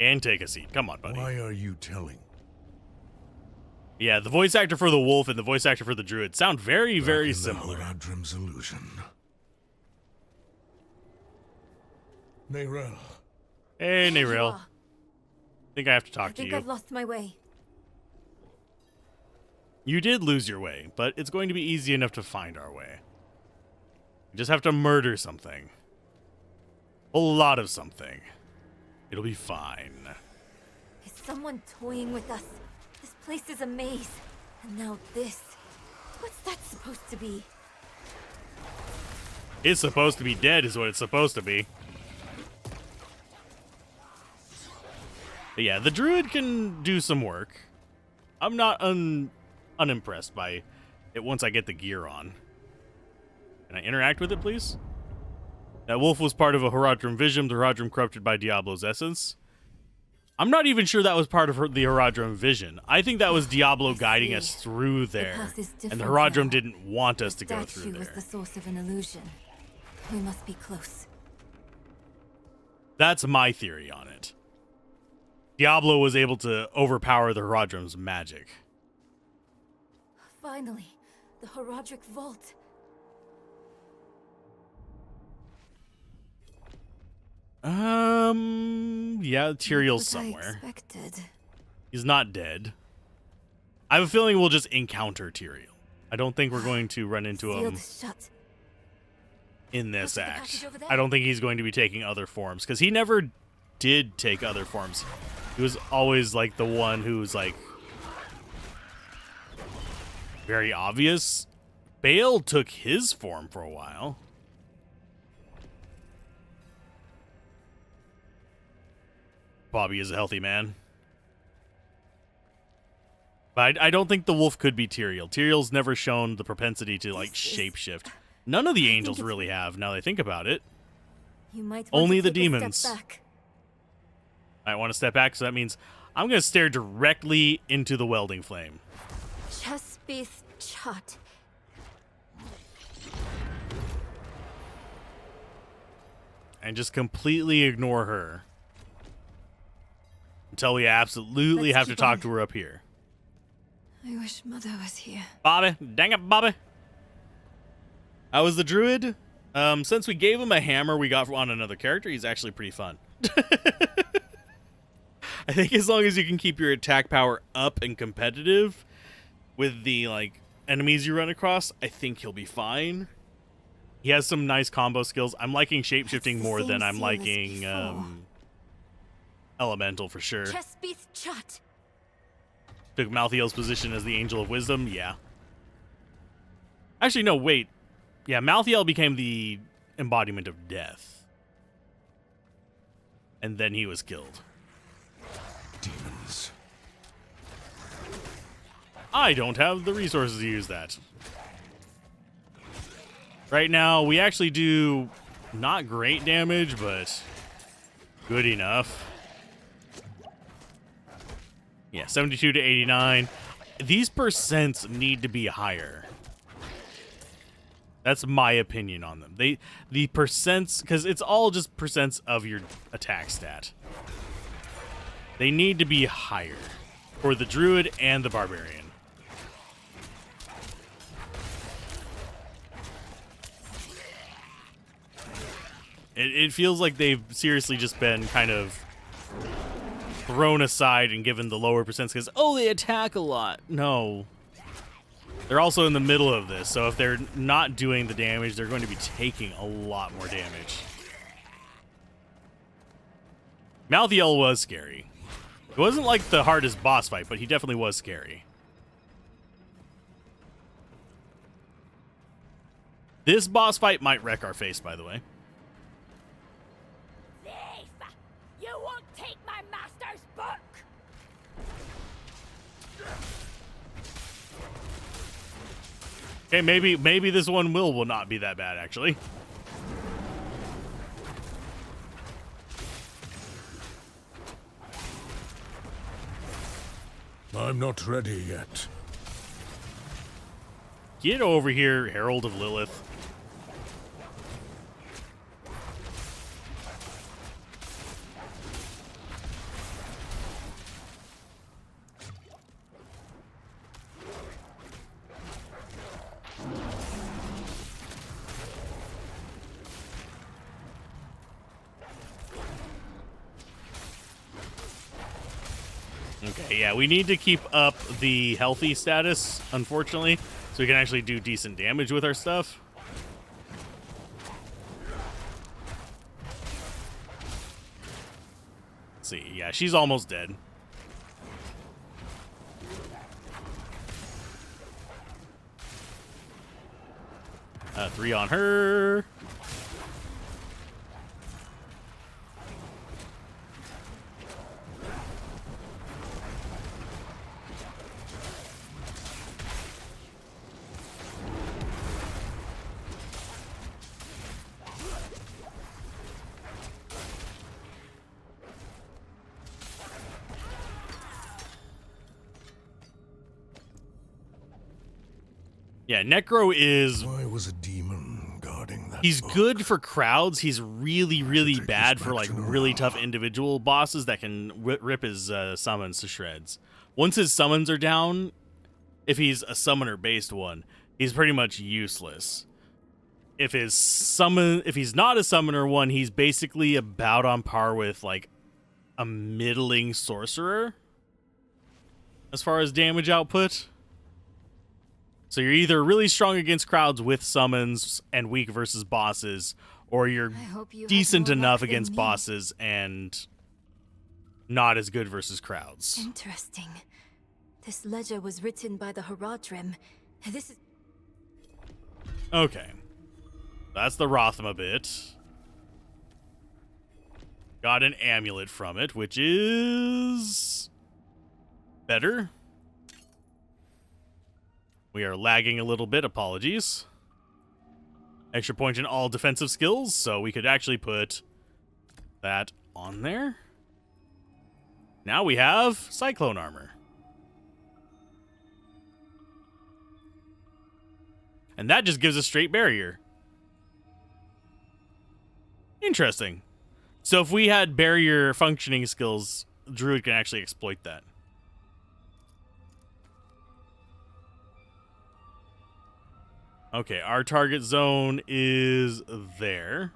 And take a seat. Come on, buddy. Why are you telling? Yeah, the voice actor for the wolf and the voice actor for the druid sound very, very similar. Horadrim's illusion. Neyrel. Hey, Neyrel. I think I have to talk to I think you. I've lost my way. You did lose your way, but it's going to be easy enough to find our way. We just have to murder something. A lot of something. It'll be fine. Is someone toying with us? This place is a maze. And now this. What's that supposed to be? It's supposed to be dead is what it's supposed to be. But yeah, the druid can do some work. I'm not unimpressed by it once I get the gear on. Can I interact with it, please? That wolf was part of a Horadrim vision, the Horadrim corrupted by Diablo's essence. I'm not even sure that was part of the Horadrim vision. I think that was Diablo guiding us through there, and the Horadrim didn't want us to go through there. Was the source of an illusion. We must be close. That's my theory on it. Diablo was able to overpower the Horadrim's magic. Finally, the Horadric Vault. Yeah, Tyrael's somewhere. He's not dead. I have a feeling we'll just encounter Tyrael. I don't think we're going to run into him in this act. I don't think he's going to be taking other forms, because he never did take other forms. He was always like the one who was like very obvious. Bale took his form for a while. Bobby is a healthy man. But I don't think the wolf could be Tyrael. Tyrael's never shown the propensity to like shapeshift. None of the angels really have, now that I think about it. You might only the demons. I want to step back, so that means I'm going to stare directly into the welding flame. Chaspith Chut. And just completely ignore her. Until we absolutely have to talk to her up here. I wish Mother was here. Bobby, dang it, Bobby. How was the druid? Since we gave him a hammer we got on another character, he's actually pretty fun. I think as long as you can keep your attack power up and competitive with the like enemies you run across, I think he'll be fine. He has some nice combo skills. I'm liking shapeshifting more than I'm liking elemental for sure. Chespith Chut. Took Malthael's position as the Angel of Wisdom, yeah. Actually, no, wait. Yeah, Malthael became the embodiment of death. And then he was killed. Demons. I don't have the resources to use that. Right now, we actually do not great damage, but good enough. Yeah, 72 to 89. These percents need to be higher. That's my opinion on them. The percents, because it's all just percents of your attack stat. They need to be higher for the Druid and the Barbarian. It feels like they've seriously just been kind of thrown aside and given the lower percents because, oh, they attack a lot. No. They're also in the middle of this, so if they're not doing the damage, they're going to be taking a lot more damage. Malthael was scary. It wasn't like the hardest boss fight, but he definitely was scary. This boss fight might wreck our face, by the way. You won't take my master's book! Okay, maybe this one will not be that bad, actually. I'm not ready yet. Get over here, Herald of Lilith. Okay, yeah, we need to keep up the healthy status, unfortunately, so we can actually do decent damage with our stuff. Let's see, yeah, she's almost dead. Three on her. Yeah, Necro is... Why was a demon guarding that He's book? good for crowds. He's really, really bad for, like, really tough individual bosses that can rip his summons to shreds. Once his summons are down, if he's a summoner-based one, he's pretty much useless. If he's not a summoner one, he's basically about on par with, like, a middling sorcerer as far as damage output. So you're either really strong against crowds with summons and weak versus bosses, or you're decent enough against bosses and not as good versus crowds. Interesting. This ledger was written by the Haradrim. This is... Okay. That's the Rothma bit. Got an amulet from it, which is... better. We are lagging a little bit, apologies. Extra point in all defensive skills, so we could actually put that on there. Now we have Cyclone Armor. And that just gives us straight barrier. Interesting. So if we had barrier functioning skills, Druid can actually exploit that. Okay, our target zone is there.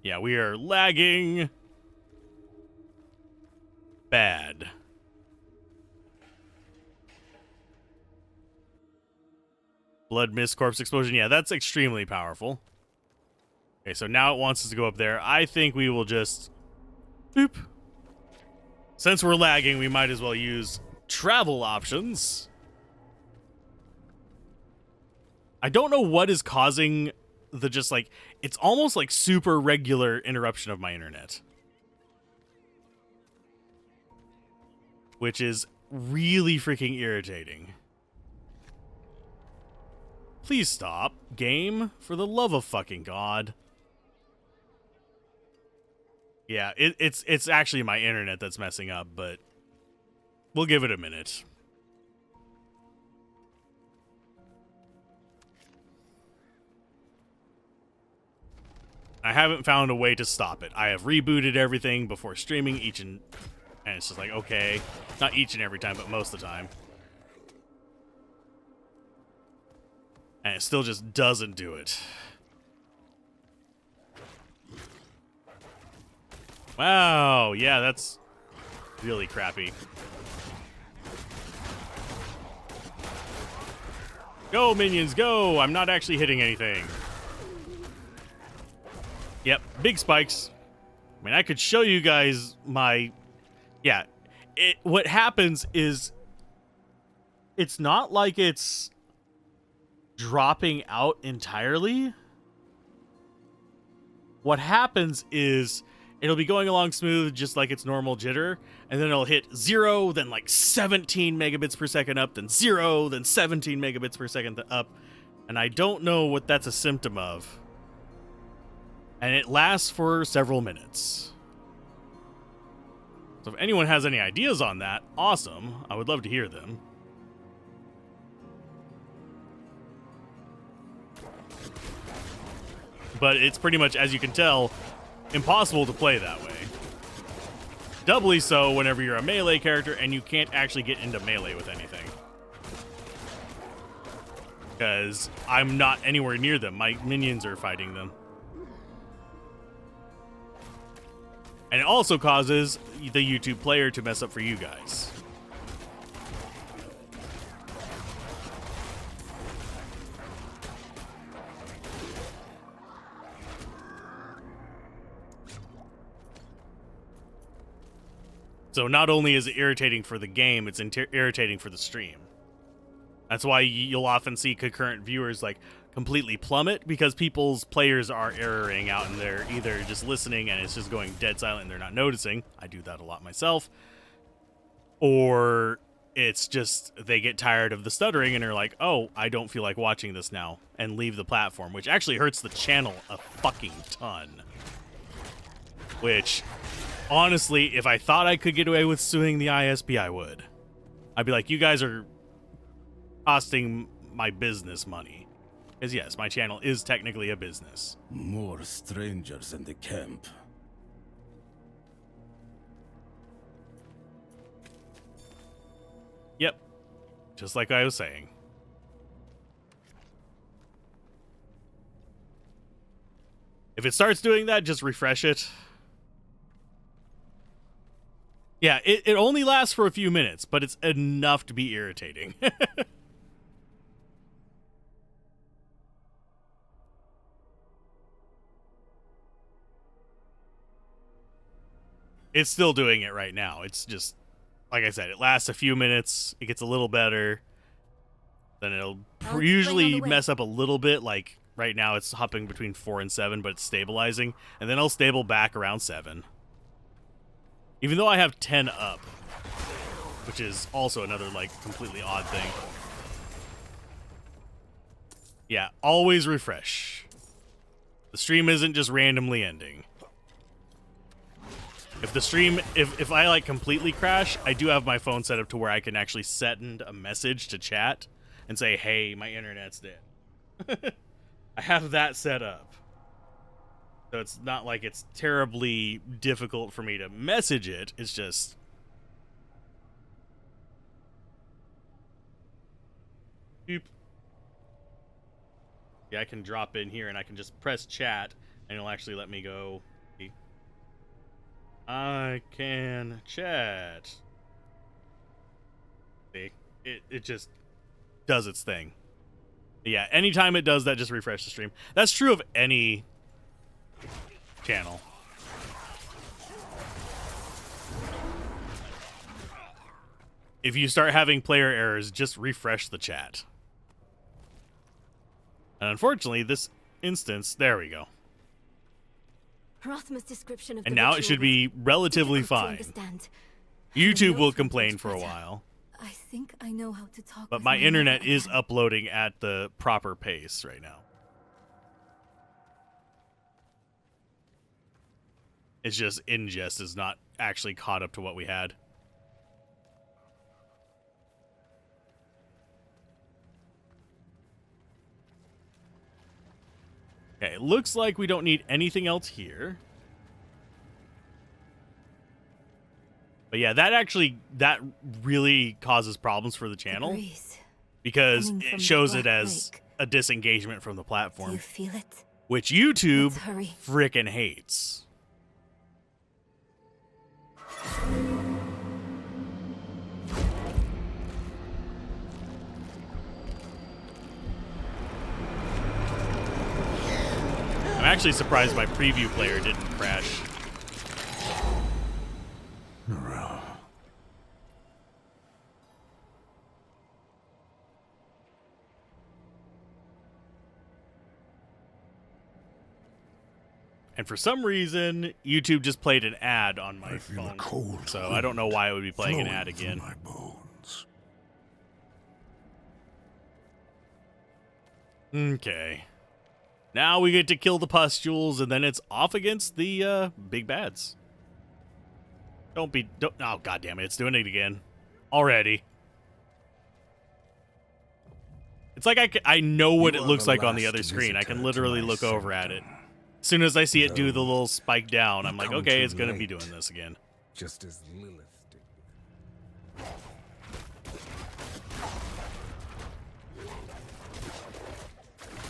Yeah, we are lagging bad. Blood mist corpse explosion. Yeah, that's extremely powerful. Okay, so now it wants us to go up there. I think we will just boop. Since we're lagging, we might as well use travel options. I don't know what is causing the just like, it's almost like super regular interruption of my internet. Which is really freaking irritating. Please stop, game, for the love of fucking God. Yeah, it's actually my internet that's messing up, but we'll give it a minute. I haven't found a way to stop it. I have rebooted everything before streaming and it's just like, okay, not each and every time, but most of the time. And it still just doesn't do it. Wow, yeah, that's really crappy. Go, minions, go! I'm not actually hitting anything. Yep, big spikes. I mean, I could show you guys my... Yeah, what happens is... It's not like it's dropping out entirely. What happens is it'll be going along smooth just like its normal jitter, and then it'll hit 0, then like 17 megabits per second up, then 0, then 17 megabits per second up, and I don't know what that's a symptom of. And it lasts for several minutes. So if anyone has any ideas on that, awesome. I would love to hear them. But it's pretty much, as you can tell, impossible to play that way. Doubly so whenever you're a melee character and you can't actually get into melee with anything. Because I'm not anywhere near them. My minions are fighting them. And it also causes the YouTube player to mess up for you guys. So not only is it irritating for the game, it's irritating for the stream. That's why you'll often see concurrent viewers like completely plummet, because people's players are erroring out and they're either just listening and it's just going dead silent and they're not noticing. I do that a lot myself. Or it's just they get tired of the stuttering and are like, oh, I don't feel like watching this now, and leave the platform, which actually hurts the channel a fucking ton. Which, honestly, if I thought I could get away with suing the ISP, I would. I'd be like, you guys are costing my business money. Because yes, my channel is technically a business. More strangers in the camp. Yep. Just like I was saying. If it starts doing that, just refresh it. Yeah, it only lasts for a few minutes, but it's enough to be irritating. It's still doing it right now. It's just, like I said, it lasts a few minutes. It gets a little better. Then it'll usually mess up a little bit. Like right now it's hopping between 4 and 7, but it's stabilizing. And then it'll stable back around 7. Even though I have 10 up, which is also another like completely odd thing. Yeah, always refresh. The stream isn't just randomly ending. If the stream, if I like completely crash, I do have my phone set up to where I can actually send a message to chat and say, hey, my internet's dead. I have that set up. So it's not like it's terribly difficult for me to message it. It's just... Boop. Yeah, I can drop in here and I can just press chat and it'll actually let me go. I can chat. See, it just does its thing. Yeah, anytime it does that, just refresh the stream. That's true of any channel. If you start having player errors, just refresh the chat. And unfortunately, this instance, there we go. Rothma's description of And the now it ritual should be was relatively difficult to fine. understand. YouTube I will know complain much for a better. while. I think I know how to talk. But with my internet mother is again. uploading at the proper pace right now. It's just ingest is not actually caught up to what we had. Okay, it looks like we don't need anything else here. But yeah, that really causes problems for the channel. breeze Because coming from it the shows it Black as Lake. a disengagement from the Do platform. you feel it? Which YouTube Let's hurry. frickin' hates. I'm actually surprised my preview player didn't crash. And for some reason, YouTube just played an ad on my phone. So I don't know why it would be playing an ad again. Okay. Now we get to kill the pustules, and then it's off against the big bads. Don't, oh, goddammit, it's doing it again. Already. It's like I know what it looks like on the other screen. I can literally look over at it. As soon as I see it do the little spike down, I'm like, okay, it's going to be doing this again. Just as Lilith did.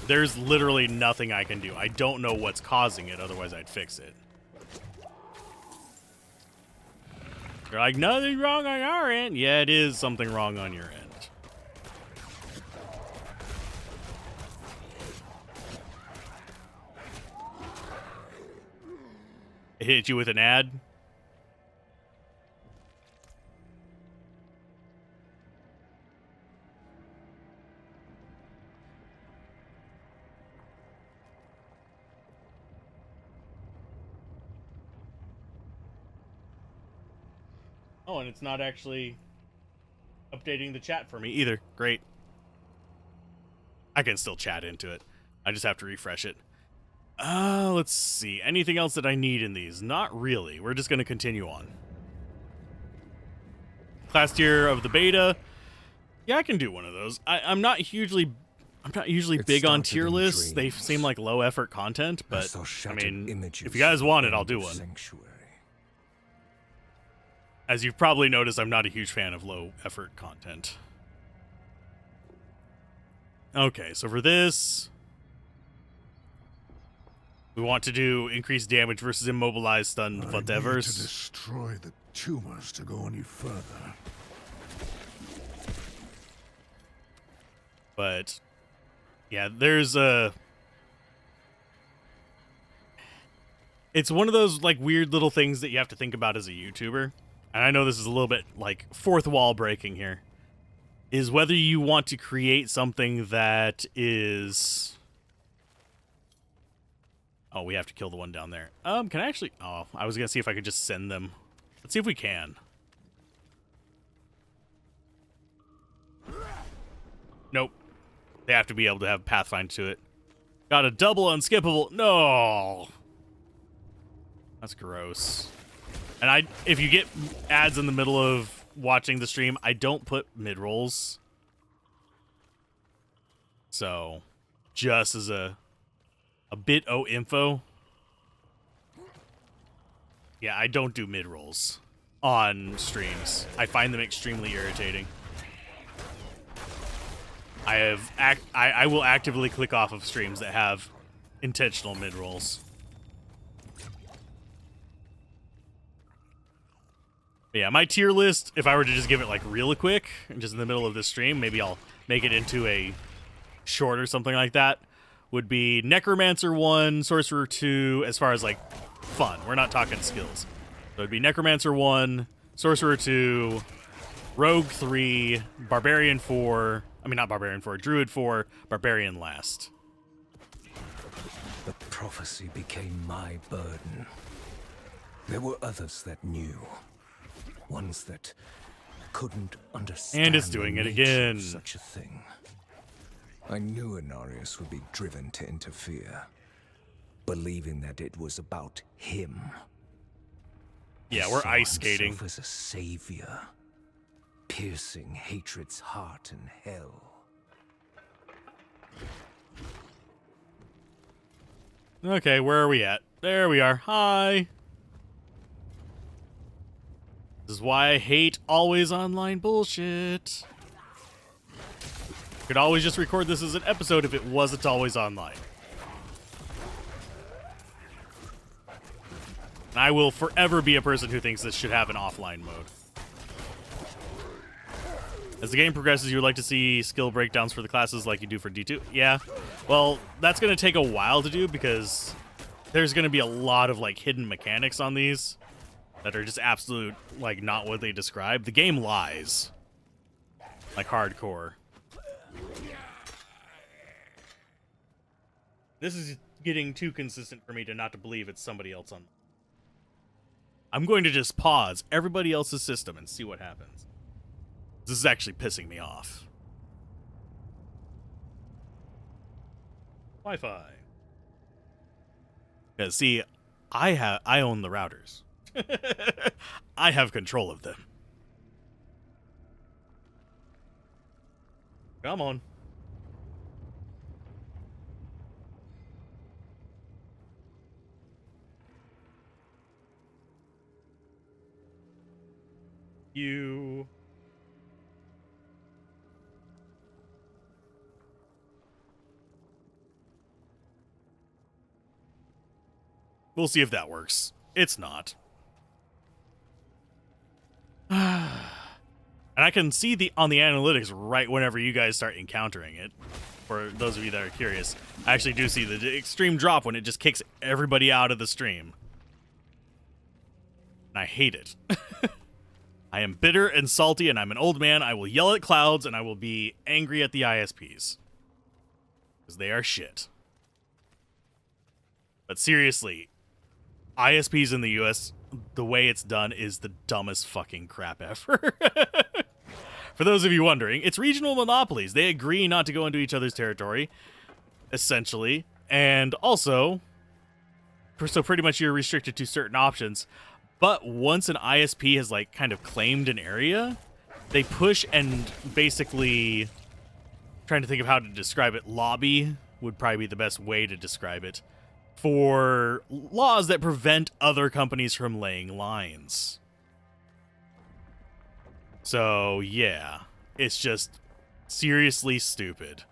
There's literally nothing I can do. I don't know what's causing it, otherwise I'd fix it. You're like, nothing wrong on our end. Yeah, it is something wrong on your end. It hit you with an ad? Oh, and it's not actually updating the chat for me either. Great. I can still chat into it. I just have to refresh it. Let's see. Anything else that I need in these? Not really. We're just going to continue on. Class tier of the beta. Yeah, I can do one of those. I'm not usually big on tier lists. They seem like low effort content, but I mean, if you guys want it, I'll do one. As you've probably noticed, I'm not a huge fan of low effort content. Okay, so for this, we want to do increased damage versus immobilized, stunned, whatever. To destroy the tumors to go any further. But yeah, there's a. It's one of those like weird little things that you have to think about as a YouTuber. And I know this is a little bit like fourth wall breaking here. Is whether you want to create something that is. Oh, we have to kill the one down there. Can I actually? Oh, I was gonna see if I could just send them. Let's see if we can. Nope. They have to be able to have pathfind to it. Got a double unskippable. No. That's gross. And if you get ads in the middle of watching the stream, I don't put mid-rolls. So, just as a bit info. Yeah, I don't do mid-rolls on streams. I find them extremely irritating. I will actively click off of streams that have intentional mid-rolls. But yeah, my tier list, if I were to just give it like real quick, just in the middle of this stream, maybe I'll make it into a short or something like that, would be Necromancer 1, Sorcerer 2, as far as like fun. We're not talking skills. So it'd be Necromancer 1, Sorcerer 2, Rogue 3, Barbarian 4, I mean not Barbarian 4, Druid 4, Barbarian last. The prophecy became my burden. There were others that knew. Ones that couldn't understand. And it's doing it again. Such a thing. I knew Inarius would be driven to interfere, believing that it was about him. Yeah, we're ice skating. He saw himself as a savior, piercing hatred's heart in hell. Okay, where are we at? There we are. Hi. This is why I hate always online bullshit. Could always just record this as an episode if it wasn't always online. And I will forever be a person who thinks this should have an offline mode. As the game progresses, you would like to see skill breakdowns for the classes like you do for D2. Yeah, well, that's going to take a while to do because there's going to be a lot of like hidden mechanics on these that are just absolute, like, not what they describe. The game lies. Like, hardcore. This is getting too consistent for me to not to believe it's somebody else on. I'm going to just pause everybody else's system and see what happens. This is actually pissing me off. Wi-Fi. Yeah, see, I own the routers. I have control of them. Come on. You. We'll see if that works. It's not. And I can see on the analytics right whenever you guys start encountering it. For those of you that are curious, I actually do see the extreme drop when it just kicks everybody out of the stream. And I hate it. I am bitter and salty, and I'm an old man. I will yell at clouds, and I will be angry at the ISPs. Because they are shit. But seriously, ISPs in the US, the way it's done is the dumbest fucking crap ever. For those of you wondering, it's regional monopolies. They agree not to go into each other's territory, essentially. And also, so pretty much you're restricted to certain options. But once an ISP has, like, kind of claimed an area, they push and basically, trying to think of how to describe it, lobby would probably be the best way to describe it, for laws that prevent other companies from laying lines. So, yeah, it's just seriously stupid.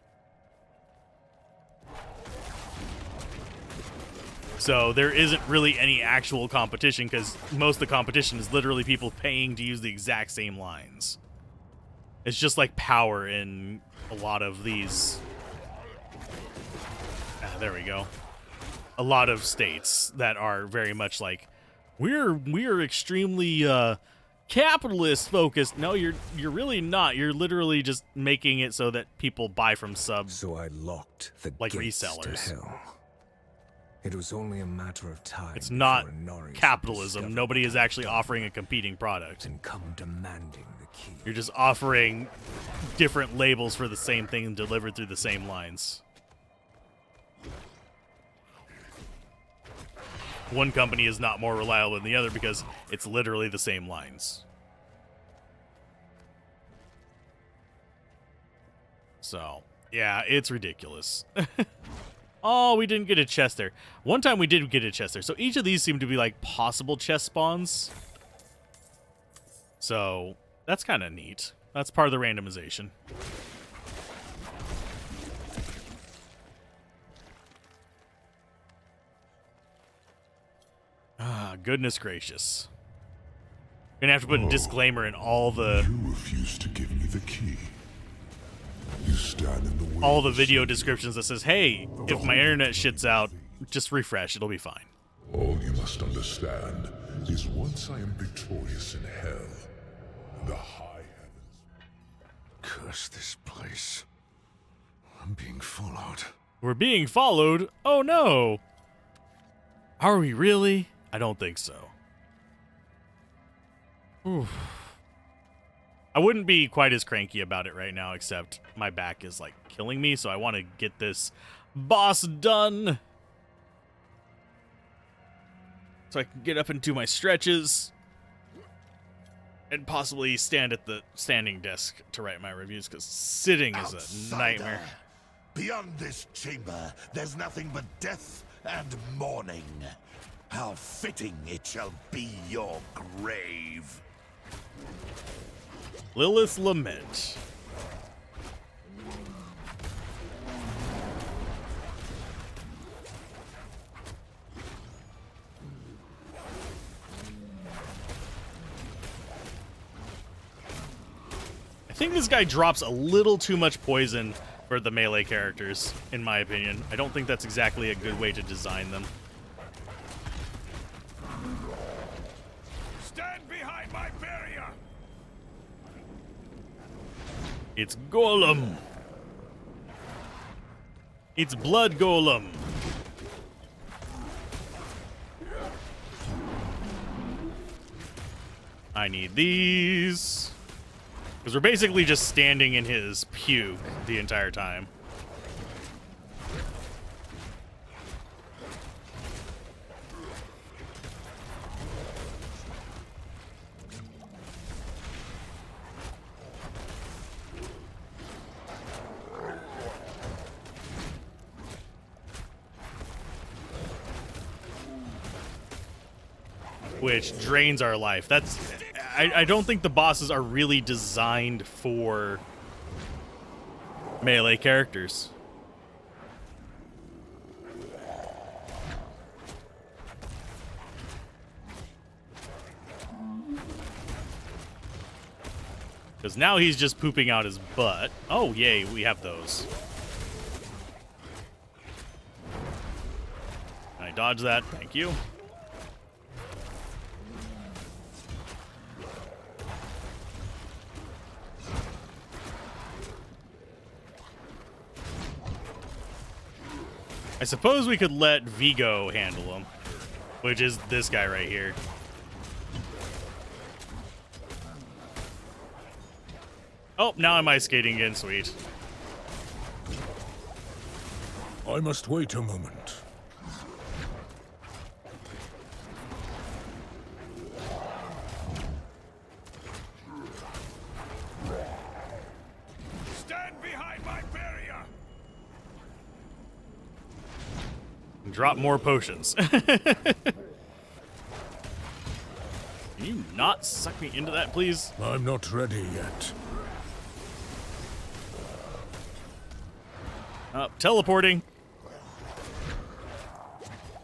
So there isn't really any actual competition because most of the competition is literally people paying to use the exact same lines. It's just like power in a lot of these. There we go. A lot of states that are very much like, we're extremely capitalist focused. No, you're really not. You're literally just making it so that people buy from subs. So I locked the like gates resellers. to hell. It was only a matter of time. It's not capitalism. Nobody is actually offering a competing product. And come demanding the key. You're just offering different labels for the same thing delivered through the same lines. One company is not more reliable than the other because it's literally the same lines. So, yeah, it's ridiculous. Oh, we didn't get a chest there. One time we did get a chest there. So each of these seem to be like possible chest spawns. So that's kind of neat. That's part of the randomization. goodness gracious. Gonna have to put a disclaimer in all the You refuse to give me the key. You stand in the way. all the video descriptions that says, "Hey, if my internet shits out, just refresh. It'll be fine." All you must understand is once I am victorious in hell, the high heavens. Curse this place. I'm being followed. We're being followed? Oh no. Are we really? I don't think so. Oof. I wouldn't be quite as cranky about it right now, except my back is like killing me, so I want to get this boss done. So I can get up and do my stretches and possibly stand at the standing desk to write my reviews, because sitting is a nightmare. Beyond this chamber, there's nothing but death and mourning. How fitting it shall be your grave. Lilith's Lament. I think this guy drops a little too much poison for the melee characters, in my opinion. I don't think that's exactly a good way to design them. Stand behind my barrier. It's Golem. It's Blood Golem. I need these. Because we're basically just standing in his puke the entire time. Which drains our life. That's... I don't think the bosses are really designed for melee characters. Because now he's just pooping out his butt. Oh, yay, we have those. Can I dodge that? Thank you. I suppose we could let Vigo handle him, which is this guy right here. Oh, now I'm ice skating again, sweet. I must wait a moment. Stand behind my barrier. Drop more potions. Can you not suck me into that, please? I'm not ready yet. Teleporting.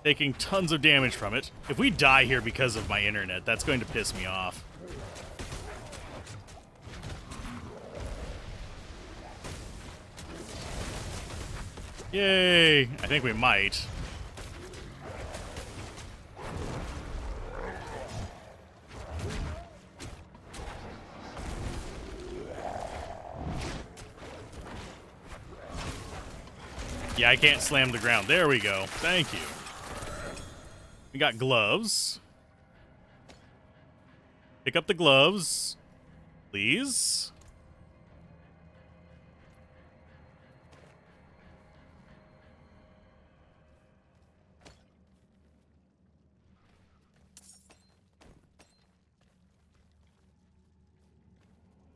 Taking tons of damage from it. If we die here because of my internet, that's going to piss me off. Yay! I think we might. Yeah, I can't slam the ground. There we go. Thank you. We got gloves. Pick up the gloves, please.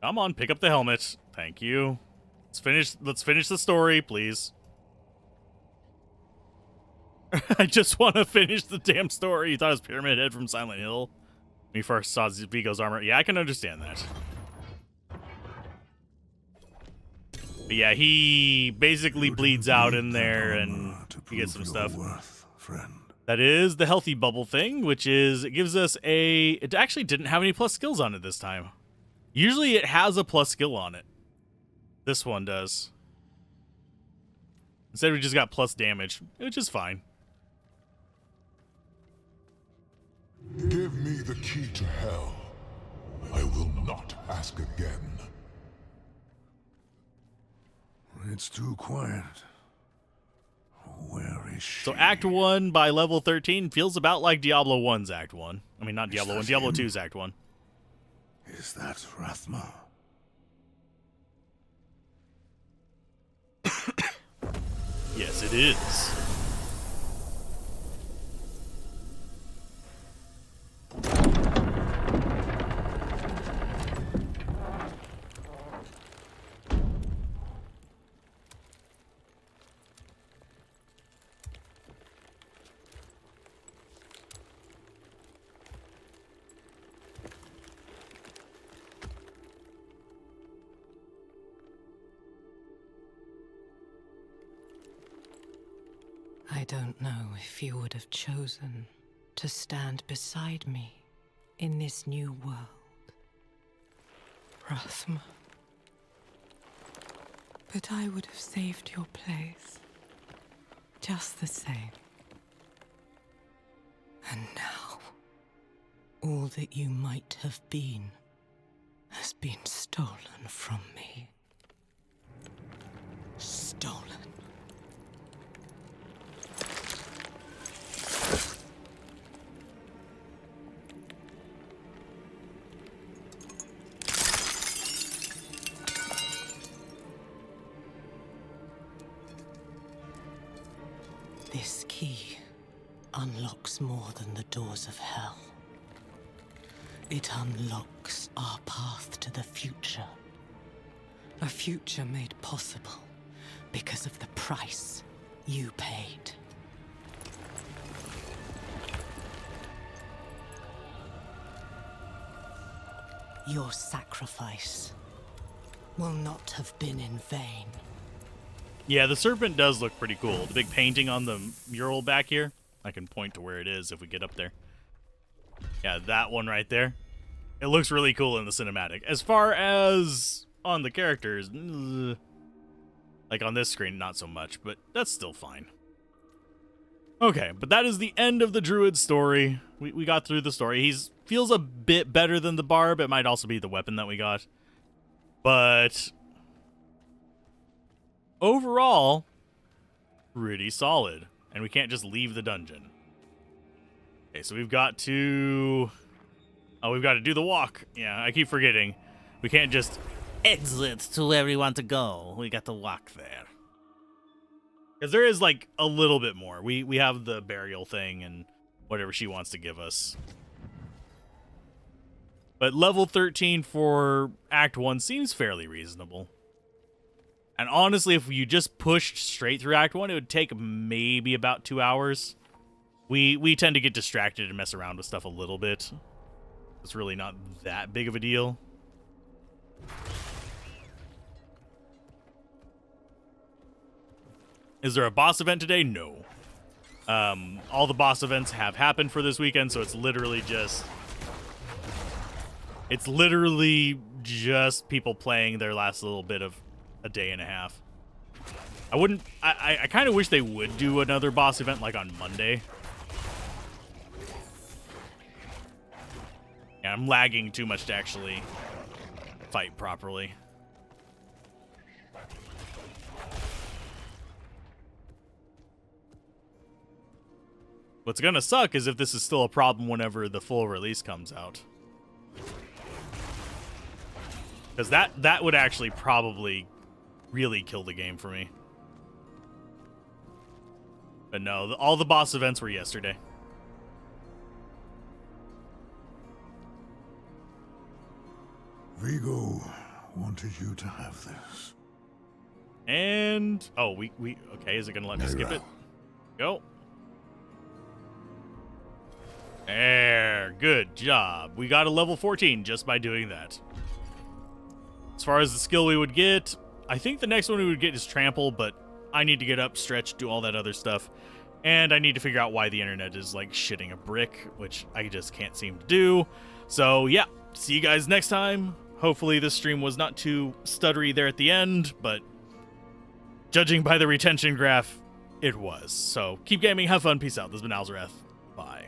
Come on, pick up the helmet. Thank you. Let's finish the story, please. I just want to finish the damn story. You thought it was Pyramid Head from Silent Hill when you first saw Vigo's armor. Yeah, I can understand that. But yeah, he basically bleeds out in there and he gets some stuff. Worth, friend. That is the healthy bubble thing, which is, it gives us a... It actually didn't have any plus skills on it this time. Usually it has a plus skill on it. This one does. Instead we just got plus damage, which is fine. Give me the key to hell. I will not ask again. It's too quiet. Where is she? So Act 1 by level 13 feels about like Diablo 1's Act 1. I mean, not Diablo 1, Diablo 2's Act 1. Is that Rathma? Yes, it is. I don't know if you would have chosen to stand beside me in this new world, Rathma. But I would have saved your place, just the same. And now, all that you might have been has been stolen from me. Stolen. This key unlocks more than the doors of hell. It unlocks our path to the future. A future made possible because of the price you paid. Your sacrifice will not have been in vain. Yeah, the serpent does look pretty cool. The big painting on the mural back here. I can point to where it is if we get up there. Yeah, that one right there. It looks really cool in the cinematic. As far as on the characters, like on this screen, not so much, but that's still fine. Okay, but that is the end of the Druid story. We got through the story. He feels a bit better than the barb. It might also be the weapon that we got. But overall, pretty solid. And we can't just leave the dungeon. Okay, so we've got to... Oh, we've got to do the walk. Yeah, I keep forgetting. We can't just exit to where we want to go. We got to walk there. Because there is, like, a little bit more. We have the burial thing and whatever she wants to give us. But level 13 for Act 1 seems fairly reasonable. And honestly, if you just pushed straight through Act 1, it would take maybe about 2 hours. We tend to get distracted and mess around with stuff a little bit. It's really not that big of a deal. Is there a boss event today? No. All the boss events have happened for this weekend, so it's literally just... It's literally just people playing their last little bit of a day and a half. I kind of wish they would do another boss event like on Monday. Yeah, I'm lagging too much to actually fight properly. What's gonna suck is if this is still a problem whenever the full release comes out. Because that would actually probably really kill the game for me. But no, all the boss events were yesterday. Vigo wanted you to have this. And... Oh, we okay, is it gonna let me skip it? Go. There, good job. We got a level 14 just by doing that. As far as the skill we would get, I think the next one we would get is Trample, but I need to get up, stretch, do all that other stuff. And I need to figure out why the internet is like shitting a brick, which I just can't seem to do. So yeah, see you guys next time. Hopefully this stream was not too stuttery there at the end, but judging by the retention graph, it was. So keep gaming, have fun, peace out. This has been Alzareth. Bye.